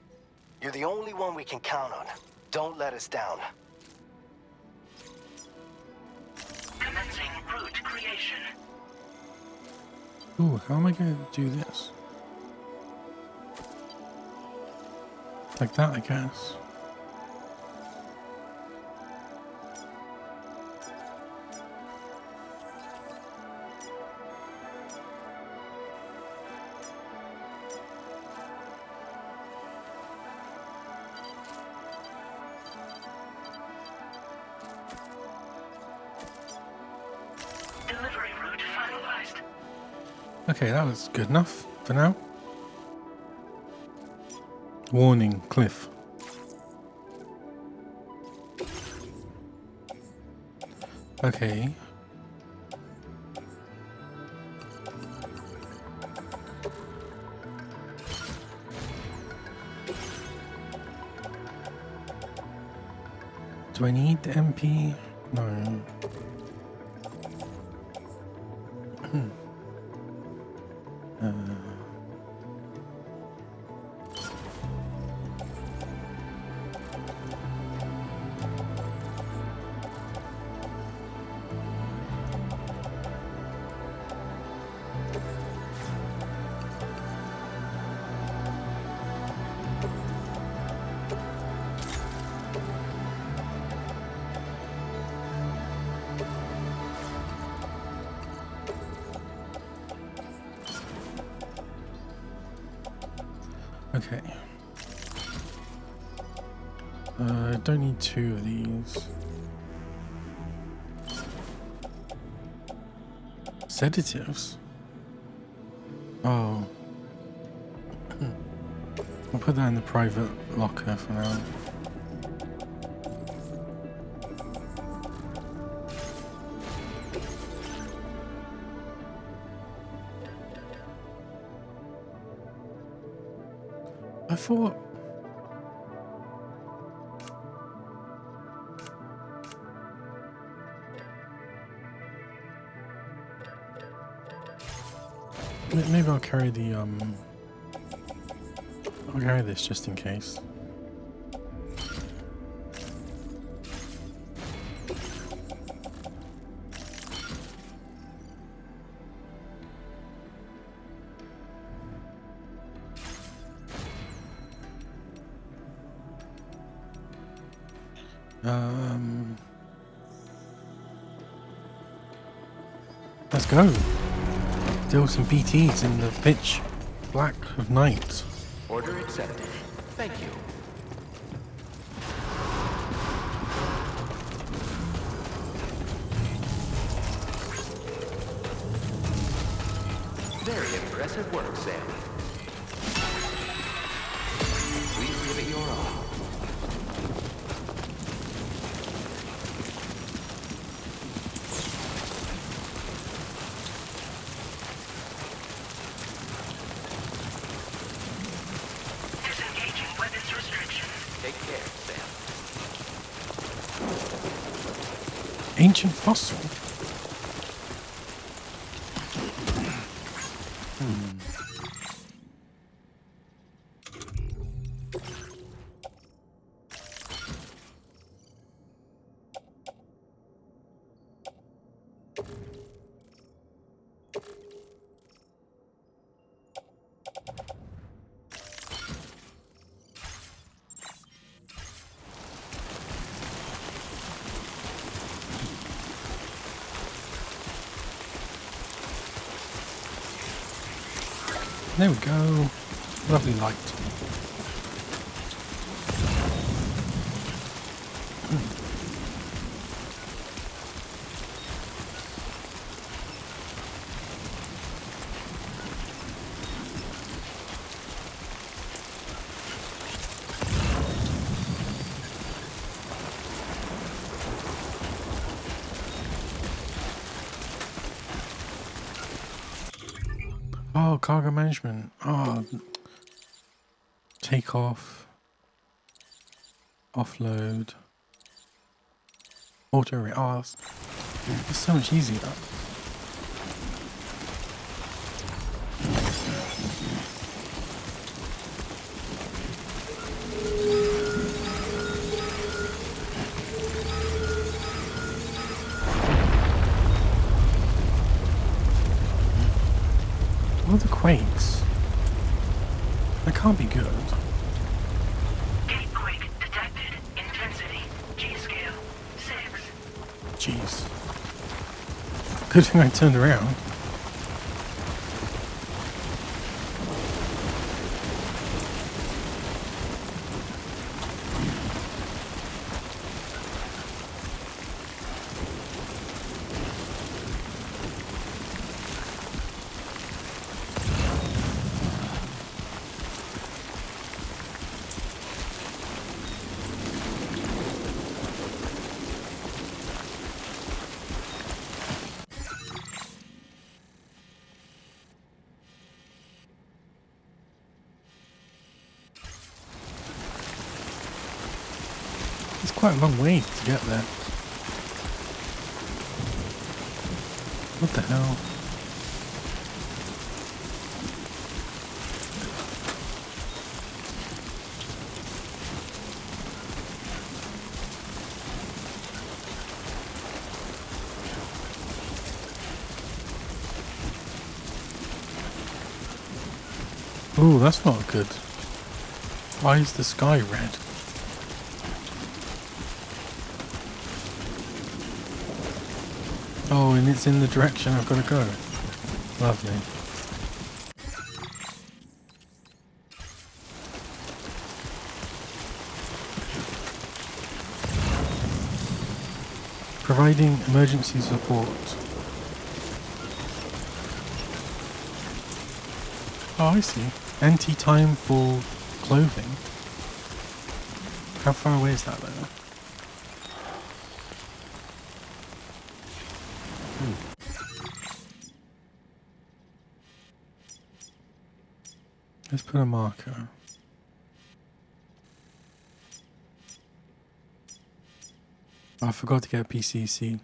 You're the only one we can count on. Don't let us down. Commencing route creation. Ooh, how am I going to do this? Like that, I guess. Okay, that was good enough for now. Warning, cliff. Okay. Do I need the MP? No. Okay. I don't need two of these. Sedatives? Oh. I'll put that in the private locker for now. I thought... Maybe I'll carry the, I'll carry this just in case. Let's go. Deal some BTs in the pitch black of night. Order accepted. Thank you. Very impressive work, Sam. Please give it your all. Take care, Sam. Ancient fossil. There we go. Lovely light. Oh, cargo management. Oh, take off, offload, auto. Oh, it's so much easier. All the quakes. That can't be good. Gate quake detected. Intensity. G-scale. 6. Jeez. Good thing I turned around. It's quite a long way to get there. What the hell? Ooh, that's not good. Why is the sky red? Oh, and it's in the direction I've got to go. Lovely. Providing emergency support. Oh, I see. Anti-time for clothing. How far away is that though? Let's put a marker. Oh, I forgot to get a PCC.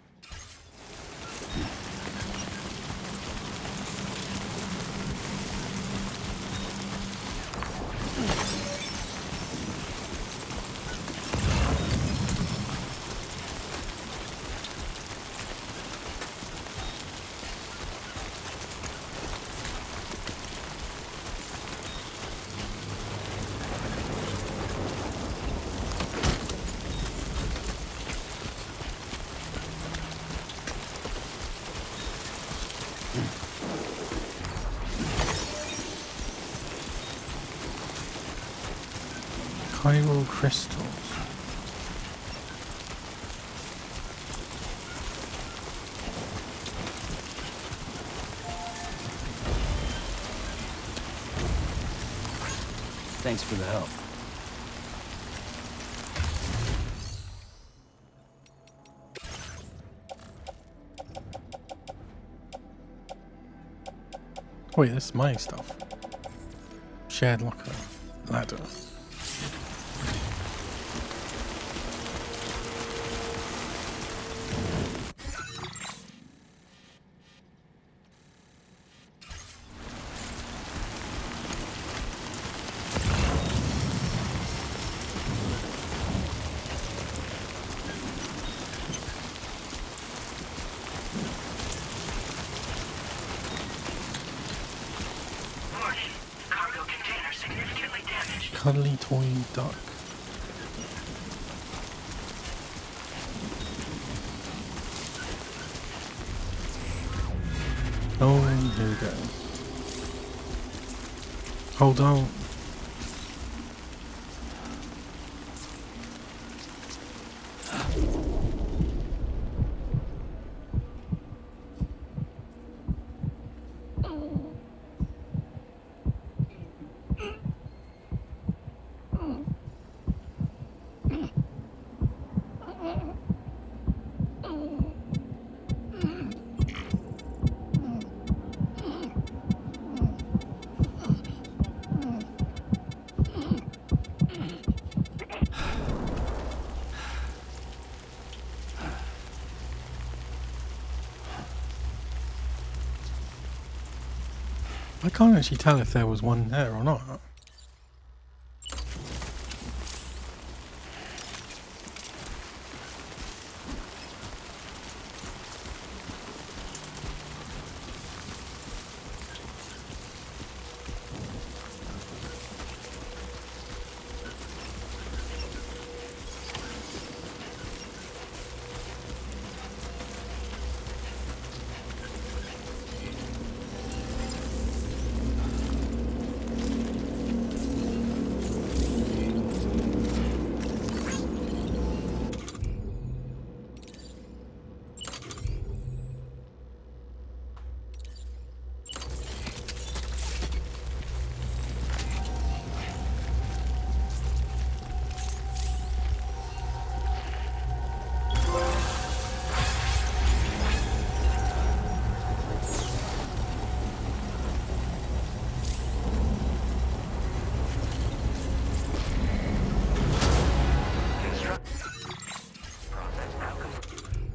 Chiral crystals. Thanks for the help. Wait, this is my stuff. Shared locker. Ladder. Cuddly toy duck. Oh, and here we go. Hold on. I can't actually tell if there was one there or not.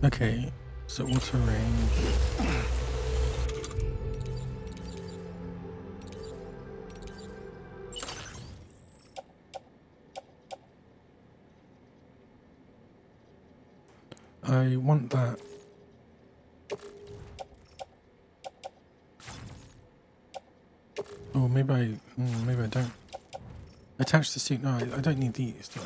Okay, so auto range. I want that. Oh, maybe I don't. Attach the suit. No, I don't need these, do I?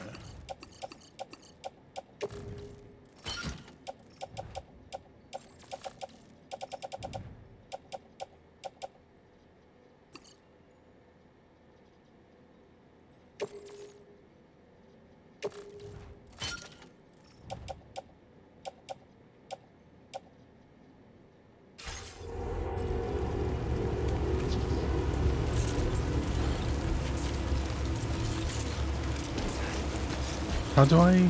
How do I?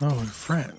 Oh, friend.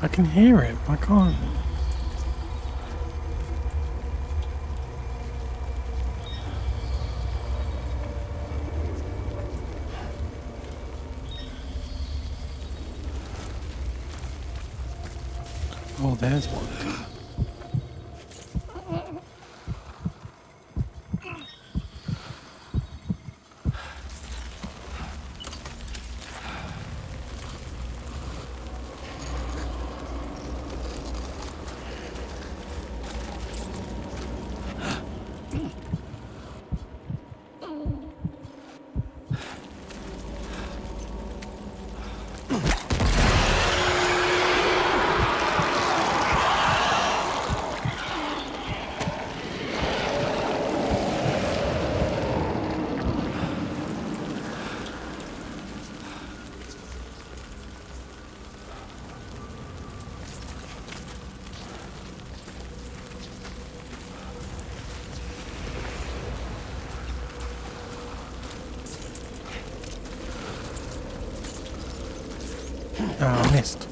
I can hear it. I can't. Oh, there's one. Oh, I missed.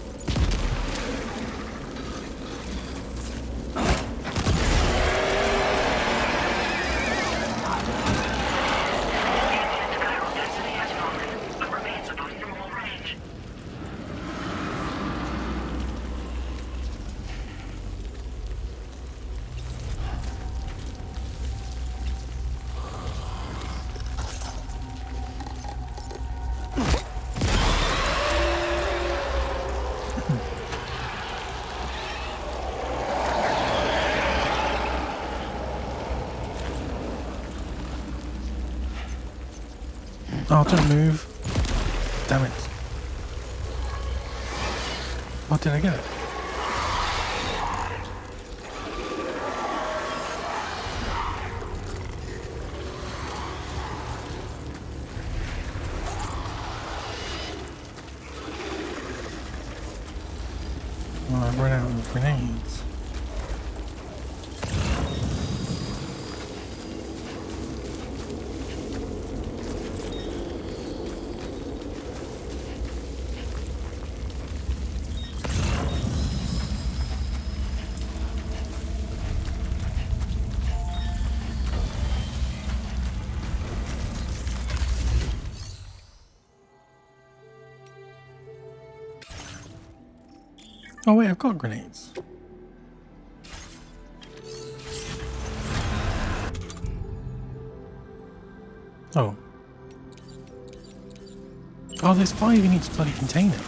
Oh, don't move. Damn it. Oh, did I get it? I've run out of grenades. Oh wait, I've got grenades. Oh. Oh, there's 5 in each bloody container.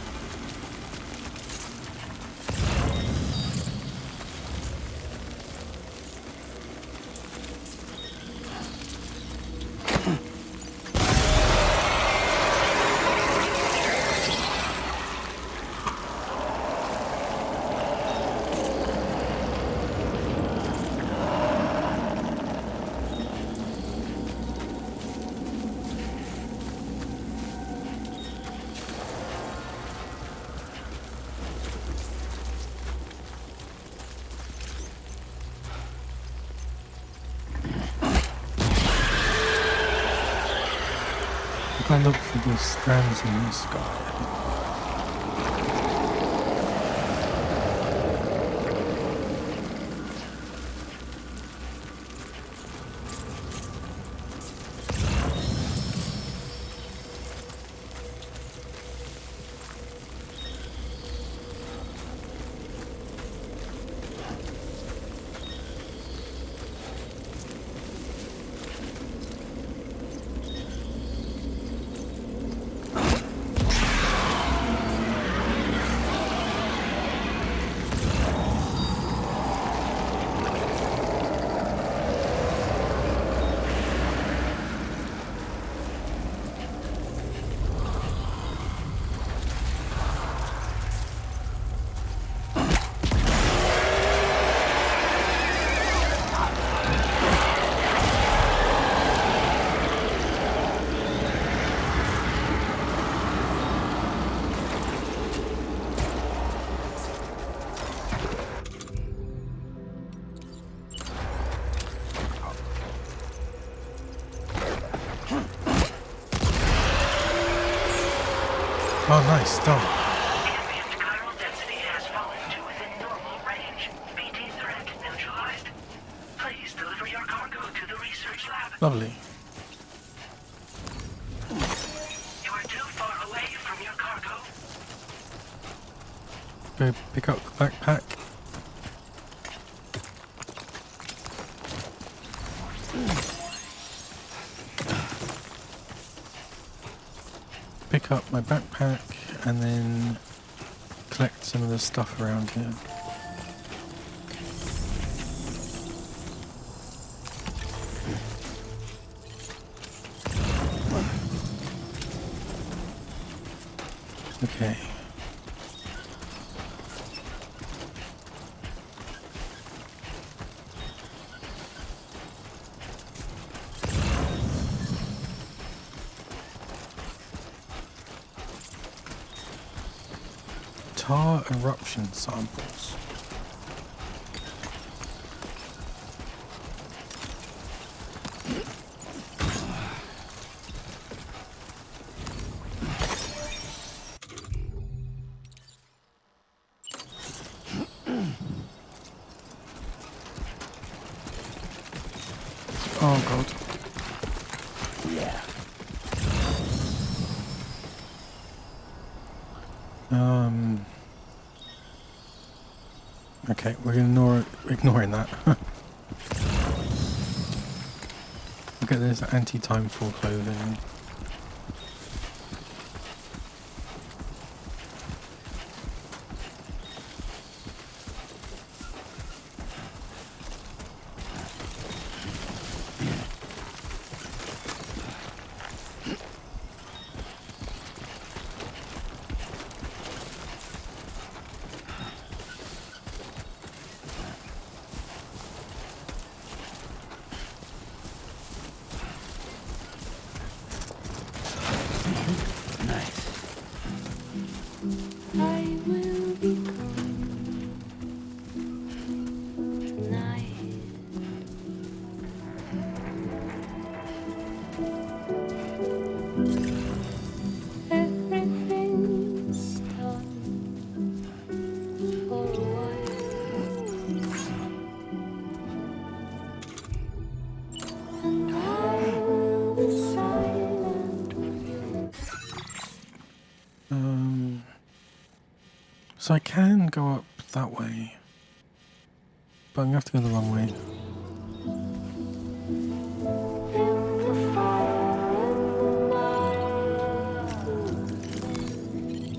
If I look for the strands in the sky, oh nice, done. Ambient chiral density has fallen to within normal range. BT threat neutralized. Please deliver your cargo to the research lab. Lovely. You are too far away from your cargo. Go pick up the backpack. Pick up my backpack and then collect some of the stuff around here. Okay. Tar eruption samples. Oh god. Yeah. Okay, we're ignoring that. Look at this anti-time fall clothing. Everything's done for a while. And I will be silent with you. So I can go up that way, but I'm gonna have to go the wrong way. In the fire, in the night,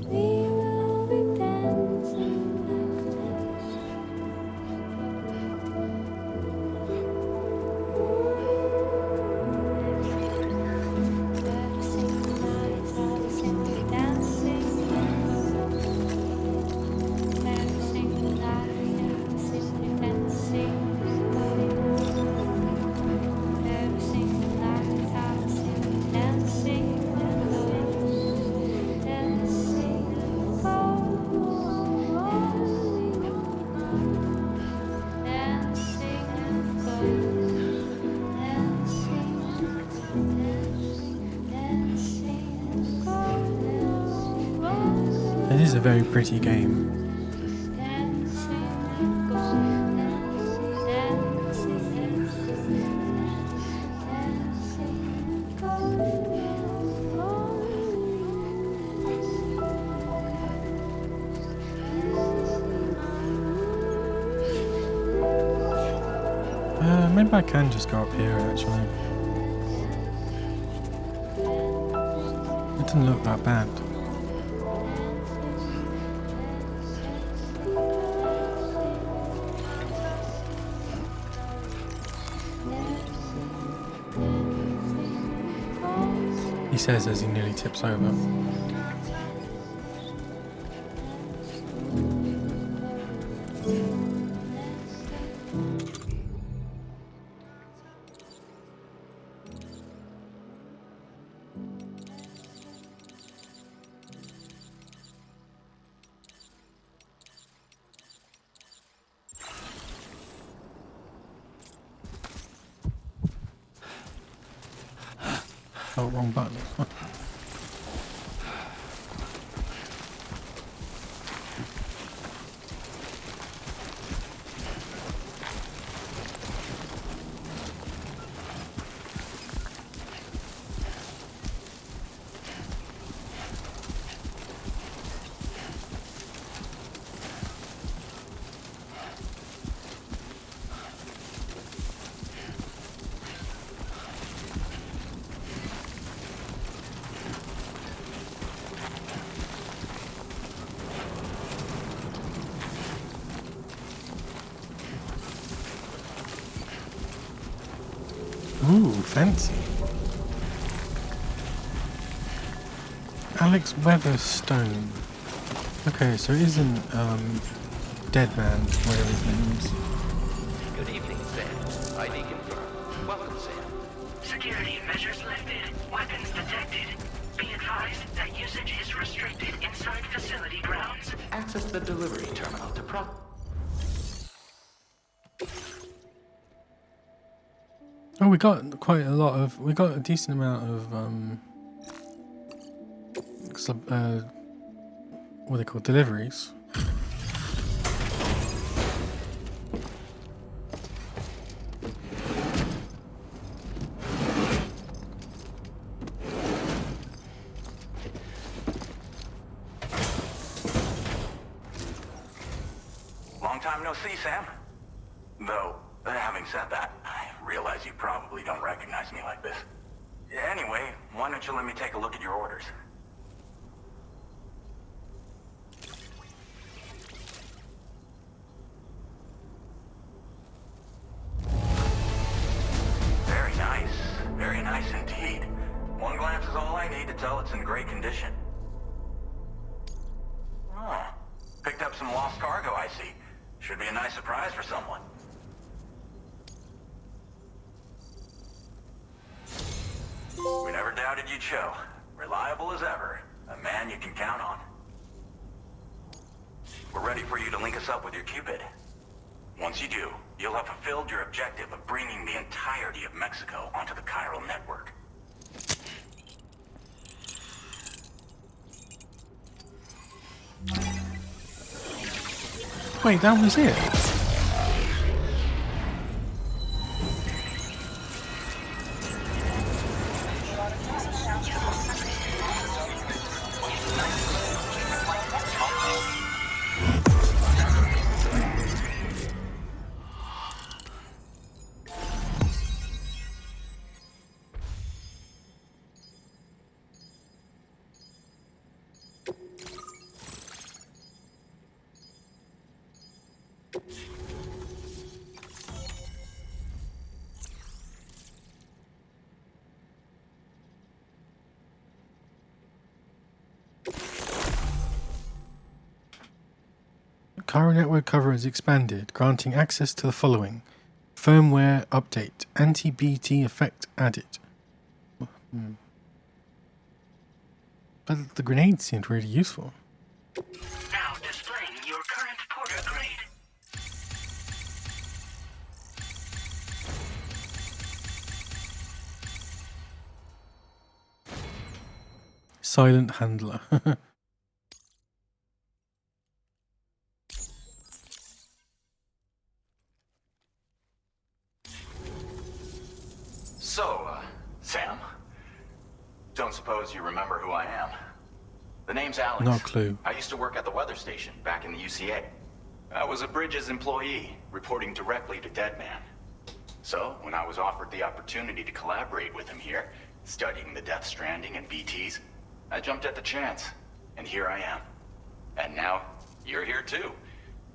we will be dancing like this. Every single night, every single dancing. Every single night, every single dancing. Every single night, every single dancing. Dancing, oh, dancing, It is a very pretty game. Maybe I can just go up here actually. It doesn't look that bad. He says as he nearly tips over. Oh, wrong button. Ooh, fancy. Alex Weatherstone. Okay, so it isn't Dead Man, whatever his name is. Good evening, Sam. ID confirmed. Welcome, Sam. Security measures lifted. Weapons detected. Be advised that usage is restricted inside facility grounds. Access the delivery terminal to Oh, we got we got a decent amount of what are they called, deliveries. Long time no see, Sam. Though, having said that, I realize you probably don't recognize me like this. Anyway, why don't you let me take a look at your orders? Very nice indeed. One glance is all I need to tell it's in great condition. Oh, picked up some lost cargo, I see. Should be a nice surprise for someone. We never doubted you'd show. Reliable as ever. A man you can count on. We're ready for you to link us up with your Cupid. Once you do, you'll have fulfilled your objective of bringing the entirety of Mexico onto the chiral network. Wait, that was it? Chiral network cover is expanded, granting access to the following. Firmware update. Anti-BT effect added. But the grenades seemed really useful. Now displaying your current porter grade. Silent handler. So, Sam, don't suppose you remember who I am? The name's Alex. No clue. I used to work at the weather station back in the UCA. I was a Bridges employee, reporting directly to Deadman. So, when I was offered the opportunity to collaborate with him here, studying the Death Stranding and BTs, I jumped at the chance, and here I am. And now, you're here too.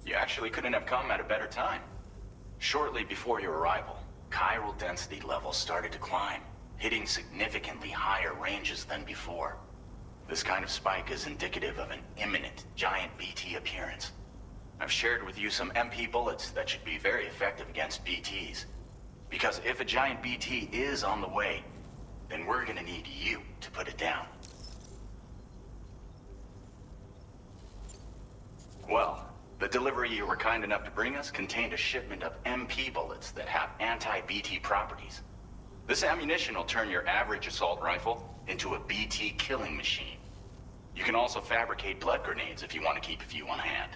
You actually couldn't have come at a better time. Shortly before your arrival, chiral density levels started to climb, hitting significantly higher ranges than before. This kind of spike is indicative of an imminent giant BT appearance. I've shared with you some MP bullets that should be very effective against BTs. Because if a giant BT is on the way, then we're gonna need you to put it down. Well, the delivery you were kind enough to bring us contained a shipment of MP bullets that have anti-BT properties. This ammunition will turn your average assault rifle into a BT killing machine. You can also fabricate blood grenades if you want to keep a few on hand.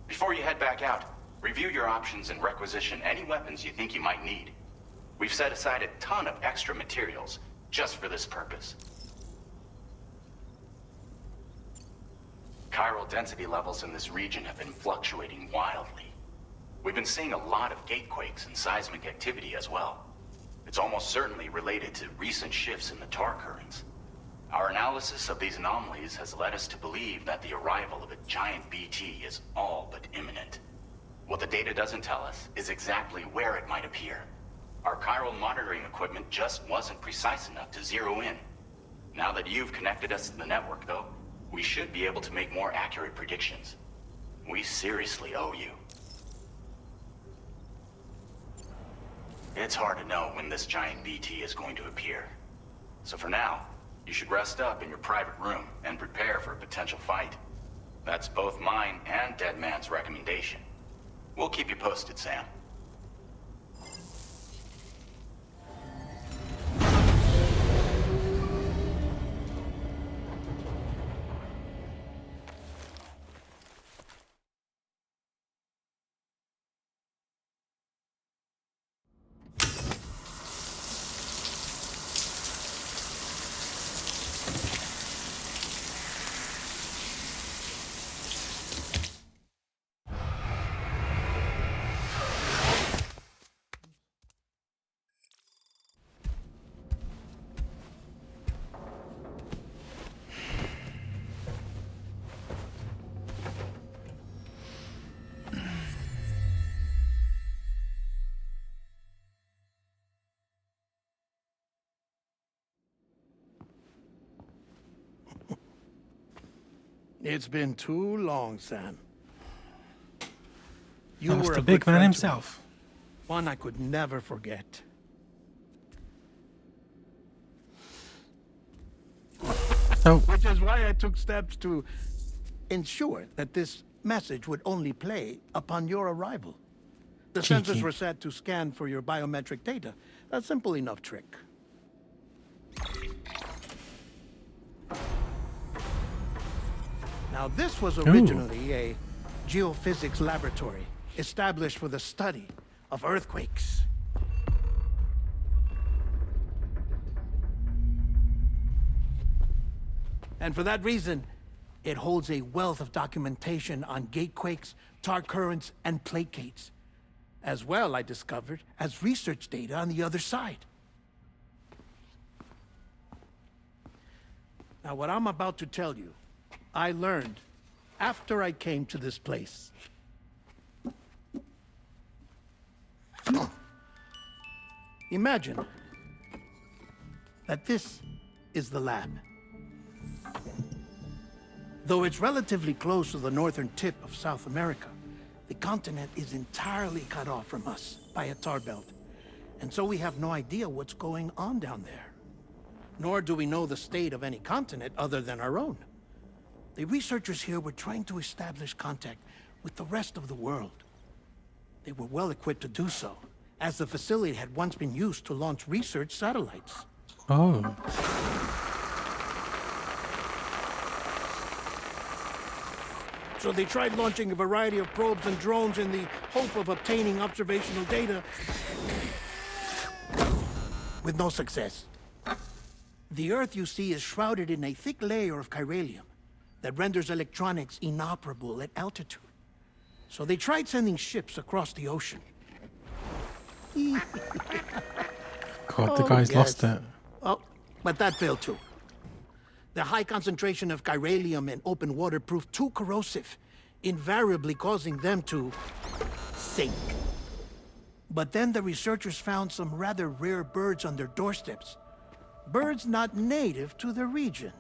Before you head back out, review your options and requisition any weapons you think you might need. We've set aside a ton of extra materials just for this purpose. Chiral density levels in this region have been fluctuating wildly. We've been seeing a lot of gatequakes and seismic activity as well. It's almost certainly related to recent shifts in the tar currents. Our analysis of these anomalies has led us to believe that the arrival of a giant BT is all but imminent. What the data doesn't tell us is exactly where it might appear. Our chiral monitoring equipment just wasn't precise enough to zero in. Now that you've connected us to the network, though, we should be able to make more accurate predictions. We seriously owe you. It's hard to know when this giant BT is going to appear. So for now, you should rest up in your private room and prepare for a potential fight. That's both mine and Deadman's recommendation. We'll keep you posted, Sam. It's been too long, Sam. You That was were the a big good man friend to me. himself. One I could never forget. So, Which is why I took steps to ensure that this message would only play upon your arrival. The Cheeky. sensors were set to scan for your biometric data. A simple enough trick. Now, this was originally a geophysics laboratory established for the study of earthquakes. And for that reason, it holds a wealth of documentation on gatequakes, tar currents, and placates. As well, I discovered, as research data on the other side. Now, what I'm about to tell you, I learned after I came to this place. Imagine that this is the lab. Though it's relatively close to the northern tip of South America, the continent is entirely cut off from us by a tar belt. And so we have no idea what's going on down there. Nor do we know the state of any continent other than our own. The researchers here were trying to establish contact with the rest of the world. They were well equipped to do so, as the facility had once been used to launch research satellites. Oh. So they tried launching a variety of probes and drones in the hope of obtaining observational data, with no success. The Earth, you see, is shrouded in a thick layer of chiralium that renders electronics inoperable at altitude. So they tried sending ships across the ocean. God, the guy's lost it. Oh, but that failed too. The high concentration of chiralium in open water proved too corrosive, invariably causing them to sink. But then the researchers found some rather rare birds on their doorsteps. Birds not native to the region.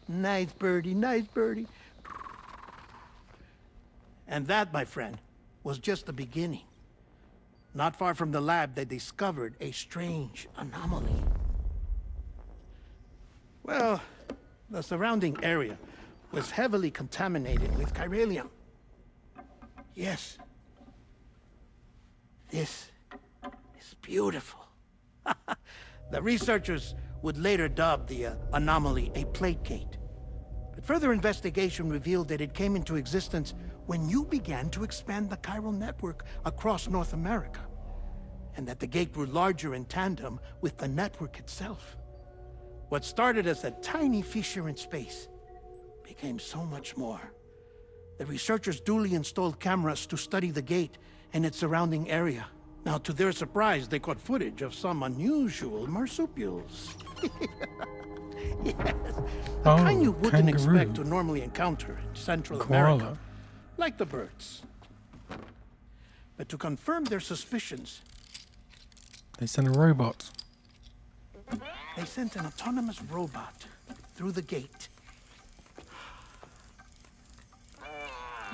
Nice birdie, nice birdie. And that, my friend, was just the beginning. Not far from the lab, they discovered a strange anomaly. Well, the surrounding area was heavily contaminated with chiralium. Yes. This is beautiful. The researchers would later dub the anomaly a plate gate. But further investigation revealed that it came into existence when you began to expand the chiral network across North America, and that the gate grew larger in tandem with the network itself. What started as a tiny fissure in space became so much more. The researchers duly installed cameras to study the gate and its surrounding area. Now, to their surprise, they caught footage of some unusual marsupials. Yes, the kind you wouldn't expect to normally encounter in Central America, like the birds. But to confirm their suspicions, they sent a robot. They sent an autonomous robot through the gate.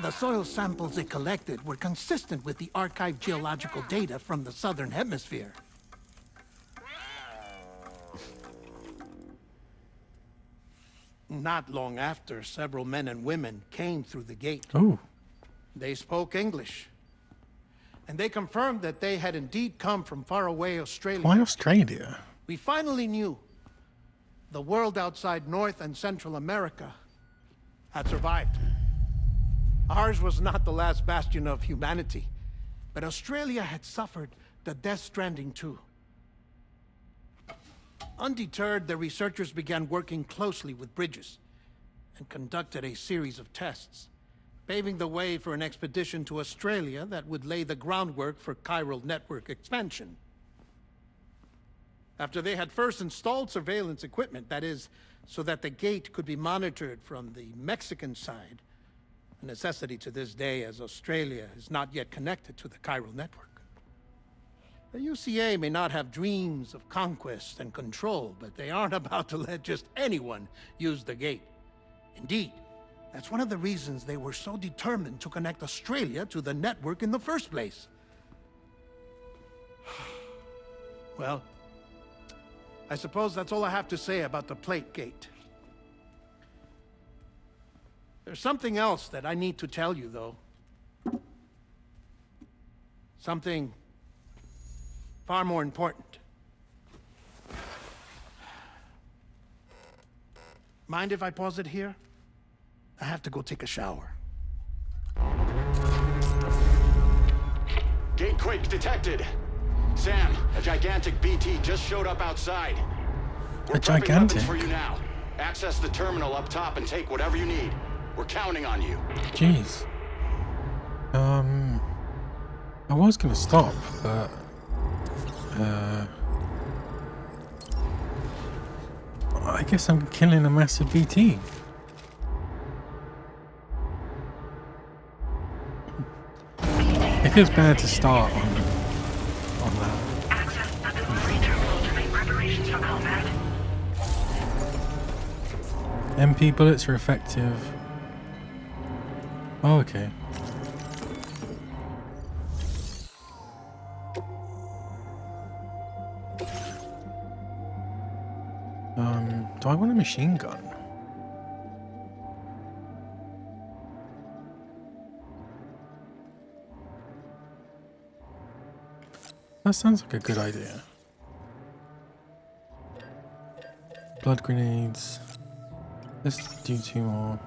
The soil samples it collected were consistent with the archived geological data from the southern hemisphere. Not long after, several men and women came through the gate. Oh. They spoke English. And they confirmed that they had indeed come from faraway Australia. Why Australia? We finally knew the world outside North and Central America had survived. Ours was not the last bastion of humanity, but Australia had suffered the death stranding too. Undeterred, the researchers began working closely with Bridges and conducted a series of tests, paving the way for an expedition to Australia that would lay the groundwork for chiral network expansion. After they had first installed surveillance equipment, that is, so that the gate could be monitored from the Mexican side, a necessity to this day as Australia is not yet connected to the chiral network. The UCA may not have dreams of conquest and control, but they aren't about to let just anyone use the gate. Indeed, that's one of the reasons they were so determined to connect Australia to the network in the first place. Well, I suppose that's all I have to say about the plate gate. There's something else that I need to tell you, though. Something far more important. Mind if I pause it here? I have to go take a shower. Gatequake detected. Sam, a gigantic BT just showed up outside. We're prepping gigantic? weapons for you now. Access the terminal up top and take whatever you need. We're counting on you. Jeez. I was gonna stop, but I guess I'm killing a massive BT. It feels bad to start on that. Access the delivery terminal to make preparations for combat. MP bullets are effective. Oh, okay. Do I want a machine gun? That sounds like a good idea. Blood grenades. Let's do 2 more.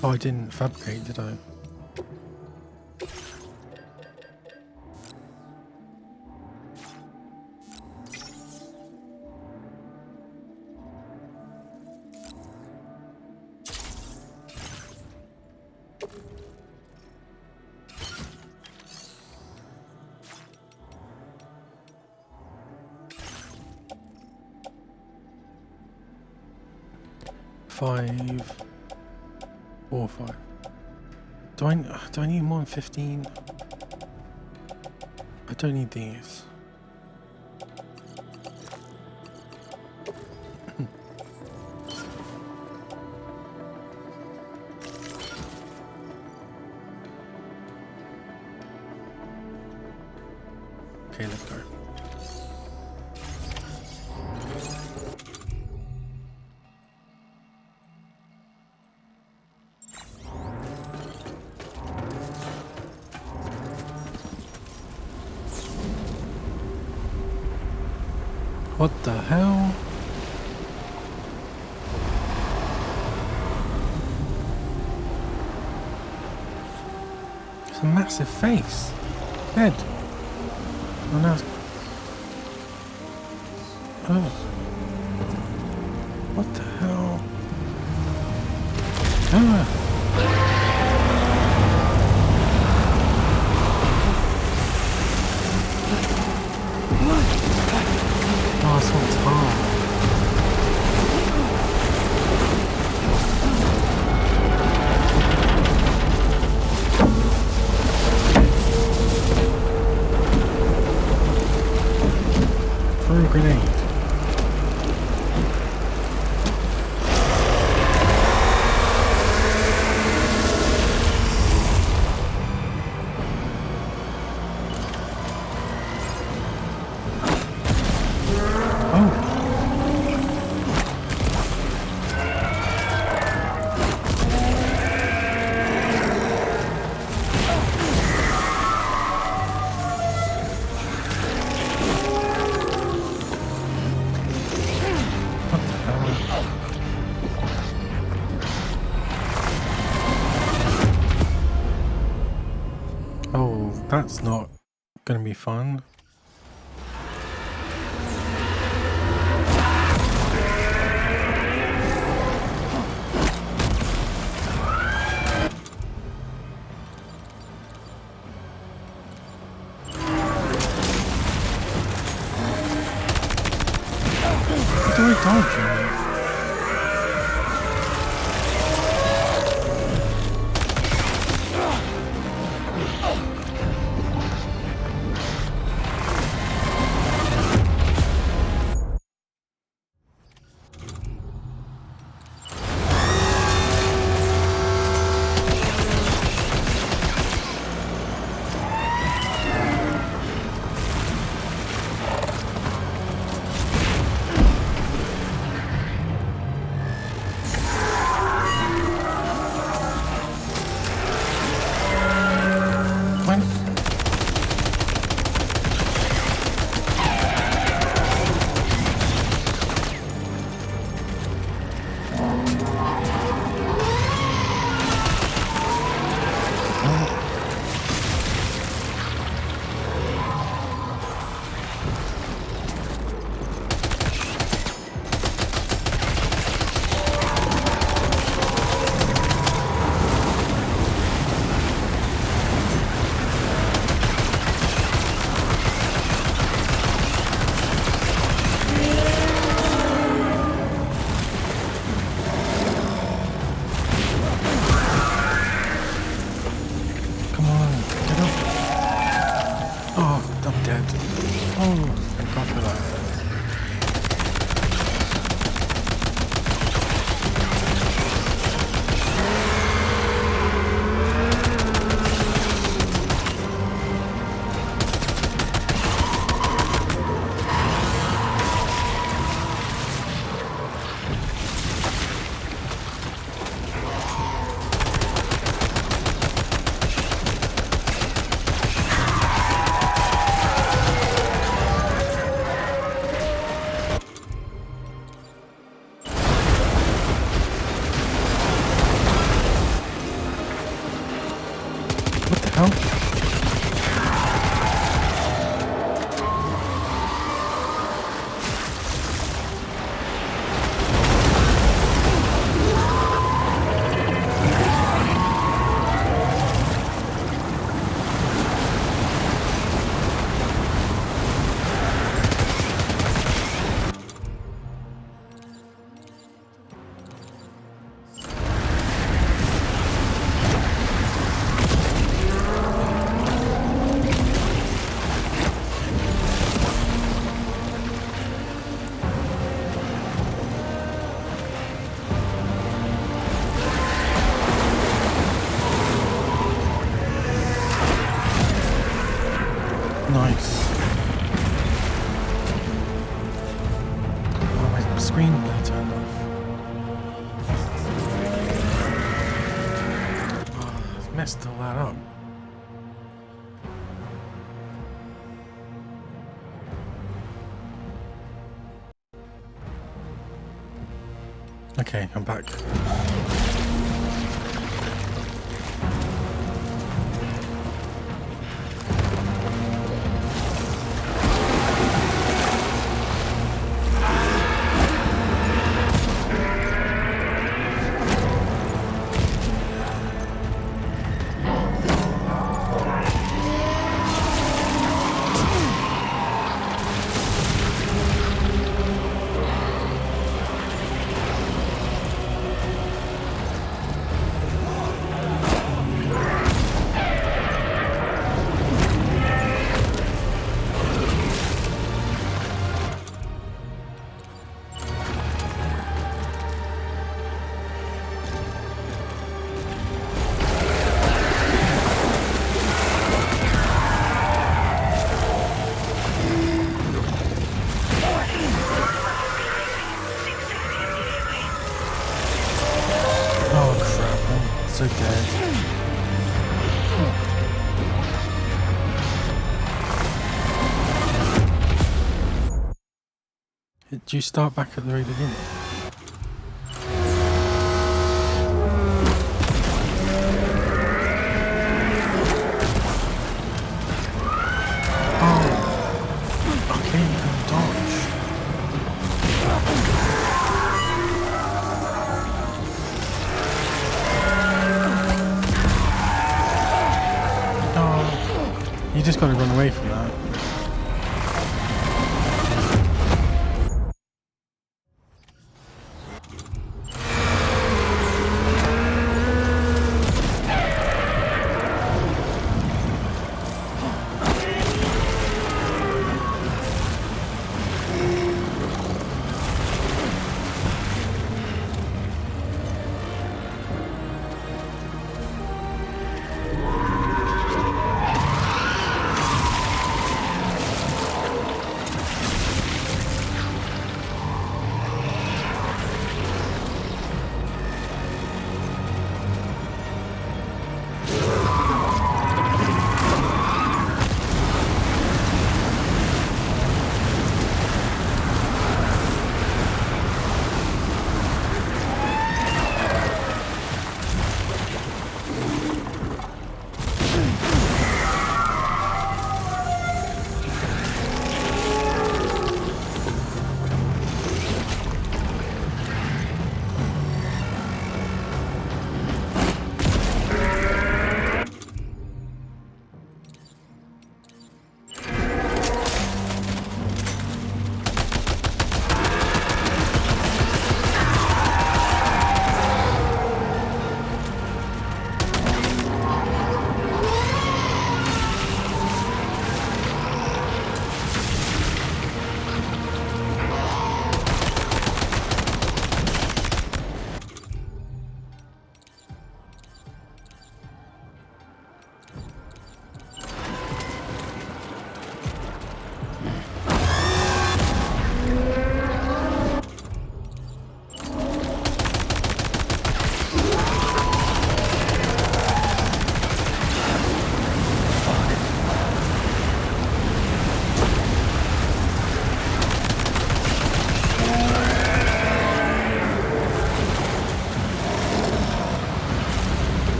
Oh, I didn't fabricate, did I? Five. 4 or 5. Do I need more than 15? I don't need these. Okay, let's go. What the hell? It's a massive face. Dead. Oh no. Oh. What the hell? Ah. Oh, so tall. Throw a grenade. Oh, that's not gonna be fun. What do I dodge from? dead. Oh, thank God for that. What the hell? Nice. Oh, my screenplay turned off. Oh, I've messed all that up. Okay, I'm back. Oh crap, I'm so dead. Did you start back at the very beginning? Oh, okay, you can dodge. Oh, you just gotta run away from that.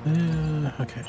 Okay.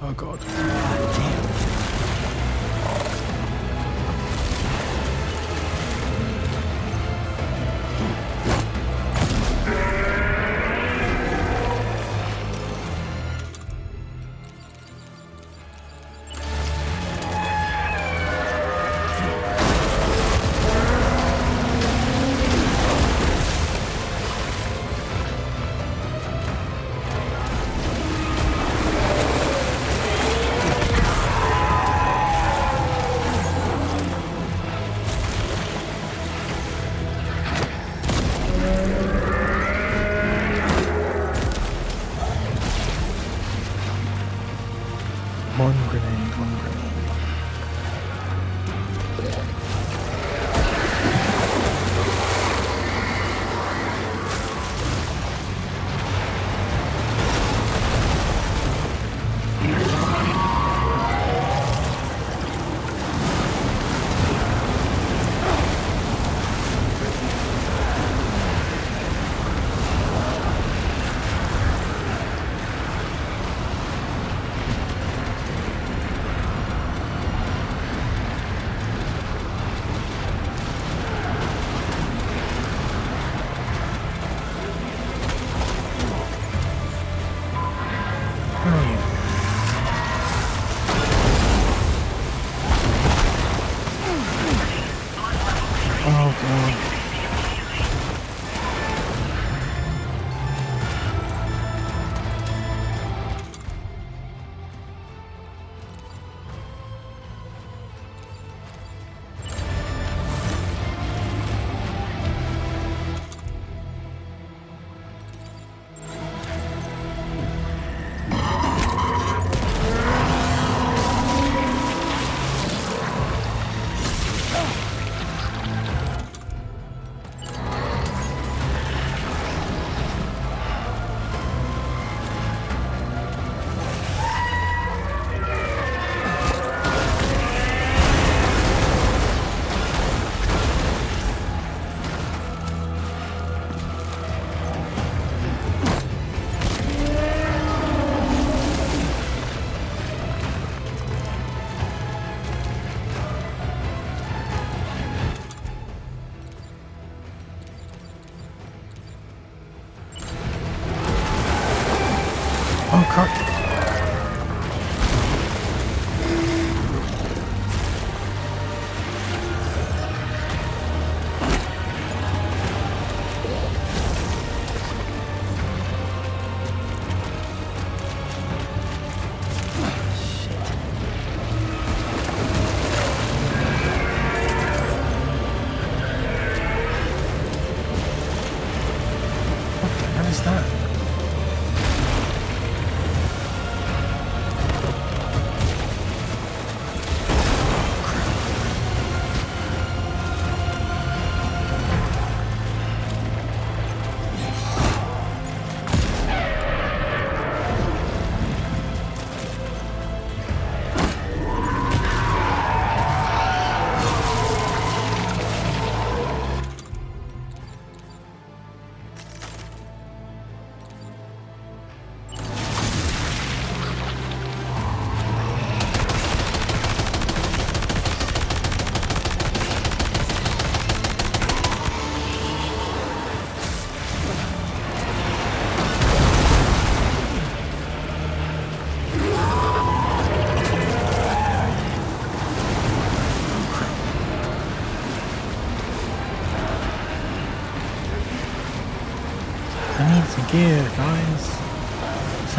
Oh god. One grenade, one grenade. Oh god. Oh crap.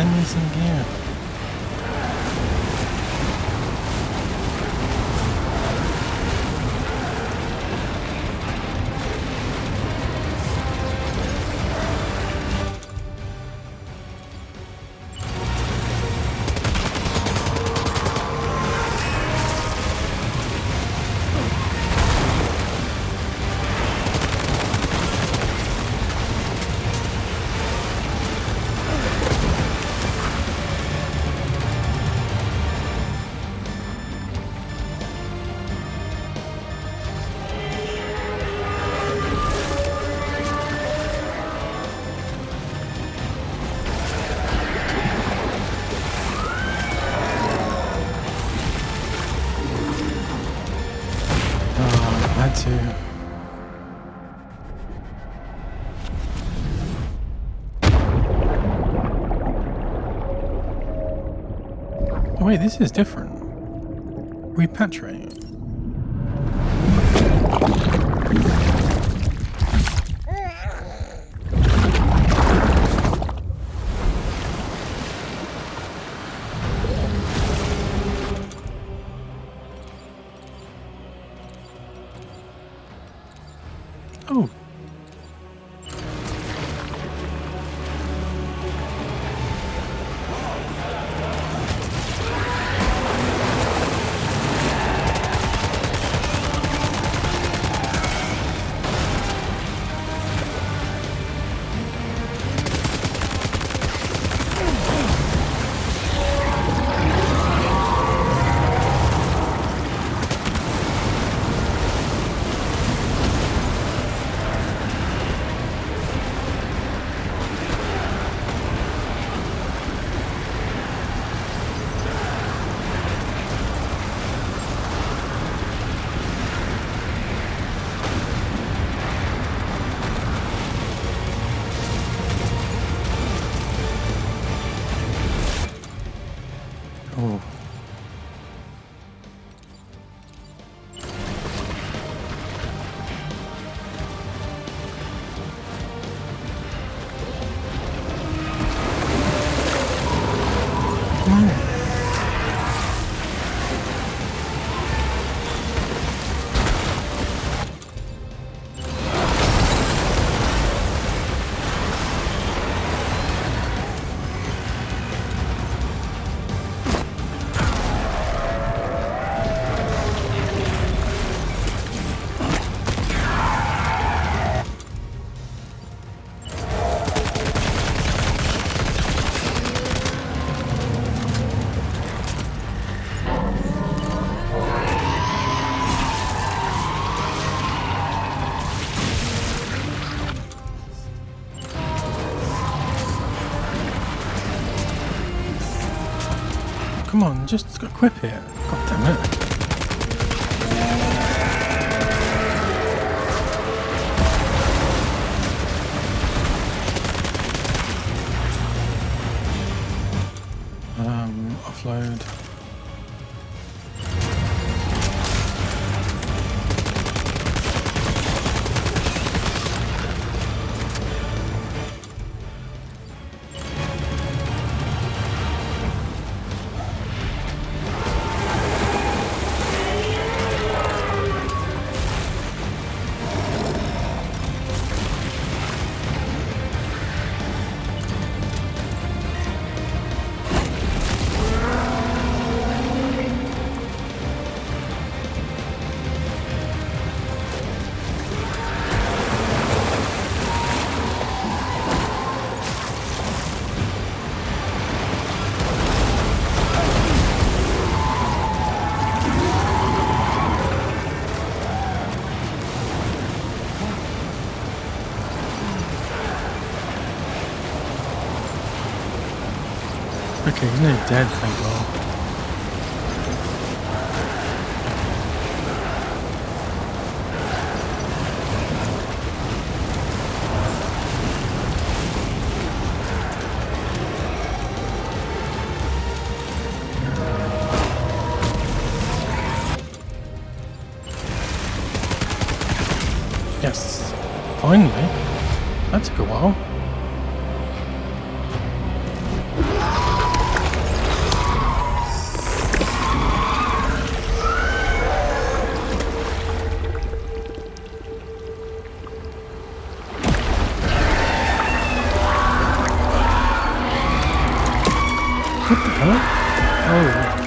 send me some gear. Had to. Oh wait, this is different. Repatriate. Oh. Oh. Come on, just equip it. God damn it. Offload. Okay, he's not dead, thank God. Yes, finally. That took a while. What the hell? Oh.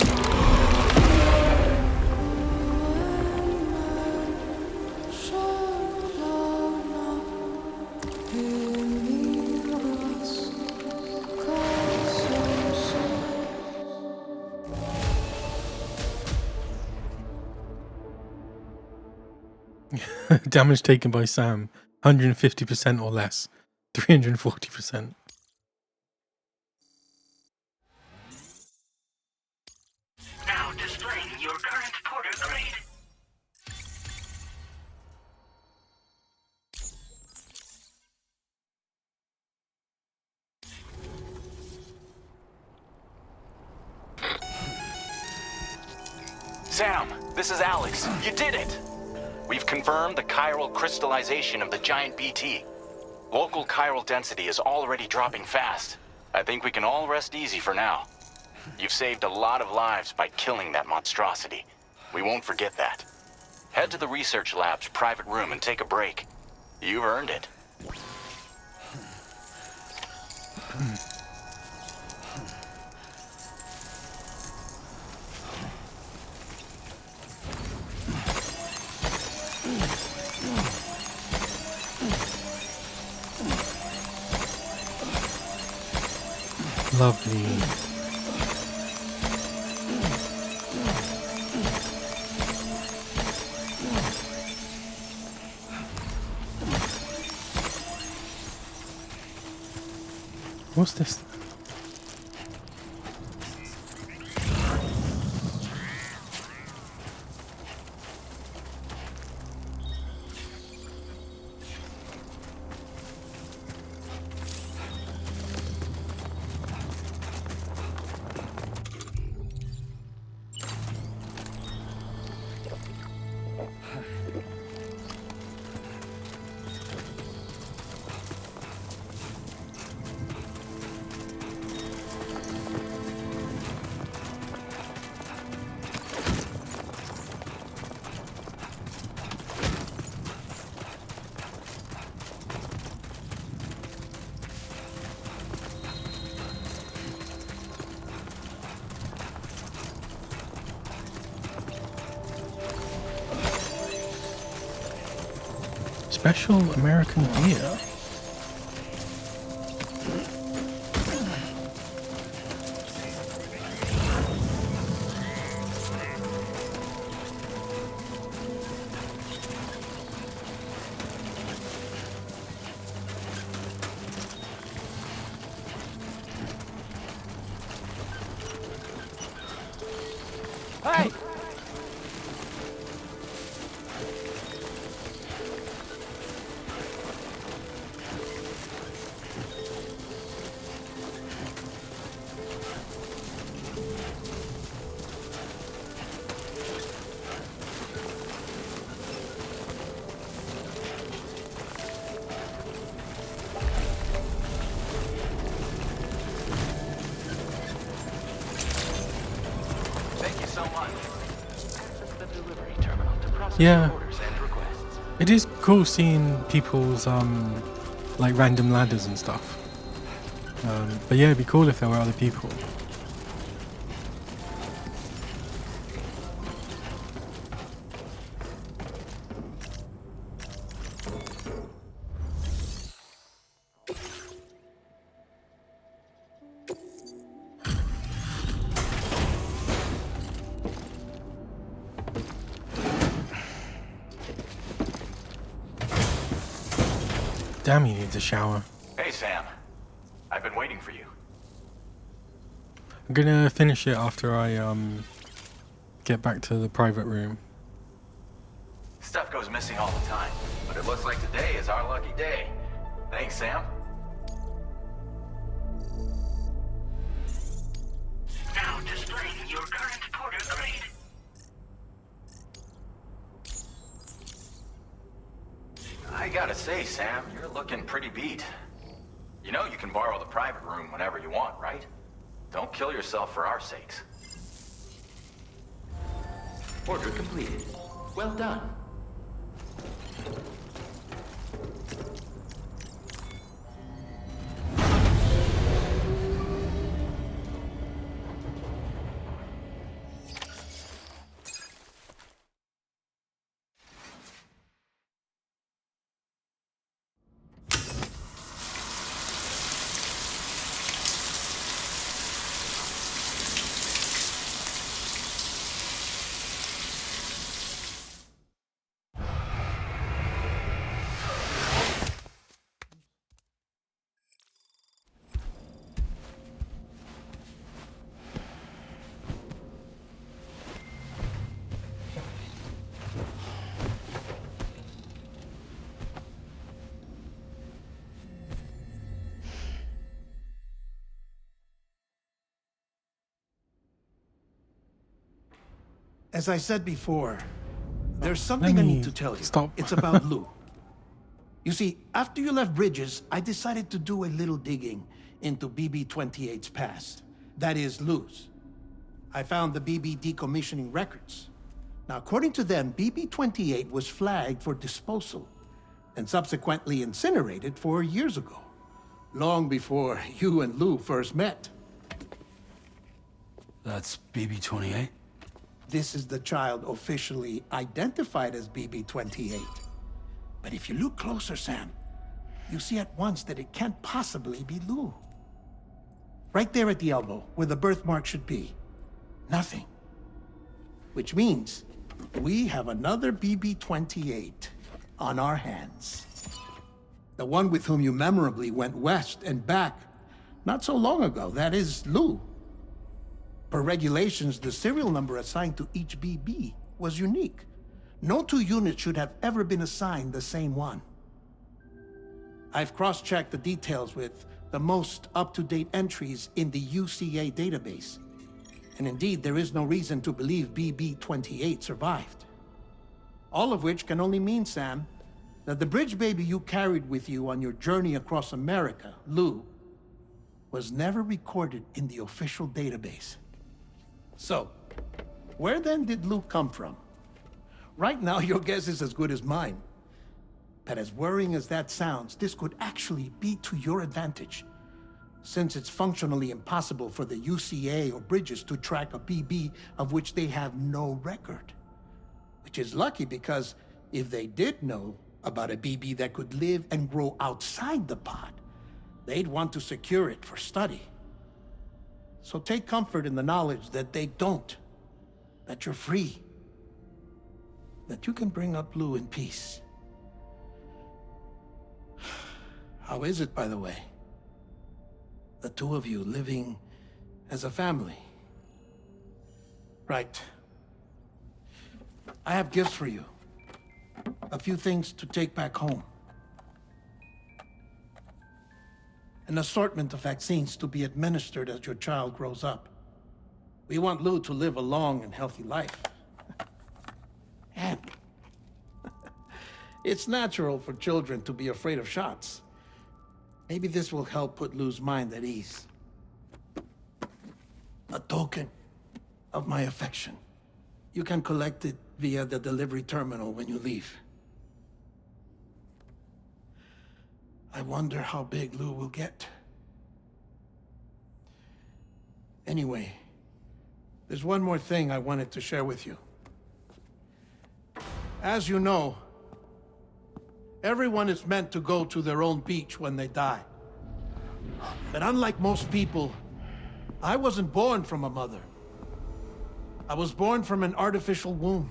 Damage taken by Sam, 150% or less, 340%. Now displaying your current porter grade. Sam, this is Alex. You did it! We've confirmed the chiral crystallization of the giant BT. Local chiral density is already dropping fast. I think we can all rest easy for now. You've saved a lot of lives by killing that monstrosity. We won't forget that. Head to the research lab's private room and take a break. You've earned it. Lovely. What's this? Special American beer. Hey! Yeah, it is cool seeing people's like random ladders and stuff. But yeah, it'd be cool if there were other people. Damn, he needs a shower. Hey, Sam. I've been waiting for you. I'm gonna finish it after I get back to the private room. Stuff goes missing all the time, but it looks like today is our lucky day. Thanks, Sam. Now displaying your current porter grade. I gotta say, Sam, you're looking pretty beat. You know you can borrow the private room whenever you want, right? Don't kill yourself for our sakes. Order completed. Well done. As I said before, there's something I need to tell you. Stop. It's about Lou. You see, after you left Bridges, I decided to do a little digging into BB-28's past. That is, Lou's. I found the BB decommissioning records. Now, according to them, BB-28 was flagged for disposal and subsequently incinerated 4 years ago, long before you and Lou first met. That's BB-28? This is the child officially identified as BB-28. But if you look closer, Sam, you see at once that it can't possibly be Lou. Right there at the elbow, where the birthmark should be. Nothing. Which means we have another BB-28 on our hands. The one with whom you memorably went west and back not so long ago. That is Lou. Per regulations, the serial number assigned to each BB was unique. No two units should have ever been assigned the same one. I've cross-checked the details with the most up-to-date entries in the UCA database. And indeed, there is no reason to believe BB-28 survived. All of which can only mean, Sam, that the bridge baby you carried with you on your journey across America, Lou, was never recorded in the official database. So, where then did Lou come from? Right now, your guess is as good as mine. But as worrying as that sounds, this could actually be to your advantage, since it's functionally impossible for the UCA or Bridges to track a BB of which they have no record. Which is lucky because if they did know about a BB that could live and grow outside the pod, they'd want to secure it for study. So take comfort in the knowledge that they don't, that you're free, that you can bring up Lou in peace. How is it, by the way? The two of you living as a family. Right. I have gifts for you. A few things to take back home. An assortment of vaccines to be administered as your child grows up. We want Lou to live a long and healthy life. And it's natural for children to be afraid of shots. Maybe this will help put Lou's mind at ease. A token of my affection. You can collect it via the delivery terminal when you leave. I wonder how big Lou will get. Anyway, there's one more thing I wanted to share with you. As you know, everyone is meant to go to their own beach when they die. But unlike most people, I wasn't born from a mother. I was born from an artificial womb.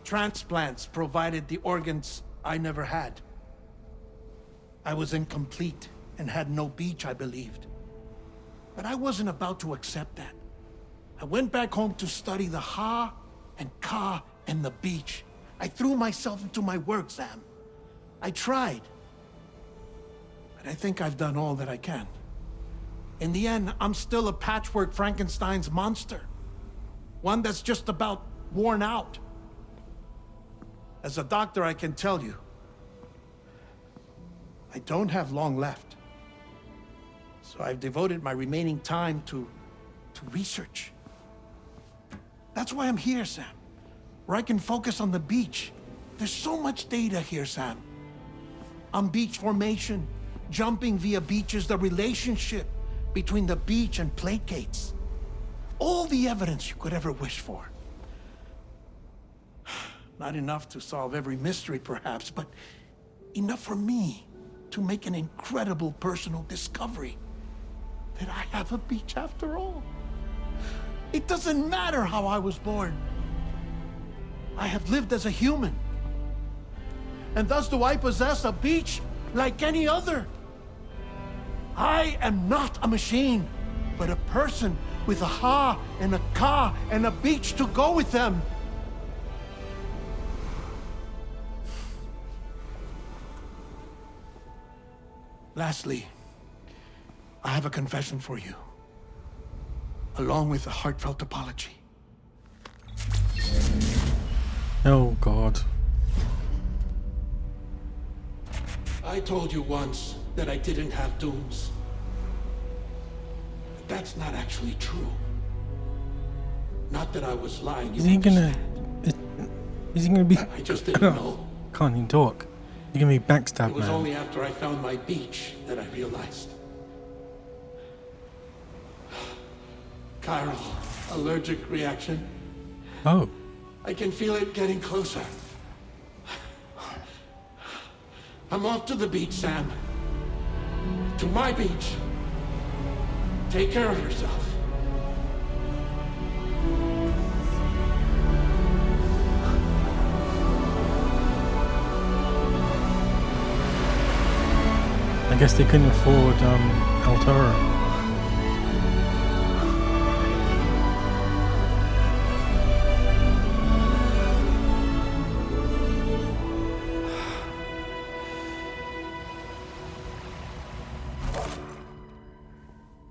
Transplants provided the organs I never had. I was incomplete and had no beach, I believed. But I wasn't about to accept that. I went back home to study the Ha and Ka and the beach. I threw myself into my work, Sam. I tried. But I think I've done all that I can. In the end, I'm still a patchwork Frankenstein's monster. One that's just about worn out. As a doctor, I can tell you, I don't have long left. So I've devoted my remaining time to research. That's why I'm here, Sam. Where I can focus on the beach. There's so much data here, Sam. On beach formation, jumping via beaches, the relationship between the beach and placates. All the evidence you could ever wish for. Not enough to solve every mystery, perhaps, but enough for me to make an incredible personal discovery that I have a beach after all. It doesn't matter how I was born. I have lived as a human. And thus do I possess a beach like any other. I am not a machine, but a person with a Ha and a Ka and a beach to go with them. Lastly, I have a confession for you, along with a heartfelt apology. Oh God. I told you once that I didn't have dooms. But that's not actually true. Not that I was lying. Is he gonna be? I just didn't know. Can't even talk. You're gonna be It backstabbed, was man. only after I found my beach that I realized. Chiral allergic reaction. Oh. I can feel it getting closer. I'm off to the beach, Sam. To my beach. Take care of yourself. I guess they couldn't afford El Toro.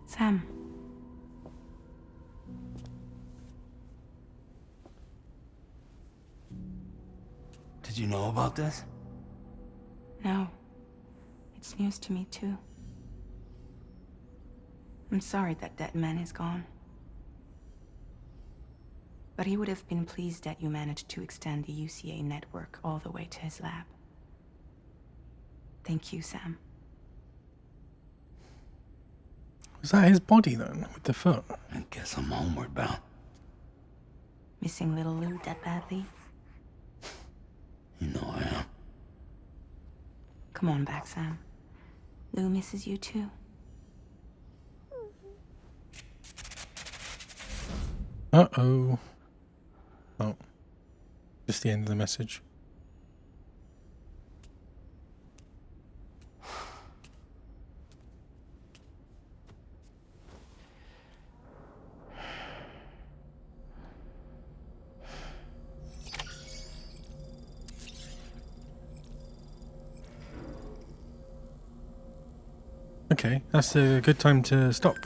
Sam. Did you know about this? No. It's news to me, too. I'm sorry that that man is gone. But he would have been pleased that you managed to extend the UCA network all the way to his lab. Thank you, Sam. Was that his body then, with the foot? I guess I'm homeward bound. Missing little Lou that badly? You know I am. Come on back, Sam. Lou misses you too. Uh-oh. Oh. Just the end of the message. Okay, that's a good time to stop.